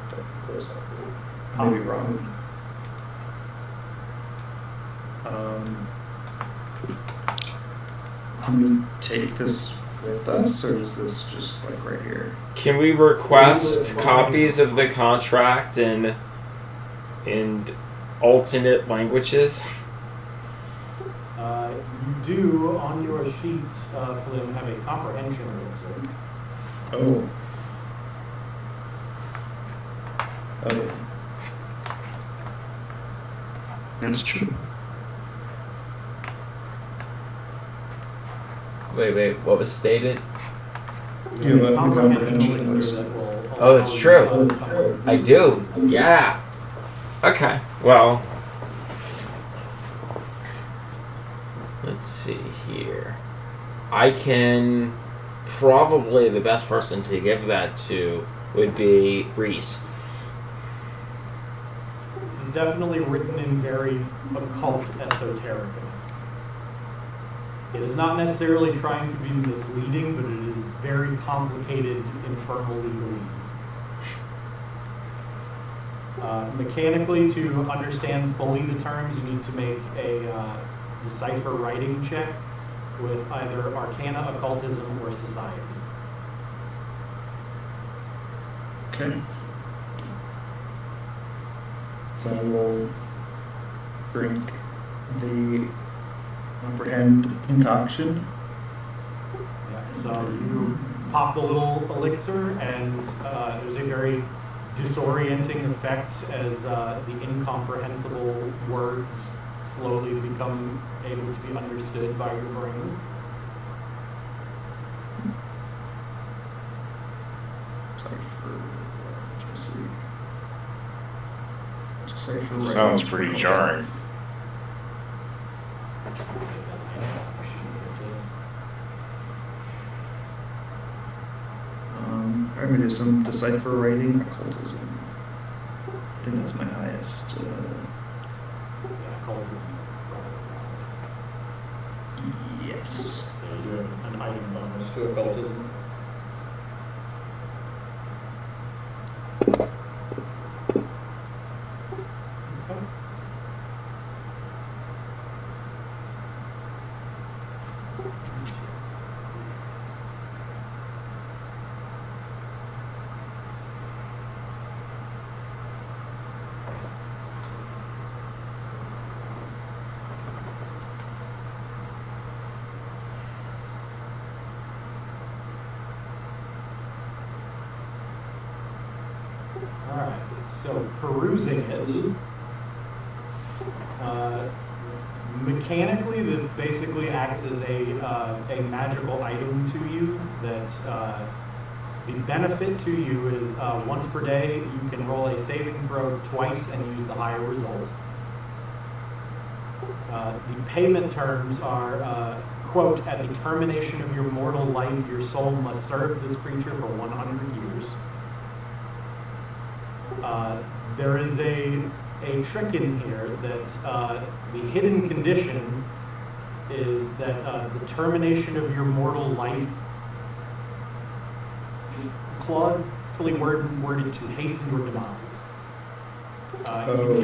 But of course, I may be wrong. Can we take this with us, or is this just like right here? Can we request copies of the contract in alternate languages? You do, on your sheet, Flynn, have a comprehension elixir. Oh. Oh. That's true. Wait, what was stated? You have a comprehension elixir. that will Oh, it's allow you true. to find I do. Yeah. Okay. Well, let's see here. I can probably the best person to give that to would be Reese. This is definitely written in very occult esoteric. It is not necessarily trying to be misleading, but it is very complicated infernal legalese. Mechanically, to understand fully the terms, you need to make a decipher writing check with either Arcana, Occultism, or Society. Okay. So I will drink the comprehend concoction. Yeah, so you pop the little elixir, and there's a very disorienting effect as the incomprehensible words slowly become able to be understood by your brain. Decipher. Sounds pretty jarring. I'm going to do some decipher writing occultism. I think that's my highest. Yes. So you have an item bonus to occultism. Alright, so perusing it, mechanically this basically acts as a magical item to you that the benefit to you is once per day you can roll a saving throw twice and use the higher result. The payment terms are, quote, at the termination of your mortal life, your soul must serve this creature for 100 years. There is a trick in here that the hidden condition is that the termination of your mortal life clause fully worded to hasten your demise. You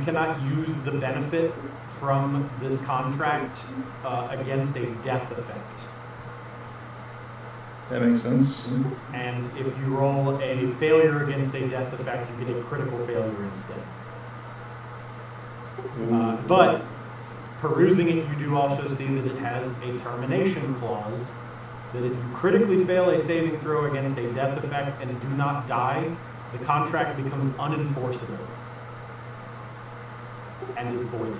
cannot use the benefit from this contract against a death effect. That makes sense. And if you roll a failure against a death effect, you get a critical failure instead. But perusing it, you do also see that it has a termination clause, that if you critically fail a saving throw against a death effect and do not die, the contract becomes unenforceable and is voided.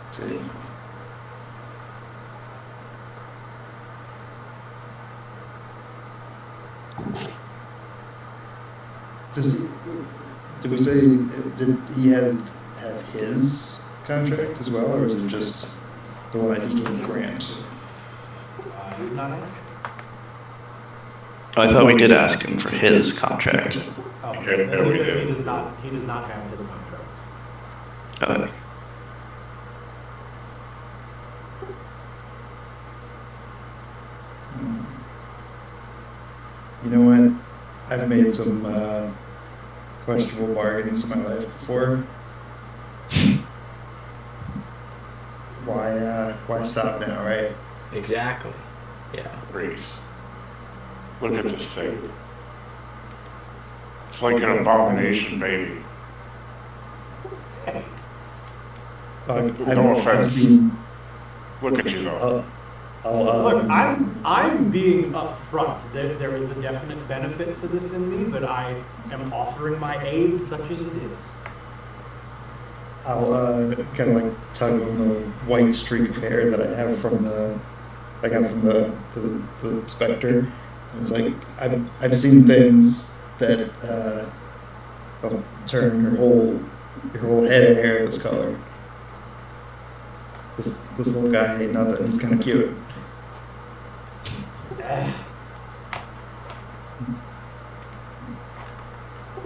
Let's see. Did we say, did he have his contract as well, or is it just the one that he can grant? Not it? I thought we did ask him for his contract. Oh, Yeah, we did. he does not have his contract. Okay. You know what? I've made some questionable bargains in my life before. Why stop now, right? Exactly. Yeah. Reese, look at this thing. It's like an abomination baby. No offense. Look at you though. Look, I'm being upfront. There is a definite benefit to this in me, but I am offering my aid such as it is. I'll kind of like tug on the white streak of hair that I have from the specter. It's like I've seen things that will turn your whole Your whole head of hair this color. This little guy ain't nothing. He's kind of cute.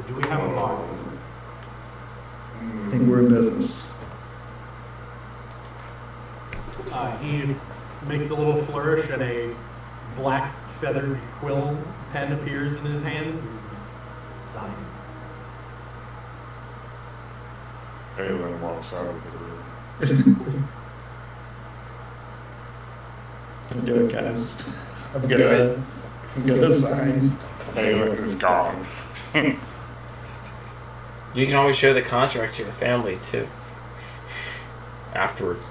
Do we have a bar? I think we're in business. He makes a little flourish and a black feathered quill pen appears in his hands. Sign. Aelin walks out of the room. Can do it, guys. I'm gonna sign. Aelin is gone. You can always show the contract to your family too. Afterwards.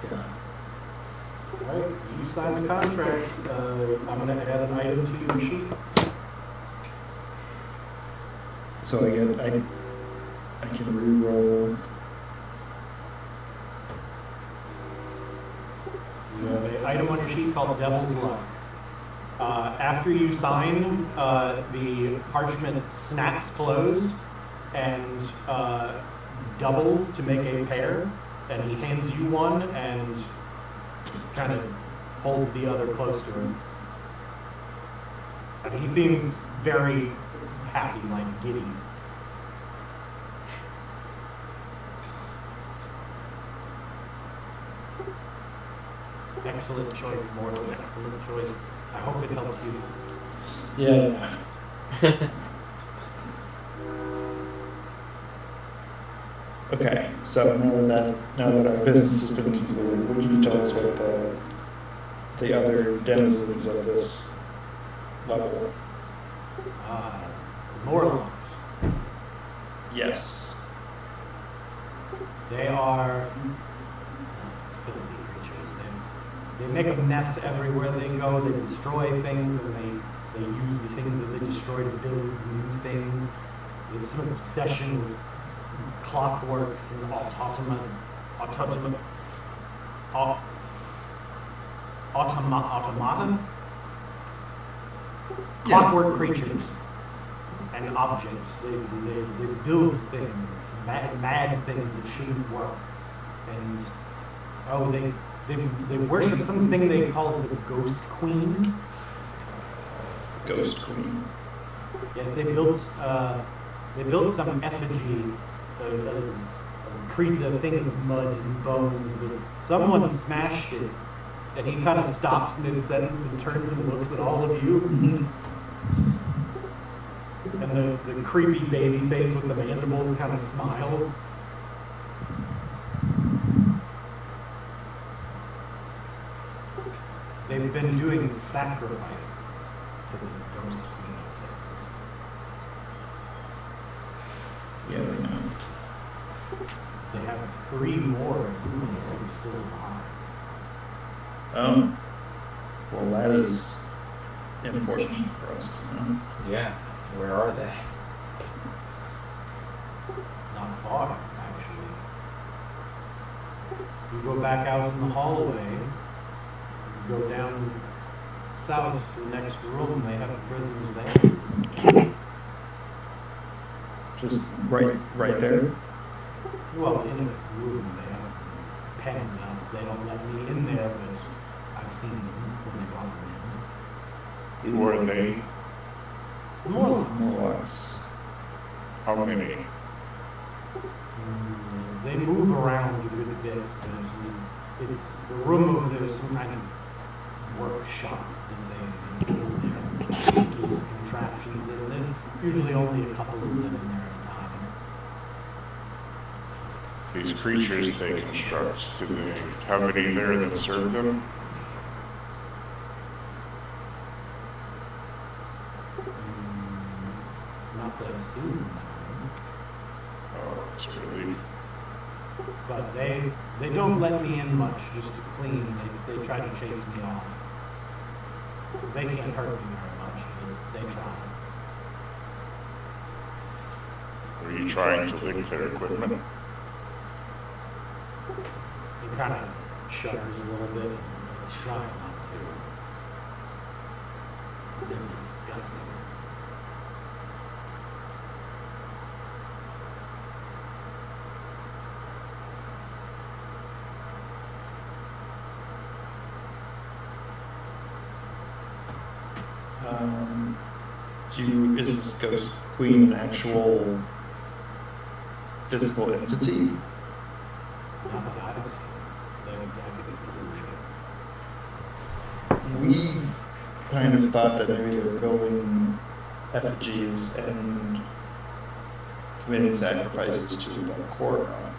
Yeah. Alright, you sign the contract. I'm gonna add an item to your sheet. So I can re-roll. You have an item on your sheet called Devil's Luck. After you sign, the parchment snaps closed and doubles to make a pair, and he hands you one and kind of holds the other close to him. And he seems very happy, like giddy. Excellent choice, Mortal. Excellent choice. I hope it helps you. Yeah. Okay. So now that our business has been concluded, what can you tell us about the other denizens of this level? Morlocks. Yes. They are filthy creatures. They make a mess everywhere they go. They destroy things, and they use the things that they destroy to build new things. They have some obsession with clockworks and automata. Yeah. Clockwork creatures and objects. They build things, mad things that shouldn't work. And they worship something they call the Ghost Queen. Ghost Queen. Yes, they built some effigy, the thing of mud and bones, but someone smashed it, and he kind of stops mid-sentence and turns and looks at all of you. And the creepy baby face with the mandibles kind of smiles. They've been doing sacrifices to this Ghost Queen of things. Yeah, they know. They have 3 more humans who are still alive. Well, that is important for us to know. Yeah. Where are they? Not far, actually. You go back out in the hallway, you go down south to the next room, they have the prisoners there. Just right there. Well, in the room, they have penned up. They don't let me in there, but I've seen them when they brought them Who are they? in. More More or less. How many? They move around a good bit. It's the room over there is some kind of workshop that they build there. These contraptions, and there's usually only a couple of them in there at a time. These creatures they construct, do they have any there that serve them? Not that I've seen them. Oh, that's a relief. But they don't let me in much just to clean. They try to chase me off. They can't hurt me very much, but they try. Are you trying to lick their equipment? He kind of shudders a little bit. Try not to. They're disgusting. Is this Ghost Queen an actual physical entity? Not that I've seen. That could be illusion. We kind of thought that maybe they were building effigies and committing sacrifices to Belcora.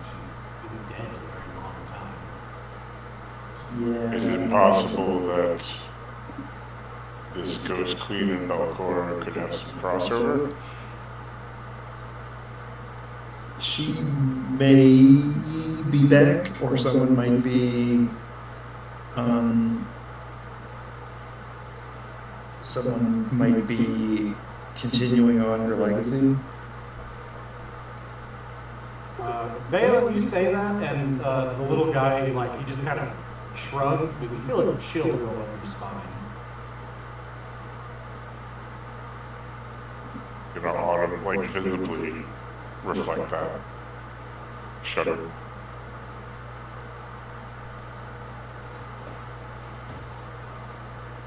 She's been dead a very long time. Yeah. Is it possible that this Ghost Queen and Belcor could have some crossover? She may be back, or someone might be, someone might be continuing on her legacy. Valen, you say that, and the little guy, like, he just kind of shrugs, but you feel a chill go up your spine. You know, ought to like visibly reflect that shudder.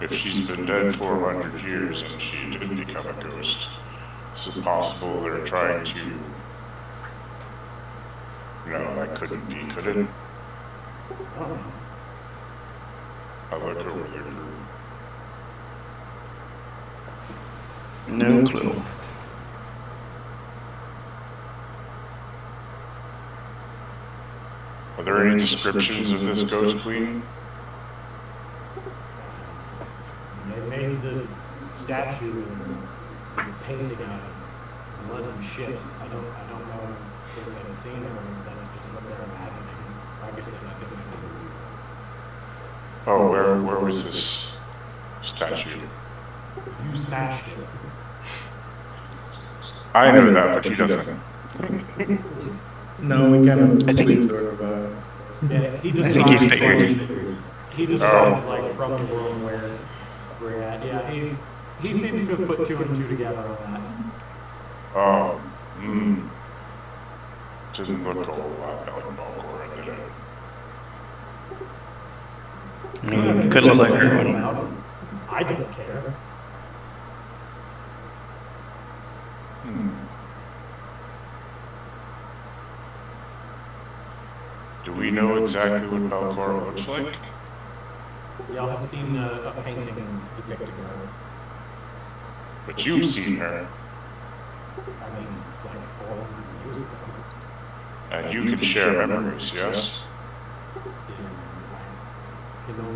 If she's been dead 400 years and she did become a ghost, is it possible they're trying to... No, that couldn't be, could it? I look over the group. No clue. Are there any descriptions of this Ghost Queen? They made the statue and the painting out of blood and shit. I don't know if they've seen her or if that's just what they're imagining. Obviously, not gonna Oh, where was this statue? You smashed it. I know that, but he doesn't. No, we kind of I think- sort of, Yeah, he I describes think he figured. He describes like from the world where we're at. Yeah, he seems to have put two and two together on that. Oh, didn't look a whole lot like Balcor, did it? Could look like her one. I don't care. Do we know exactly what Balcor looks like? Y'all have seen a painting depicting her. But you've seen her, I mean, like 400 years ago. and you can share memories, yes?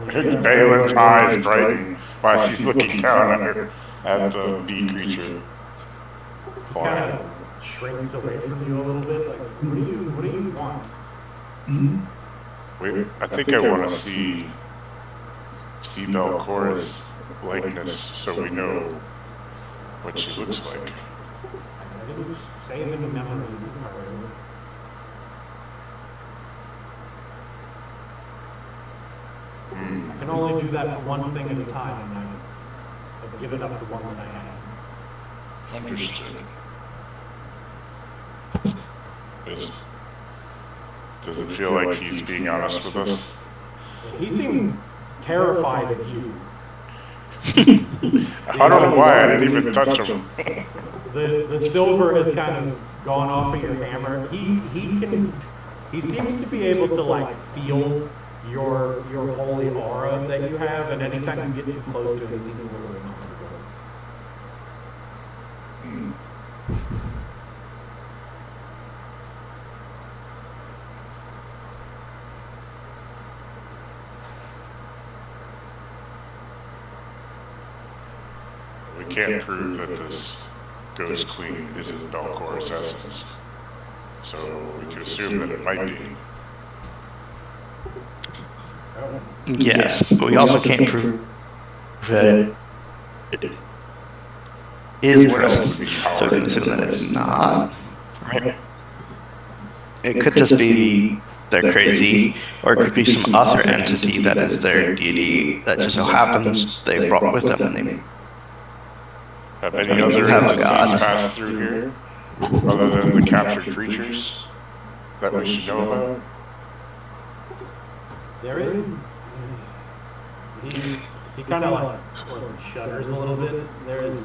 Balin's eyes brighten while he's looking down at the bee creature. He kind of shrinks away from you a little bit. Like, what do you want? Wait, I think I want to see Belcor's likeness so we know what she looks like. I didn't save any memories of her. I can only do that for one thing at a time, and I've given up the one that I have. Understood. Does it feel like he's being honest with us? He seems terrified of you. I don't know why, I didn't even touch him. The silver has kind of gone off of your hammer. He seems to be able to like feel your holy aura that you have, and anytime you get too close to it, he seems a little uncomfortable. We can't prove that this Ghost Queen isn't Belcor's essence, so we can assume that it might be. Yes, but we also can't prove that it is What else would be so we can assume that it's not. Right? It could just be they're crazy, or it could be some other entity that is their deity that just so happens they brought with them. And they, Have any I mean, other you have a entities god. passed through here, other than the captured creatures, that we should know about? There is. He kind of like shudders a little bit. There's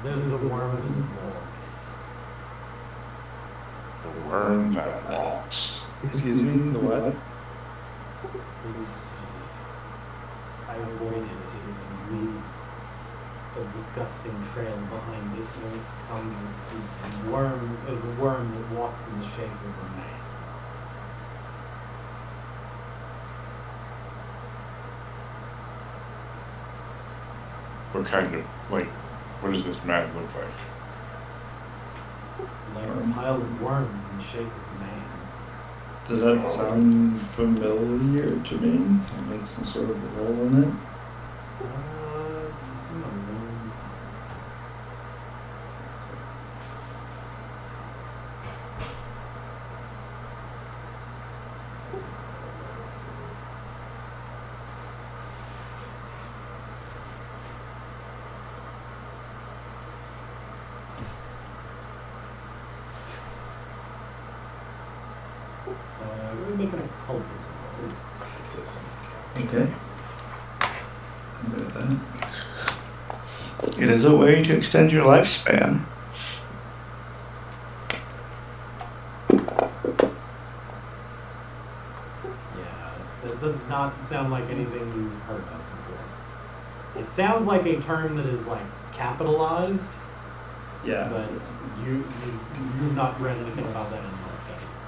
the worm that walks. The worm that walks. Excuse me, the what? I avoid it. It leaves a disgusting trail behind it. When it comes, it's the worm. It's a worm that walks in the shape of a man. What kind of, like, what does this man look like? Like a pile of worms in the shape of a man. Does that sound familiar to me? Can I make some sort of roll on it? Worms. We're making a cultism roll. Okay. I'm good at that. It is a way to extend your lifespan. Yeah, that does not sound like anything you've heard of before. It sounds like a term that is like capitalized, Yeah. but you've not read anything about that in your studies.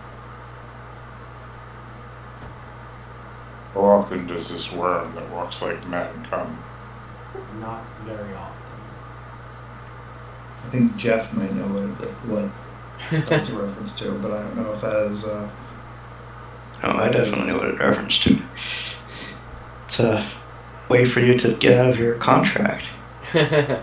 How often does this worm that walks like man come? Not very often. I think Jeff might know what that's a reference to, but I don't know if that is. Oh, I definitely know what it referenced to. It's a way for you to get out of your contract. Yeah.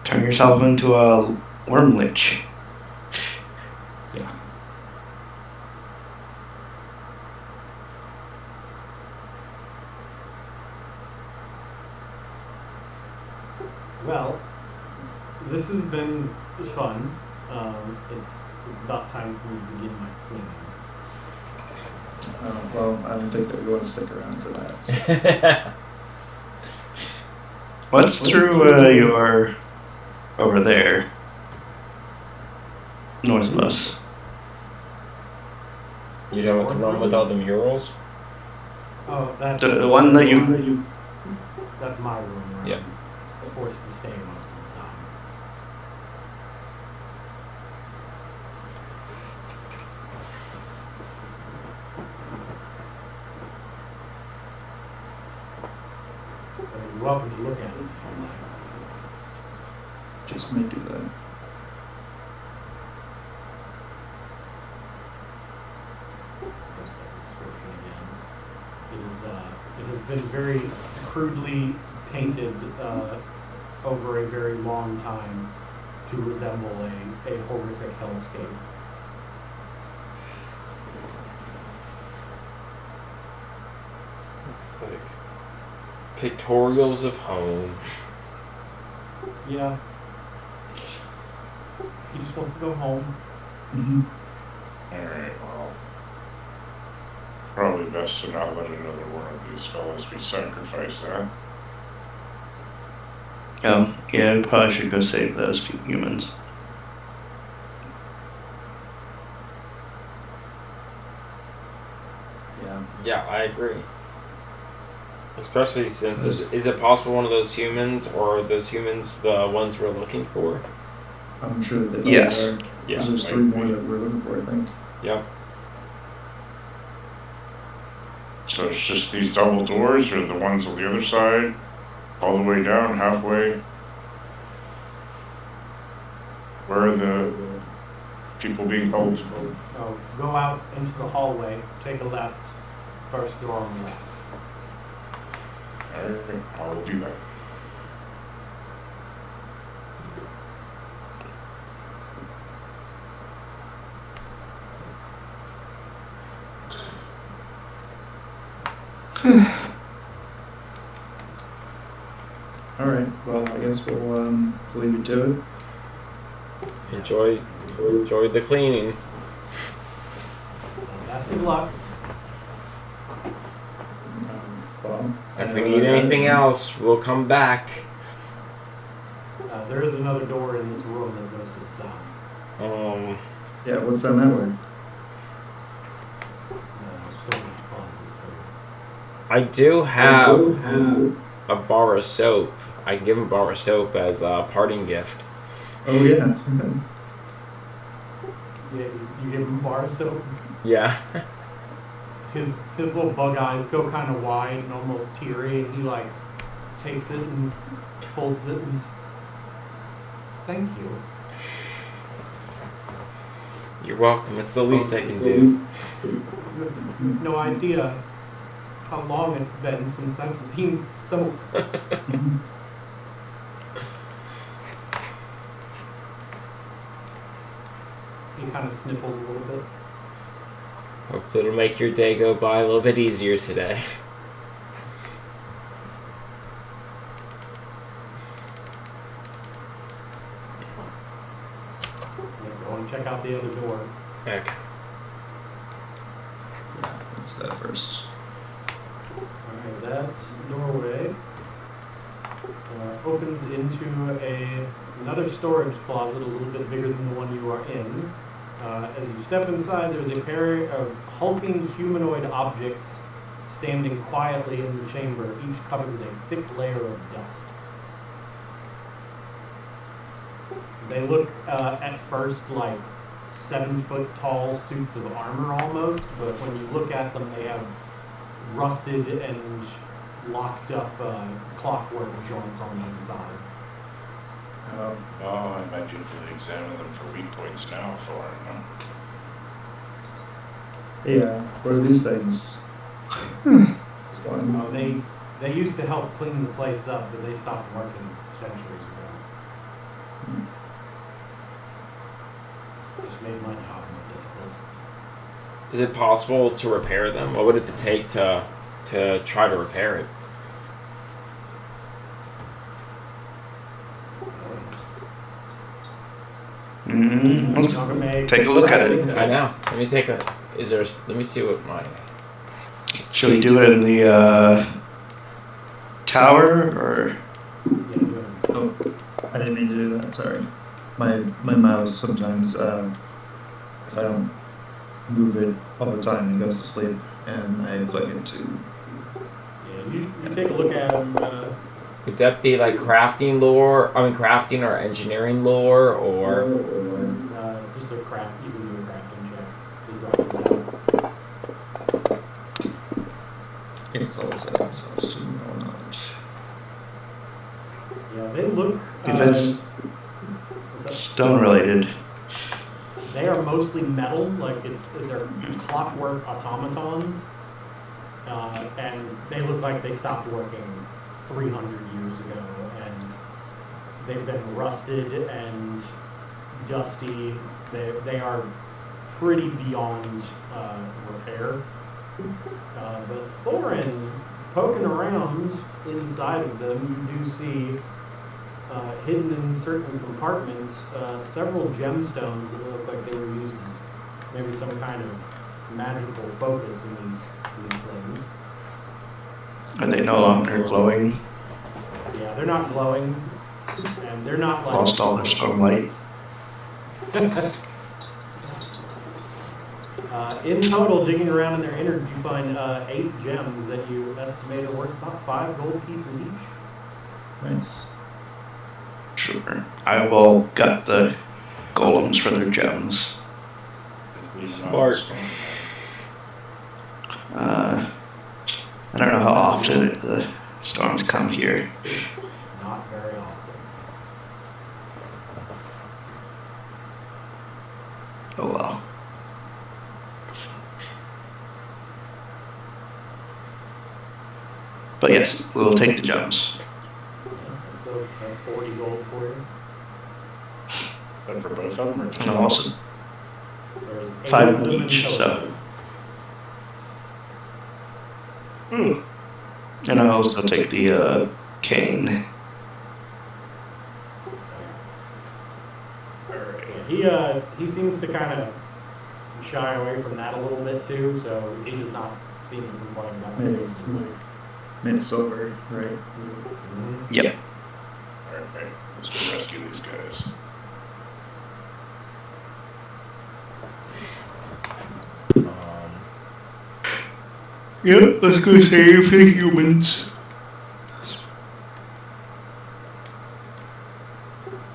Turn yourself into a worm lich. Yeah. Well, this has been fun. It's about time for me to begin my cleaning. Well, I don't think that we want to stick around for that. So. What's through your over there, north of us? You done with the room with all the murals? Oh, that's The one that you. That's my room. Where Yep. I'm forced to stay most of the time. But you're welcome to look at it if you like. Just may do that. There's that description again. It has been very crudely painted over a very long time to resemble a horrific hellscape. It's like pictorials of home. Yeah. He just wants to go home. Mm-hmm. Alright, well. Probably best to not let another one of these fellas be sacrificed, huh? Oh, yeah, we probably should go save those humans. Yeah. Yeah, I agree. Especially since, is it possible one of those humans, or are those humans the ones we're looking for? I'm sure that they probably Yes. are. Yeah. Because there's 3 more that we're looking for, I think. Yep. So it's just these double doors, or the ones on the other side? All the way down, halfway? Where are the people being held? So go out into the hallway, take a left, first door on the left. Alright, I will do that. All right. Well, I guess we'll leave you to it. Enjoy the cleaning. That's Good luck. Well, I If know we that need I've got- anything else, we'll come back. There is another door in this room that goes to the south. Yeah, what's down that way? Storage closet. I do have a bar of soap. I can give him a bar of soap as a parting gift. Oh yeah. Yeah, you give him bar soap. Yeah. His little bug eyes go kind of wide and almost teary, and he like takes it and folds it and thank you. You're welcome. It's the least I can do. You have no idea how long it's been since I've seen soap. He kind of sniffles a little bit. Hopefully it'll make your day go by a little bit easier today. Yeah, go and check out the other door. Okay. Yeah, let's do that first. Alright, that doorway opens into another storage closet a little bit bigger than the one you are in. As you step inside, there's a pair of hulking humanoid objects standing quietly in the chamber, each covered with a thick layer of dust. They look at first like 7-foot tall suits of armor almost, but when you look at them, they have rusted and locked up clockwork joints on the inside. Oh, I might be able to examine them for weak points now for him. yeah. What are these things? This one. Oh, they used to help clean the place up, but they stopped working centuries ago. Just made my job more difficult. Is it possible to repair them? What would it take to try to repair it? Let's take a look at it. I know. Let me take a. Let me see what my. Should we do it in the tower or? Yeah, doing Oh, I didn't mean to do that. Sorry. My mouse sometimes if I don't move it all the time, it goes to sleep, and I click it to. Yeah, you take a look at them. Would that be like crafting lore? I mean, crafting or engineering lore, or Just a craft. You can do a crafting check. You drop it down. It's all set, so it's too more knowledge. Yeah, they look. If it's what's up? stone related, They are mostly metal, like they're clockwork automatons, and they look like they stopped working 300 years ago, and they've been rusted and dusty. They are pretty beyond repair. But Thorin, poking around inside of them, you do see hidden in certain compartments several gemstones that look like they were used as maybe some kind of magical focus in these things. are they no longer glowing? Yeah, they're not glowing, and they're not like Lost all their storm light. In total, digging around in their innards, you find 8 gems that you estimate are worth about 5 gold pieces each. Nice. Sure. I will gut the golems for their gems. Smart. I don't know how often the storms come here. Not very often. Oh well. But yes, we will take the gems. So that's 40 gold for you. But for both of them, or And also There's 8 5 of them in each, total. so. And I'll also take the cane. Yeah, he seems to kind of shy away from that a little bit too, so he does not seem to complain about Maybe. it. Mint silver, right? Mhm. Yep. Alright, let's go rescue these guys. Yep, let's go save the humans.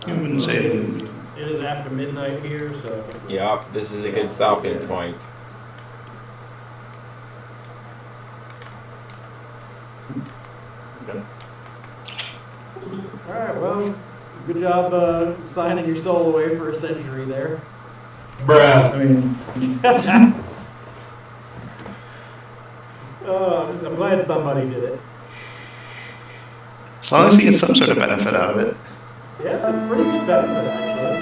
Human saving. It is after midnight here, so I think we're- Yep, this is a good stopping point. Alright, well, good job signing your soul away for a century there. I mean, I'm glad somebody did it. As long as he gets some sort of benefit out of it. Yeah, it's pretty good benefit, actually.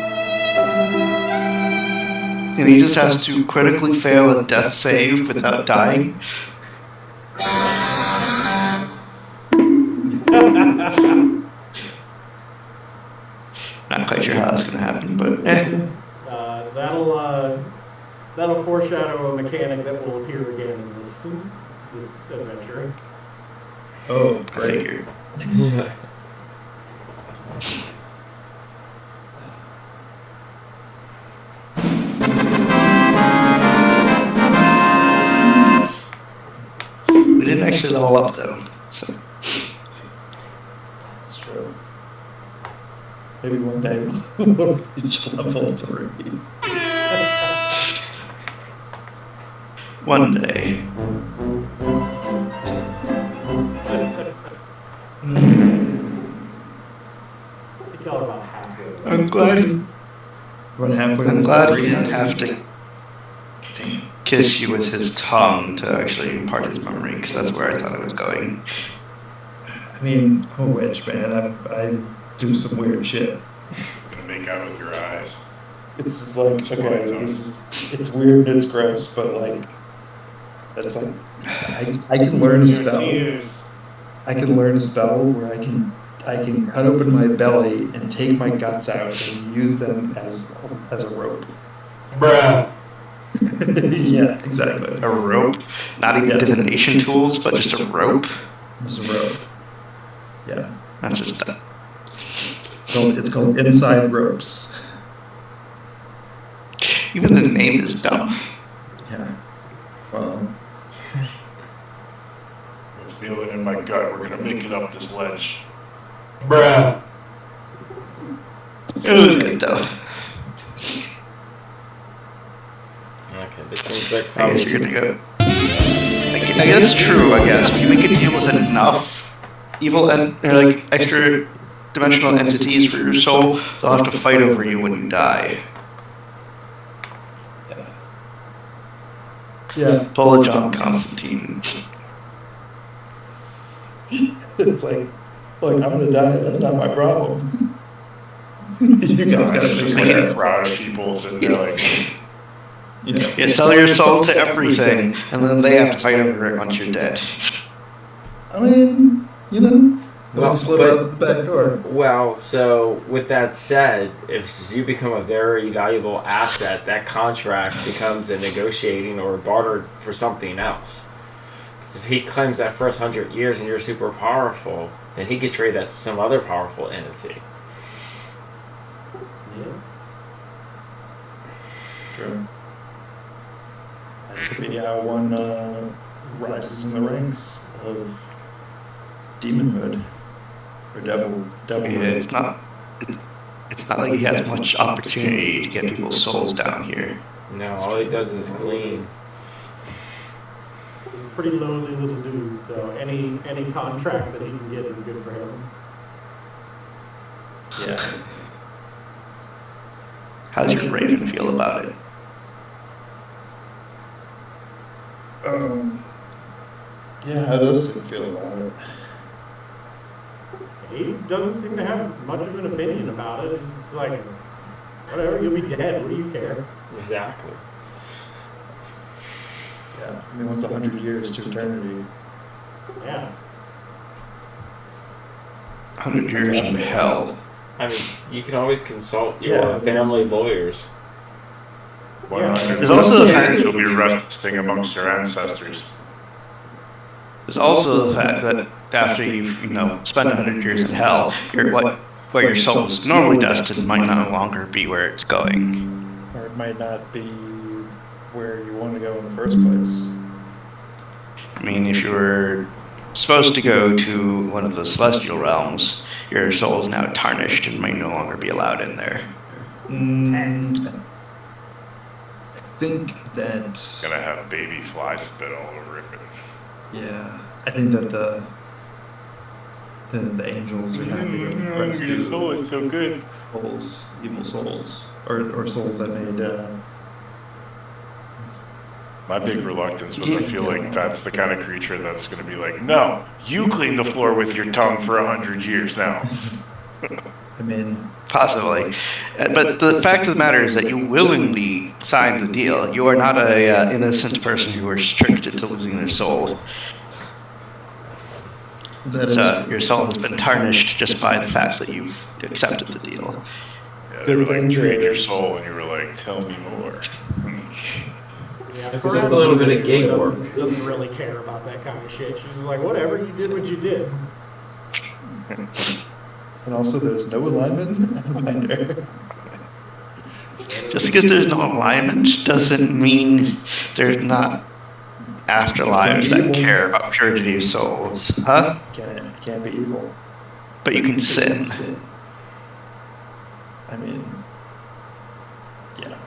And he just has to critically fail a death save without dying. Not quite sure how that's going to happen, but That'll foreshadow a mechanic that will appear again in this adventure. oh, I great. figured. We didn't actually level up though, so It's true. Maybe one day we'll reach level 3. one day. I think y'all are about halfway. I'm glad. Run halfway. I'm glad he didn't have to kiss you with his tongue to actually impart his memory, because that's where I thought it was going. I mean, I'm a witch, man. I do some weird shit. You're gonna make out with your eyes. It's just like, okay, it's weird and it's gross, but like, that's like, I can learn a spell. I can learn a spell where I can cut open my belly and take my guts out and use them as a rope. Bruh. Yeah, exactly. A rope, not even divination tools, but just a rope. Just a rope. Yeah. That's just that. It's called Inside Ropes. Even the name is dumb. Yeah. Well, I feel it in my gut. We're gonna make it up this ledge. Bruh. It was good though. Okay, this seems like I guess probably. you're gonna go. I guess true. I guess if you make a deal with enough evil and like extra dimensional entities for your soul, they'll have to fight over you when you die. yeah. Pull a John Constantine. It's like, look, I'm gonna die. That's not my problem. You guys gotta Just figure like it a out. crowd of people sitting there like, Yeah, sell your soul to everything, and then they have to fight over it once you're dead. I mean, you know, Well, you slip but- out the back door. Well, so with that said, if you become a very valuable asset, that contract becomes a negotiating or bartered for something else. 'Cause if he claims that first 100 years and you're super powerful, then he could trade that to some other powerful entity. Yeah. True. That could be how one rises in the ranks of demonhood or devil. Yeah, it's not like he has much opportunity to get people's souls down here. No, all he does is clean. He's a pretty lowly little dude, so any contract that he can get is good for him. Yeah. How does your Raven feel about it? Yeah, how does it feel about it? He doesn't seem to have much of an opinion about it. He's just like, whatever, you'll be dead. What do you care? Exactly. Yeah, I mean, what's 100 years to eternity? Yeah. 100 years in hell. I mean, you can always consult your Yeah, family lawyers. There's also the fact you'll be resting amongst your ancestors. There's also the fact that after you've, spent 100 years in hell, where your soul was normally destined might no longer be where it's going. Or it might not be where you want to go in the first place. I mean, if you were supposed to go to one of the celestial realms, your soul is now tarnished and may no longer be allowed in there. I think that... Gonna have baby fly spit all over it. Yeah, I think that the angels are happy to rescue Your soul is so good. souls, evil souls, or souls that made. My big reluctance was I feel like that's the kind of creature that's going to be like, no, you clean the floor with your tongue for 100 years now. I mean, possibly, but the fact of the matter is that you willingly signed the deal. You are not a innocent person who was restricted to losing their soul. Your soul has been tarnished just by the fact that you've accepted the deal. Yeah, they were like, trade your soul, and you were like, tell me more. Yeah, It's just a little bit of gig work. Doesn't really care about that kind of shit. She's like, whatever, you did what you did. and also there's no alignment in the binder. Just because there's no alignment doesn't mean there's not afterlives that care about purity of souls, huh? It can't be evil. But you can sin. I mean, yeah.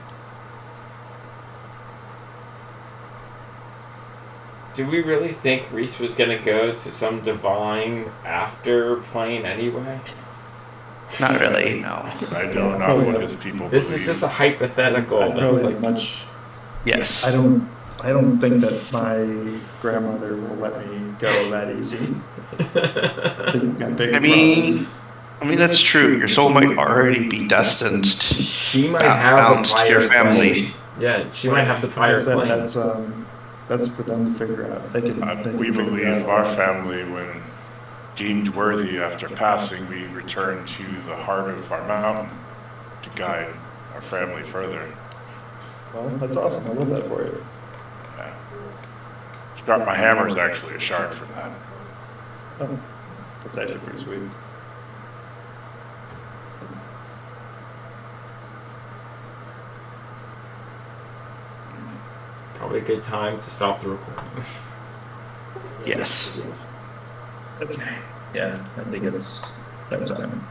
Do we really think Reese was gonna go to some divine after plane anyway? Not really, no. I don't know what his people This believe. is just a hypothetical. I probably like, have much. Yes. I don't think that my grandmother will let me go that easy. I think I've got bigger problems. I mean that's true. Your soul might already be destined she might have bound a to prior your family. claim. Yeah, she might have the prior claim. That's for them to figure out. They can we figure believe out our that. family, when deemed worthy after passing, we return to the heart of our mountain to guide our family further. Well, that's awesome. I love that for you. Yeah. My hammer is actually a shard from that. Oh, that's actually pretty sweet. Probably a good time to stop the recording. Yes. Okay. Yeah, I think it's that time.